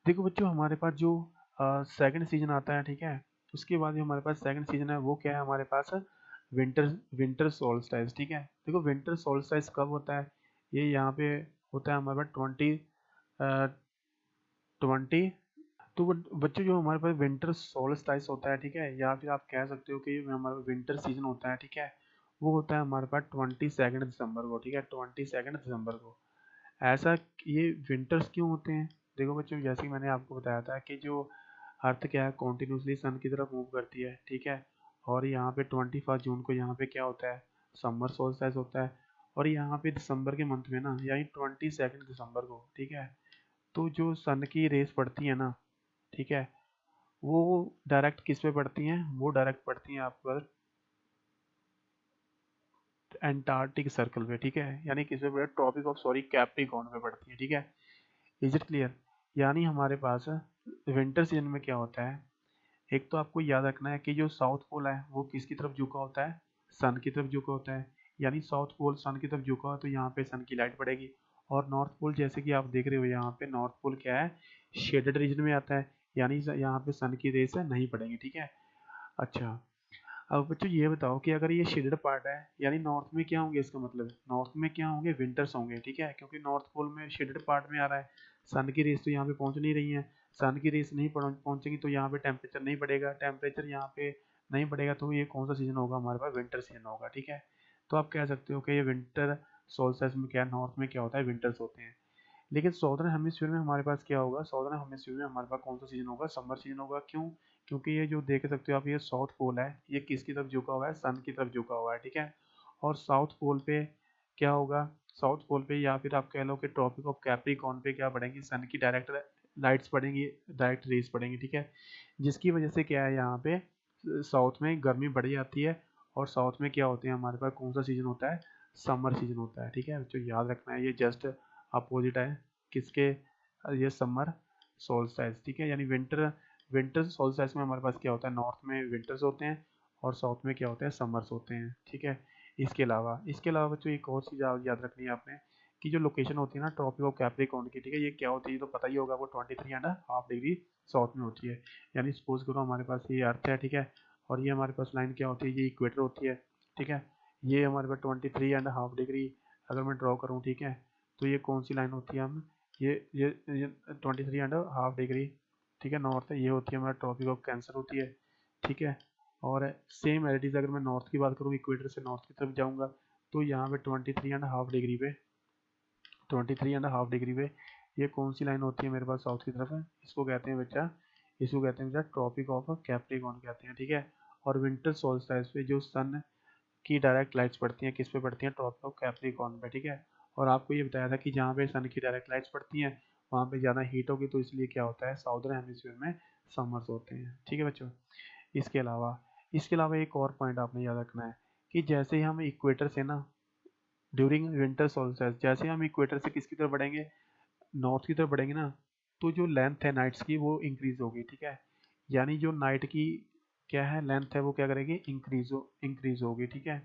देखो बच्चों, हमारे पास जो सेकंड सीजन आता है, ठीक है, उसके बाद जो हमारे पास सेकंड सीजन है वो क्या है हमारे पास, विंटर विंटर सोल्स्टिस, ठीक है। देखो विंटर सोल्स्टिस कब होता है, ये यहाँ पे होता है हमारे पास 2020। तो बच्चों जो हमारे पास विंटर सोल्स्टिस होता है, ठीक है, या फिर आप कह सकते हो कि हमारा विंटर सीजन होता है, ठीक है, वो होता है हमारे पास 22 दिसंबर को, ठीक है, 22 दिसंबर को। ऐसा, ये विंटर्स क्यों होते हैं, देखो बच्चों, जैसे कि मैंने आपको बताया था कि जो अर्थ क्या है, कॉन्टिन्यूसली सन की तरफ मूव करती है, ठीक है। और यहाँ पे 21 जून को यहाँ पे क्या होता है, समर सोल्स्टिस होता है। और यहाँ पे दिसंबर के मंथ में ना, यानी 22 दिसंबर को, ठीक है, तो जो सन की रेस पड़ती है ना, ठीक है, वो डायरेक्ट किस पे पड़ती हैं, वो डायरेक्ट पड़ती हैं आप पर एंटार्क्टिक सर्कल पे, ठीक है। यानी किस पे पड़ती है, ट्रॉपिक ऑफ सॉरी कैप्रिकॉर्न पे पड़ती है, ठीक है। Is it clear? यानी हमारे पास विंटर सीजन में क्या होता है, एक तो आपको याद रखना है कि जो साउथ पोल है वो किसकी तरफ झुका होता है, सन की तरफ झुका होता है। यानी साउथ पोल सन की तरफ झुका हो तो यहाँ पे सन की लाइट पड़ेगी। और नॉर्थ पोल जैसे कि आप देख रहे हो, यहाँ पे नॉर्थ पोल क्या है, शेडेड रीजन में आता है, यानी यहाँ पे सन की रेस नहीं पड़ेंगी, ठीक है। अच्छा, अब बच्चों ये बताओ कि अगर ये शेडेड पार्ट है, यानी नॉर्थ में क्या होंगे, इसका मतलब नॉर्थ में क्या होंगे, विंटर्स होंगे, ठीक है, क्योंकि नॉर्थ पोल में शेडेड पार्ट में आ रहा है। सन की रेस तो यहाँ पे पहुंच नहीं रही है, सन की रेस नहीं पहुंचेगी तो यहाँ पे टेम्परेचर नहीं बढ़ेगा, टेम्परेचर यहाँ पे नहीं बढ़ेगा, तो ये कौन सा सीजन होगा हमारे पास, विंटर सीजन होगा, ठीक है। तो आप कह सकते हो कि ये विंटर सोल्स्टिस में क्या, नॉर्थ में क्या होता है, विंटर्स होते हैं। लेकिन सॉदर्न हेमिस्फीयर में हमारे पास क्या होगा, सॉदर्न हेमिस्फीयर में हमारे पास कौन सा सीजन होगा, समर सीजन होगा। क्यों? क्योंकि ये जो देख सकते हो आप, ये साउथ पोल है, ये किसकी तरफ झुका हुआ है, सन की तरफ झुका हुआ है, ठीक है। और साउथ पोल पे क्या होगा, साउथ पोल पे या फिर आप कह लो कि ट्रॉपिक ऑफ कैप्रिकॉर्न पे क्या पड़ेंगी, सन की डायरेक्ट लाइट्स पड़ेंगी, डायरेक्ट रेस पड़ेंगी, ठीक है। जिसकी वजह से क्या है, यहाँ पे साउथ में गर्मी बढ़ जाती है। और साउथ में क्या होते हैं हमारे पास, कौन सा सीजन होता है, समर सीजन होता है, ठीक है। जो याद रखना है, ये जस्ट अपोजिट है किसके, ये समर सोल्स्टिस, ठीक है। यानी विंटर विंटर सोल्स्टिस में हमारे पास क्या होता है, नॉर्थ में विंटर्स होते हैं और साउथ में क्या होते हैं, समर्स होते हैं, ठीक है। इसके अलावा बच्चों एक और चीज़ याद रखनी है आपने, कि जो लोकेशन होती है ना ट्रॉपिक ऑफ कैप्रिकॉर्न की, ठीक है, ये क्या होती है, ये तो पता ही होगा, वो 23.5 डिग्री साउथ में होती है। यानी सपोज करो हमारे पास ये अर्थ है, ठीक है, और ये हमारे पास लाइन क्या होती है, ये इक्वेटर होती है, ठीक है। ये हमारे पास 23.5 डिग्री अगर मैं ड्रॉ करूँ, ठीक है, तो ये कौन सी लाइन होती है, हम ये 23.5 डिग्री, ठीक है, नॉर्थ है, ये होती है हमारा ट्रॉपिक ऑफ कैंसर होती है, ठीक है। और सेम एज अगर मैं नॉर्थ की बात करूँ, इक्वेटर से नॉर्थ की तरफ जाऊँगा, तो यहाँ पे 23.5 डिग्री पे ये कौन सी लाइन होती है मेरे पास, साउथ की तरफ है, इसको कहते हैं बच्चा, इसको कहते हैं बच्चा ट्रॉपिक ऑफ कैप्रिकॉर्न कहते हैं, ठीक है। और विंटर सोल्स्टाइस पे जो सन की डायरेक्ट लाइट्स पड़ती हैं, किस पे पड़ती हैं, टॉप ऑफ कैप्रिकॉर्न पे, ठीक है। और आपको ये बताया था कि जहाँ पे सन की डायरेक्ट लाइट्स पड़ती हैं वहाँ पे ज़्यादा हीट होगी, तो इसलिए क्या होता है, साउदर्न हेमिस्फीयर में समर्स होते हैं, ठीक है बच्चों। इसके अलावा एक और पॉइंट आपने याद रखना है कि जैसे ही हम इक्वेटर से ना ड्यूरिंग विंटर सोल्स्टाइस, जैसे हम इक्वेटर से किसकी तरफ बढ़ेंगे, नॉर्थ की तरफ बढ़ेंगे ना, तो जो लेंथ है नाइट्स की वो इंक्रीज होगी, ठीक है। यानी जो नाइट की क्या है लेंथ है वो क्या करेगी, इंक्रीज होगी, ठीक है।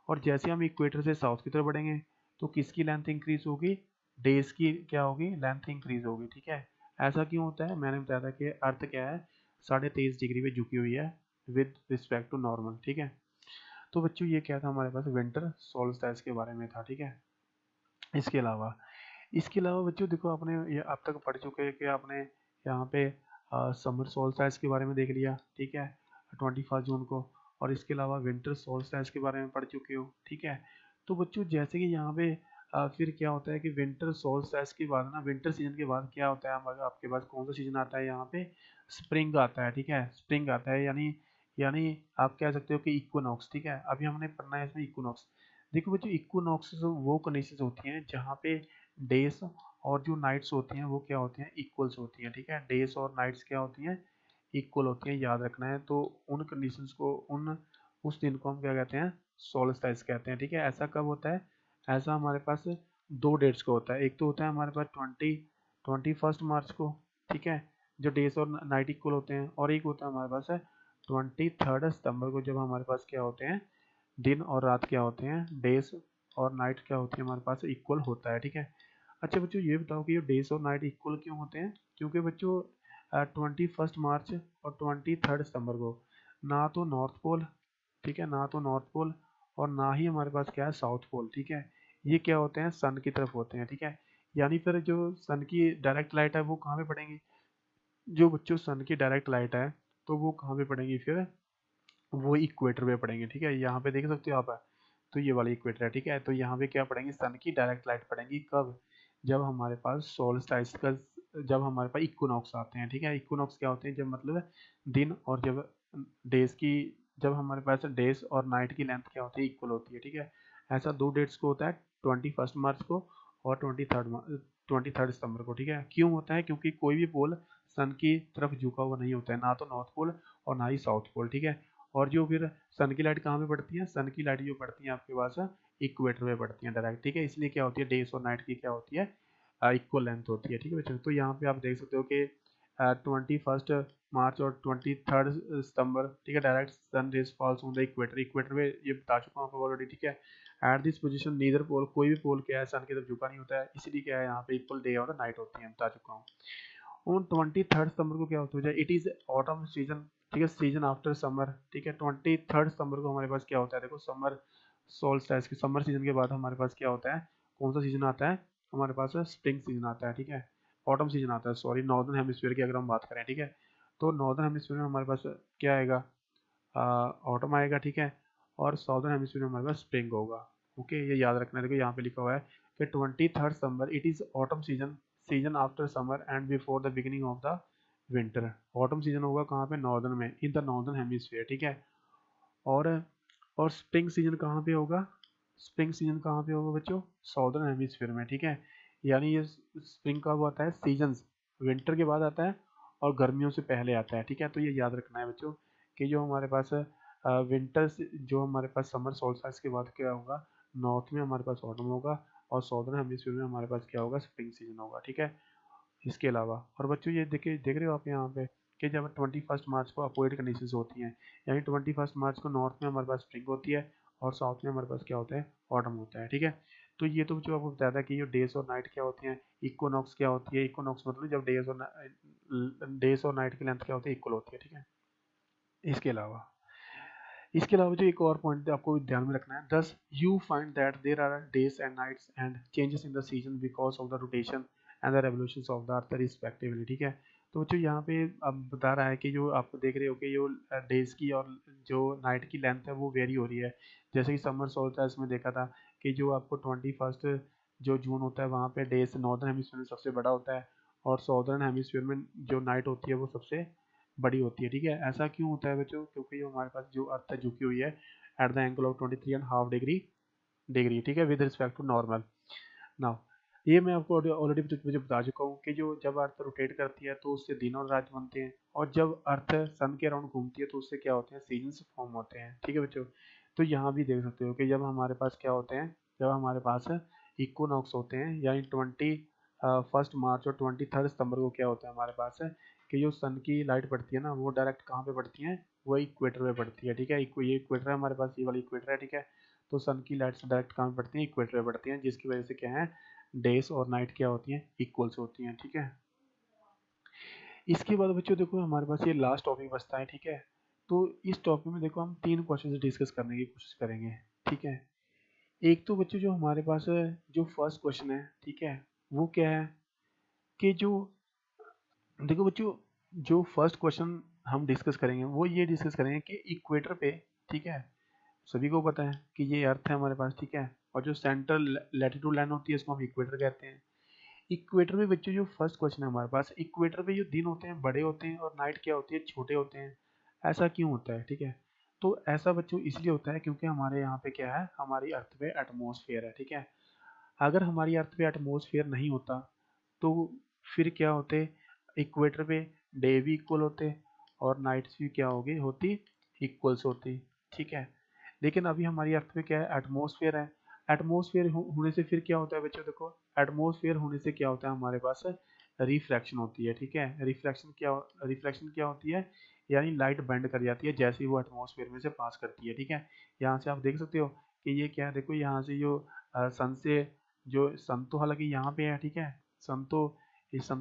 और जैसे हम इक्वेटर से साउथ की तरफ बढ़ेंगे तो किसकी लेंथ इंक्रीज होगी, डेज की क्या होगी, लेंथ इंक्रीज होगी, ठीक है। ऐसा क्यों होता है, मैंने बताया था कि अर्थ क्या है, 23.5 डिग्री पे झुकी हुई है विद रिस्पेक्ट टू नॉर्मल, ठीक है। तो बच्चों ये क्या था हमारे पास, विंटर सोल्स्टाइस के बारे में था, ठीक है। इसके अलावा इसके अलावा बच्चों देखो, आपने ये अब तक पढ़ चुके हैं कि आपने यहाँ पे समर सोल्स्टाइस के बारे में देख लिया, ठीक है, 21 जून को। और इसके अलावा विंटर सोल्स्टाइस के बारे में पढ़ चुके हो, ठीक है। तो बच्चों जैसे कि यहाँ पे फिर क्या होता है कि विंटर सोल्स्टाइस के बाद ना, विंटर सीजन के बाद क्या होता है हमारे, आपके पास कौन सा सीजन आता है यहाँ पे, स्प्रिंग आता है, ठीक है। स्प्रिंग आता है यानी यानी आप कह सकते हो कि इक्विनॉक्स, ठीक है। अभी हमने पढ़ना है इसमें इक्विनॉक्स। देखो बच्चों, इक्विनॉक्स वो कंडीशंस होती हैं जहाँ पे डेज और जो नाइट्स होती हैं वो क्या होती हैं, इक्वल्स होती हैं, ठीक है। डेज और नाइट्स क्या होती हैं, इक्वल होती हैं, याद रखना है। तो उन कंडीशंस को, उन उस दिन को हम क्या कहते हैं, सोल्स्टाइस कहते हैं, ठीक है। ऐसा कब होता है, ऐसा हमारे पास दो डेट्स को होता है। एक तो होता है हमारे पास 21 मार्च को, ठीक है, जो डेज और नाइट इक्वल होते हैं। और एक होता है हमारे पास है 23 सितंबर को, जब हमारे पास क्या होते हैं, दिन और रात क्या होते हैं, डेज और नाइट क्या होती है हमारे पास, इक्वल होता है, ठीक है। अच्छा बच्चों ये बताओ कि ये डेज और नाइट इक्वल क्यों होते हैं, क्योंकि बच्चों 21 मार्च और 23 सितंबर को ना तो नॉर्थ पोल, ठीक है, ना तो नॉर्थ पोल और ना ही हमारे पास क्या है, साउथ पोल, ठीक है। ये क्या होते हैं, सन की तरफ होते हैं, ठीक है। यानी फिर जो सन की डायरेक्ट लाइट है वो कहाँ पे पड़ेंगी, जो बच्चों सन की डायरेक्ट लाइट है तो वो कहाँ पे पड़ेंगी, फिर वो इक्वेटर पे पड़ेंगे, ठीक है। यहाँ पे देख सकते हो आप, तो ये वाली इक्वेटर है, ठीक है। तो यहाँ पे क्या पड़ेंगी, सन की डायरेक्ट लाइट पड़ेंगी कब, जब हमारे पास सोल्स्टाइस का, जब हमारे पास इक्विनॉक्स आते हैं, ठीक है। इक्विनॉक्स क्या होते हैं, जब मतलब दिन और जब डेज की, जब हमारे पास डेज और नाइट की लेंथ क्या होती है, इक्वल होती है, ठीक है। ऐसा दो डेट्स को होता है, 21 मार्च को और 23 सितंबर को, ठीक है। क्यों होता है, क्योंकि कोई भी पोल सन की तरफ झुका हुआ नहीं होता है, ना तो नॉर्थ पोल और ना ही साउथ पोल, ठीक है। और जो फिर सन की लाइट कहाँ पे पड़ती है, सन की लाइट जो पड़ती है आपके पास इक्वेटर पे पड़ती है डायरेक्ट, ठीक है। इसलिए क्या होती है, डेज और नाइट की क्या होती है, इक्वल लेंथ होती है, ठीक है बच्चों। तो यहाँ पे आप देख सकते हो कि 21 मार्च और 23 सितंबर, ठीक है, direct sun rays falls on the equator, equator पे ये बता चुका हूँ आपको ऑलरेडी, ठीक है। At this position neither pole, कोई भी पोल क्या है सन की तरफ झुका नहीं होता है, इसलिए क्या है यहाँ पे इक्वल डे और नाइट होती है, बता चुका हूँ। ऑन 23 सितंबर को क्या होता है, इट इज ऑटम सीजन, ठीक है, सीजन आफ्टर समर, ठीक है। 23 सितंबर को हमारे पास क्या होता है, देखो समर सोल्स्टाइस की, समर सीजन के बाद हमारे पास क्या होता है, कौन सा सीजन आता है हमारे पास, स्प्रिंग सीजन आता है, ठीक है। ऑटम सीजन आता है, सॉरी, नॉर्दर्न हेमिस्फीयर की अगर हम बात करें, ठीक है। तो नॉर्दर्न हेमिस्फीयर में हमारे पास क्या आएगा, ऑटम आएगा, ठीक है। और साउदर्न हेमिस्फीयर में हमारे पास स्प्रिंग होगा। ओके, ये याद रखना है। देखो यहाँ पे लिखा हुआ है कि 23 सितंबर it is autumn season, season after summer and before the beginning of the winter. Autumn season होगा कहाँ पे, नॉर्दर्न में, इन द नॉर्दर्न हेमिस्फीयर, ठीक है। और और स्प्रिंग सीजन कहाँ पे होगा, स्प्रिंग सीजन कहाँ पे होगा बच्चों, साउदर्न हेमिस्फीयर में, ठीक है। यानी ये स्प्रिंग कब आता है, सीजन्स विंटर के बाद आता है और गर्मियों से पहले आता है, ठीक है। तो ये याद रखना है बच्चों कि जो हमारे पास विंटर, जो हमारे पास समर सोल्स्टाइस के बाद क्या होगा, नॉर्थ में हमारे पास ऑटम होगा और साउदर्न हेमिस्फीयर में हमारे पास क्या होगा, स्प्रिंग सीजन होगा, ठीक है। इसके अलावा और बच्चों ये देखिए, देख रहे हो आप यहाँ पे कि जब 21 मार्च को अपोजिट कंडीशंस होती हैं, यानी 21 मार्च को नॉर्थ में हमारे पास स्प्रिंग होती है और साउथ में हमारे पास क्या होता है, ऑटम होता है, ठीक है। तो ये तो जो आपको बताया था कि ये डेज और नाइट क्या होती हैं, इक्वनॉक्स क्या होती है, इक्वनॉक्स मतलब जब डेज और नाइट की लेंथ क्या होती है, इक्वल होती है, ठीक है। इसके अलावा इसके अलावा जो एक और पॉइंट आपको ध्यान में रखना है, thus you find that there are days and nights and changes in the season because of the rotation and the revolutions of the earth respectively, ठीक है। तो बच्चों यहाँ पे अब बता रहा है कि जो आप देख रहे हो कि जो डेज की और जो नाइट की लेंथ है वो वेरी हो रही है। जैसे कि समर सोल्स्टिस में देखा था कि जो आपको 21 जो जून होता है वहाँ पे डेज नॉर्दर्न हेमिस्फीयर में सबसे बड़ा होता है और साउदर्न हेमिस्फीयर में जो नाइट होती है वो सबसे बड़ी होती है, ठीक है। ऐसा क्यों होता है बच्चों? क्योंकि जो हमारे पास जो अर्थ है झुकी हुई है at the angle of 23.5 degree, ठीक है, with respect to normal. Now ये मैं आपको ऑलरेडी मुझे बता चुका हूँ कि जो जब अर्थ रोटेट करती है तो उससे दिन और रात बनते हैं, और जब अर्थ सन के अराउंड घूमती है तो उससे क्या होते हैं, सीजन्स फॉर्म होते हैं, ठीक है बच्चों। तो यहाँ भी देख सकते हो कि जब हमारे पास क्या होते हैं, जब हमारे पास इक्वनॉक्स होते हैं यानी 21 मार्च और 23 सितंबर को क्या होता है हमारे पास है कि जो सन की लाइट पड़ती है ना वो डायरेक्ट कहाँ पे पड़ती है, वो इक्वेटर पे पड़ती है, ठीक है। ये इक्वेटर है हमारे पास, ये वाली इक्वेटर है, ठीक है। तो सन की लाइट डायरेक्ट कहाँ पे पड़ती है, इक्वेटर पे पड़ती है, जिसकी वजह से क्या है, डेज और नाइट क्या होती हैं, इक्वल्स होती हैं, ठीक है। इसके बाद बच्चों देखो हमारे पास ये लास्ट टॉपिक बचता है, ठीक है। तो इस टॉपिक में देखो हम 3 क्वेश्चन डिस्कस करने की कोशिश करेंगे, ठीक है। एक तो बच्चों जो हमारे पास जो फर्स्ट क्वेश्चन है, ठीक है, वो क्या है कि जो देखो बच्चों जो फर्स्ट क्वेश्चन हम डिस्कस करेंगे वो ये डिस्कस करेंगे कि इक्वेटर पे, ठीक है, सभी को पता है कि ये अर्थ है हमारे पास, ठीक है, और जो सेंट्रल लैटिट्यूड लाइन होती है इसको हम इक्वेटर कहते हैं। इक्वेटर पे बच्चों जो फर्स्ट क्वेश्चन है हमारे पास, इक्वेटर पे जो दिन होते हैं बड़े होते हैं और नाइट क्या होती है, छोटे होते हैं। ऐसा क्यों होता है, ठीक है। तो ऐसा बच्चों इसलिए होता है क्योंकि हमारे यहाँ पे क्या है, हमारी अर्थ पे एटमॉस्फेयर है, ठीक है। अगर हमारी अर्थ पे एटमॉस्फेयर नहीं होता तो फिर क्या होते, इक्वेटर पे डे भी इक्वल होते और नाइट्स भी क्या होगी, होती इक्वल्स होती, ठीक है। लेकिन अभी हमारी अर्थ पे क्या है, एटमॉस्फेयर है। एटमॉस्फेयर होने से फिर क्या होता है बच्चों, देखो एटमॉस्फेयर होने से क्या होता है हमारे पास, रिफ्रैक्शन होती है, ठीक है। रिफ्रैक्शन क्या होती है, यानी लाइट बेंड कर जाती है जैसे ही वो एटमॉस्फेयर में से पास करती है, ठीक है। यहाँ से आप देख सकते हो कि ये क्या है, देखो यहाँ से जो सन से जो सन तो हालांकि यहाँ पे है, ठीक है, सन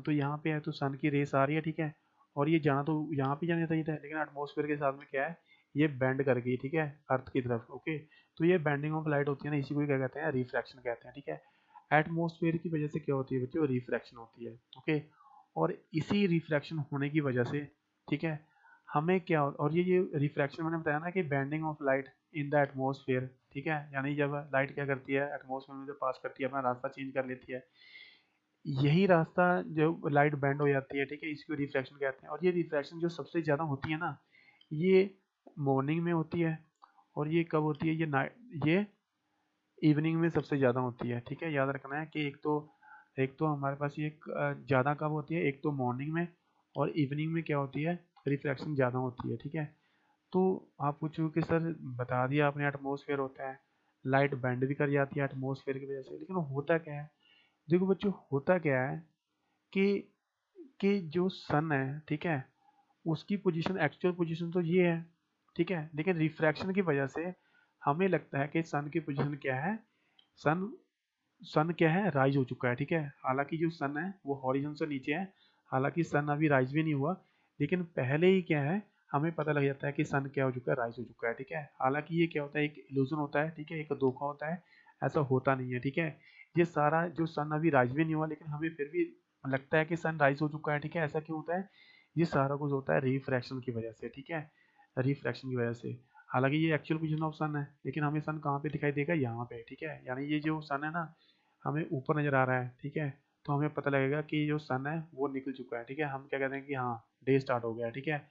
तो यहाँ पे है तो सन की रेस आ रही है, ठीक है, और ये जाना तो यहाँ पे जाना चाहिए था लेकिन एटमॉस्फेयर के साथ में क्या है, ये बेंड कर गई, ठीक है, अर्थ की तरफ, ओके। तो ये बेंडिंग ऑफ लाइट होती है ना, इसी को क्या कहते हैं, रिफ्रैक्शन कहते हैं, ठीक है। एटमॉस्फेयर की वजह से क्या होती है बच्चों, रिफ्रैक्शन होती है, ओके। और इसी रिफ्रैक्शन होने की वजह से, ठीक है, हमें क्या और ये रिफ्रैक्शन मैंने बताया ना कि bending of light in the atmosphere, ठीक है, यानी जब लाइट क्या करती है एटमॉस्फेयर में से पास करती है अपना रास्ता चेंज कर लेती है, यही रास्ता जो लाइट बेंड हो जाती है, ठीक है, इसको रिफ्रैक्शन कहते हैं। और ये रिफ्रैक्शन जो सबसे ज़्यादा होती है ना, ये मॉर्निंग में होती है, और ये कब होती है, ये नाइट, ये इवनिंग में सबसे ज़्यादा होती है, ठीक है। याद रखना है कि एक तो हमारे पास ये ज़्यादा कब होती है, एक तो मॉर्निंग में, और इवनिंग में क्या होती है, रिफ्रैक्शन ज़्यादा होती है, ठीक है। तो आप पूछो कि सर बता दिया आपने एटमॉस्फेयर होता है, लाइट बेंड भी कर जाती है एटमॉस्फेयर की वजह से, लेकिन होता क्या है, देखो बच्चों होता क्या है कि जो सन है, ठीक है, उसकी पोजीशन एक्चुअल पोजीशन तो ये है, ठीक है, लेकिन रिफ्रैक्शन की वजह से हमें लगता है कि सन की पोजीशन क्या है, सन सन क्या है, राइज हो चुका है, ठीक है। हालांकि जो सन है वो हॉरिजॉन से नीचे है, हालांकि सन अभी राइज भी नहीं हुआ, लेकिन पहले ही क्या है, हमें पता लग जाता है कि सन क्या हो चुका है, राइज हो चुका है, ठीक है। हालांकि ये क्या होता है, एक इल्यूजन होता है, ठीक है, एक धोखा होता है, ऐसा होता नहीं है, ठीक है। ये सारा जो सन अभी राइज भी नहीं हुआ लेकिन हमें फिर भी लगता है कि सन राइज हो चुका है, ठीक है, ऐसा क्यों होता है, ये सारा कुछ होता है रिफ्रैक्शन की वजह से, ठीक है, रिफ्रैक्शन की वजह से। हालांकि ये एक्चुअल पोजीशन ऑफ सन है लेकिन हमें सन कहाँ पे दिखाई देगा, यहाँ पे, ठीक है, यानी ये जो सन है ना हमें ऊपर नज़र आ रहा है, ठीक है, तो हमें पता लगेगा कि जो सन है वो निकल चुका है, ठीक है। हम क्या कहते हैं कि हाँ डे स्टार्ट हो गया है, ठीक है,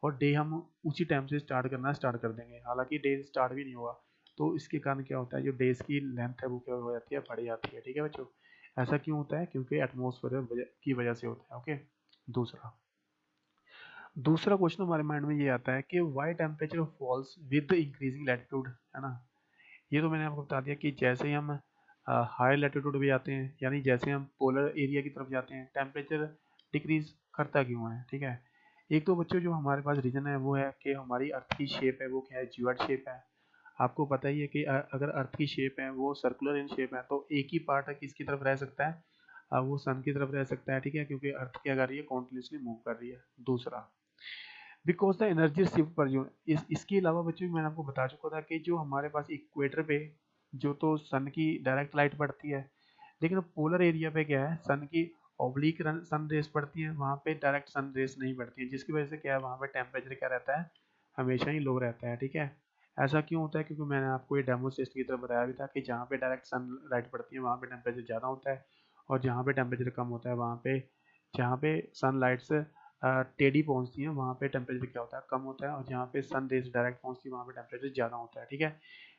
और डे हम उसी टाइम से स्टार्ट करना स्टार्ट कर देंगे, हालांकि डे स्टार्ट भी नहीं हुआ। तो इसके कारण क्या होता है, जो डेज की लेंथ है वो क्या हो जाती है, बढ़ जाती है, ठीक है बच्चों। ऐसा क्यों होता है, क्योंकि एटमोसफेयर की वजह से होता है, ओके। दूसरा दूसरा क्वेश्चन हमारे माइंड में ये आता है कि why temperature falls with increasing latitude, है ना। ये तो मैंने आपको बता दिया कि जैसे ही हम हायर लैटिट्यूड पे जाते हैं यानी जैसे हम पोलर एरिया की तरफ जाते हैं टेम्परेचर डिक्रीज करता क्यों है, ठीक है। एक तो बच्चों जो हमारे पास रीजन है वो है कि हमारी अर्थ की शेप है वो क्या है, ज्यूड शेप है। आपको पता ही है कि अगर अर्थ की शेप है वो सर्कुलर इन शेप है तो एक ही पार्ट है किसकी तरफ रह सकता है, वो सन की तरफ रह सकता है, ठीक है, क्योंकि अर्थ क्या कर रही है, कॉन्टिन्यूसली मूव कर रही है। दूसरा बिकॉज द एनर्जी शिफ्ट पर जो इसके अलावा बच्चों मैंने आपको बता चुका था कि जो हमारे पास इक्वेटर पे जो तो सन की डायरेक्ट लाइट पड़ती है, लेकिन पोलर एरिया पे क्या है, सन की ऑब्लिक सन रेस पड़ती है, वहाँ पे डायरेक्ट सन रेस नहीं पड़ती है, जिसकी वजह से क्या है वहाँ पे टेम्परेचर क्या रहता है, हमेशा ही लो रहता है। ठीक है, ऐसा क्यों होता है, क्योंकि मैंने आपको ये डेमोस्ट्रेशन की तरफ बताया भी था कि जहाँ पे डायरेक्ट सन लाइट पड़ती है वहाँ पे टेम्परेचर ज़्यादा होता है, और जहाँ पे टेम्परेचर कम होता है वहाँ पे, जहाँ पे सन लाइट्स टेढ़ी पहुँचती है वहाँ पे टेम्परेचर क्या होता है, कम होता है, और जहाँ पे सन रेज डायरेक्ट पहुँचती है वहाँ पे टेम्परेचर ज़्यादा होता है। ठीक है,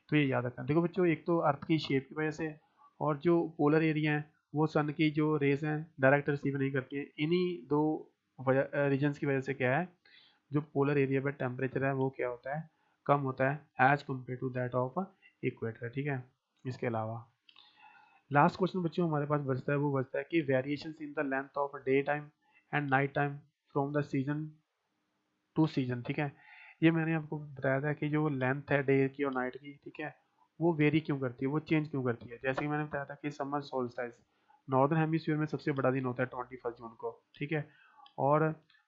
तो ये याद रखना। देखो बच्चों, एक तो अर्थ की शेप की वजह से, और जो पोलर एरिया है वो सन की जो रेस हैं डायरेक्ट रिसीव नहीं करती है। इन्हीं दो रीजन्स की वजह से क्या है, जो पोलर एरिया पे टेम्परेचर है वो क्या होता है, कम होता है as compare to that of equator. ठीक है, इसके अलावा लास्ट क्वेश्चन बच्चों हमारे पास बचता है, वो बचता है कि variation in the length of day time and night time from the season two season. ठीक है, ये मैंने आपको बताया था कि जो लेंथ है डे की और नाइट की, ठीक है, वो वेरी क्यों करती है, वो चेंज क्यों करती है। जैसे कि मैंने बताया था कि समर सोल्स्टिस नॉर्दर्न हेमिस्फीयर में सबसे बड़ा दिन होता है 21 जून को। ठीक है, और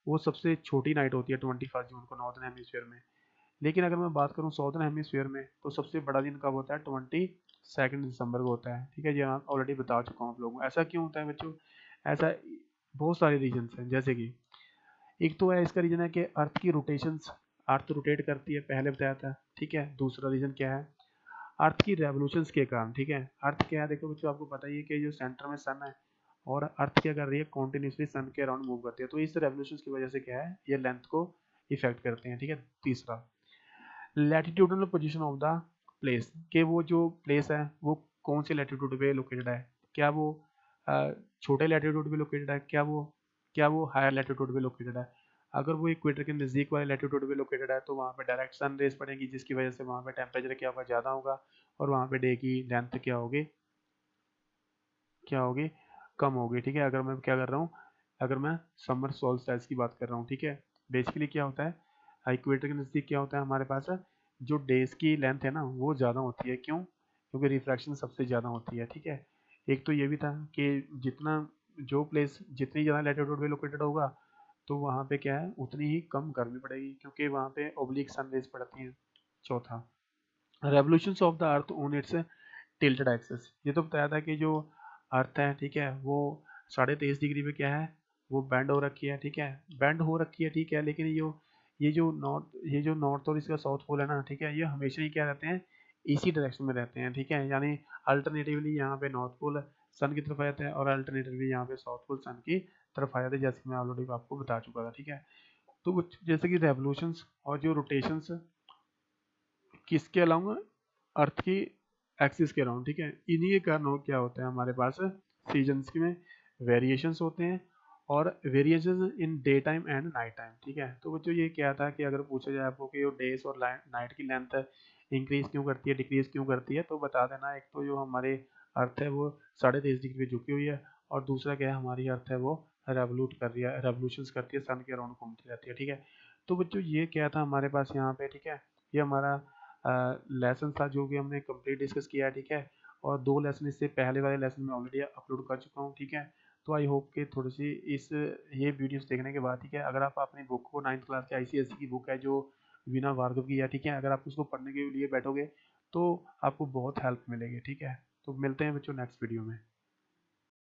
वो सबसे छोटी नाइट होती है 21 जून को नॉर्दर्न हेमिस्फीयर में। लेकिन अगर मैं बात करूँ साउदर्न हेमिस्फीयर में, तो सबसे बड़ा दिन कब होता है, 22 दिसंबर को होता है। ठीक है, ये मैं ऑलरेडी बता चुका हूँ आप लोगों को। ऐसा क्यों होता है बच्चों, ऐसा बहुत सारे रीजन्स हैं। जैसे कि एक तो है इसका रीजन है कि अर्थ की रोटेशंस, अर्थ रोटेट करती है, पहले बताया था। ठीक है, दूसरा रीजन क्या है, अर्थ की रेवोल्यूशंस के कारण। ठीक है, अर्थ क्या है, देखो बच्चों आपको पता ही है कि जो सेंटर में सन है और अर्थ क्या कर रही है, कॉन्टिन्यूसली सन के अराउंड मूव करती है, तो इस रेवोल्यूशंस की वजह से क्या है, ये लेंथ को इफेक्ट करते हैं। ठीक है, तीसरा latitudinal position of the place, कि वो जो प्लेस है वो कौन से लैटिट्यूड पे लोकेटेड है, क्या वो छोटे लैटिट्यूड पे लोकेटेड है, क्या वो हायर लैटिट्यूड पे लोकेटेड है। अगर वो इक्वेटर के नज़दीक वाले लैटिट्यूड पे लोकेटेड है तो वहाँ पे डायरेक्ट सन रेज पड़ेगी, जिसकी वजह से वहाँ पे टेम्परेचर क्या होगा, ज़्यादा होगा, और वहाँ पे डे की लेंथ क्या होगी, कम होगी। ठीक है, अगर मैं क्या कर रहा हूँ, अगर मैं समर सोल्स्टिस की बात कर रहा हूँ। ठीक है, बेसिकली क्या होता है, इक्वेटर के नज़दीक क्या होता है हमारे पास, जो डेज की लेंथ है ना वो ज़्यादा होती है। क्यों, क्योंकि रिफ्रैक्शन सबसे ज़्यादा होती है। ठीक है, एक तो ये भी था कि जितना जो प्लेस जितनी ज़्यादा लैटिट्यूड पे लोकेटेड होगा तो वहाँ पे क्या है, उतनी ही कम गर्मी पड़ेगी, क्योंकि वहाँ पे ओब्लिक सन रेज पड़ती हैं। चौथा, revolutions of the earth on it's tilted axis, ये तो बताया था कि जो अर्थ है, ठीक है, वो 23.5 डिग्री पे क्या है, वो बेंड हो रखी है। ठीक है, बेंड हो रखी है, ठीक है, लेकिन ये जो नॉर्थ और इसका साउथ पोल है ना, ठीक है, ये हमेशा ही क्या रहते हैं, इसी डायरेक्शन में रहते हैं। ठीक है, यानी अल्टरनेटिवली यहाँ पे नॉर्थ पोल सन की तरफ आ जाता है और अल्टरनेटिवली यहाँ पे साउथ पोल सन की तरफ आ जाता है, जैसे कि मैं ऑलरेडी आपको बता चुका था। ठीक है, तो जैसे कि रेवोल्यूशंस और जो रोटेशंस किसके अलाउंग, अर्थ की एक्सिस के अराउंड। ठीक है, इन्हीं के कारण क्या होता है हमारे पास सीजन्स में वेरिएशंस होते हैं, और variations in day time and night time. ठीक है, तो बच्चों ये क्या था कि अगर पूछा जाए आपको कि डेज और नाइट की लेंथ इंक्रीज क्यों करती है, डिक्रीज क्यों करती है, तो बता देना, एक तो जो हमारे अर्थ है वो 23.5 डिग्री पे झुकी हुई है, और दूसरा क्या है, हमारी अर्थ है वो रेवोल्यूट कर रही है, रेवोल्यूशंस करती है, सन के अराउंड घूमती रहती है। ठीक है, तो बच्चों ये क्या था हमारे पास यहाँ पे। ठीक है, ये हमारा लेसन था जो कि हमने कंप्लीट डिस्कस किया है। ठीक है, और 2 लेसन इससे पहले वाले लेसन में ऑलरेडी अपलोड कर चुका हूँ। ठीक है, तो आई होप कि थोड़ी सी ये वीडियोस देखने के बाद, ठीक है, अगर आप अपनी बुक को 9th क्लास की आईसीएसई की बुक है जो वीना भार्गव की है, ठीक है, अगर आप उसको पढ़ने के लिए बैठोगे तो आपको बहुत हेल्प मिलेगी। ठीक है, तो मिलते हैं बच्चों नेक्स्ट वीडियो में।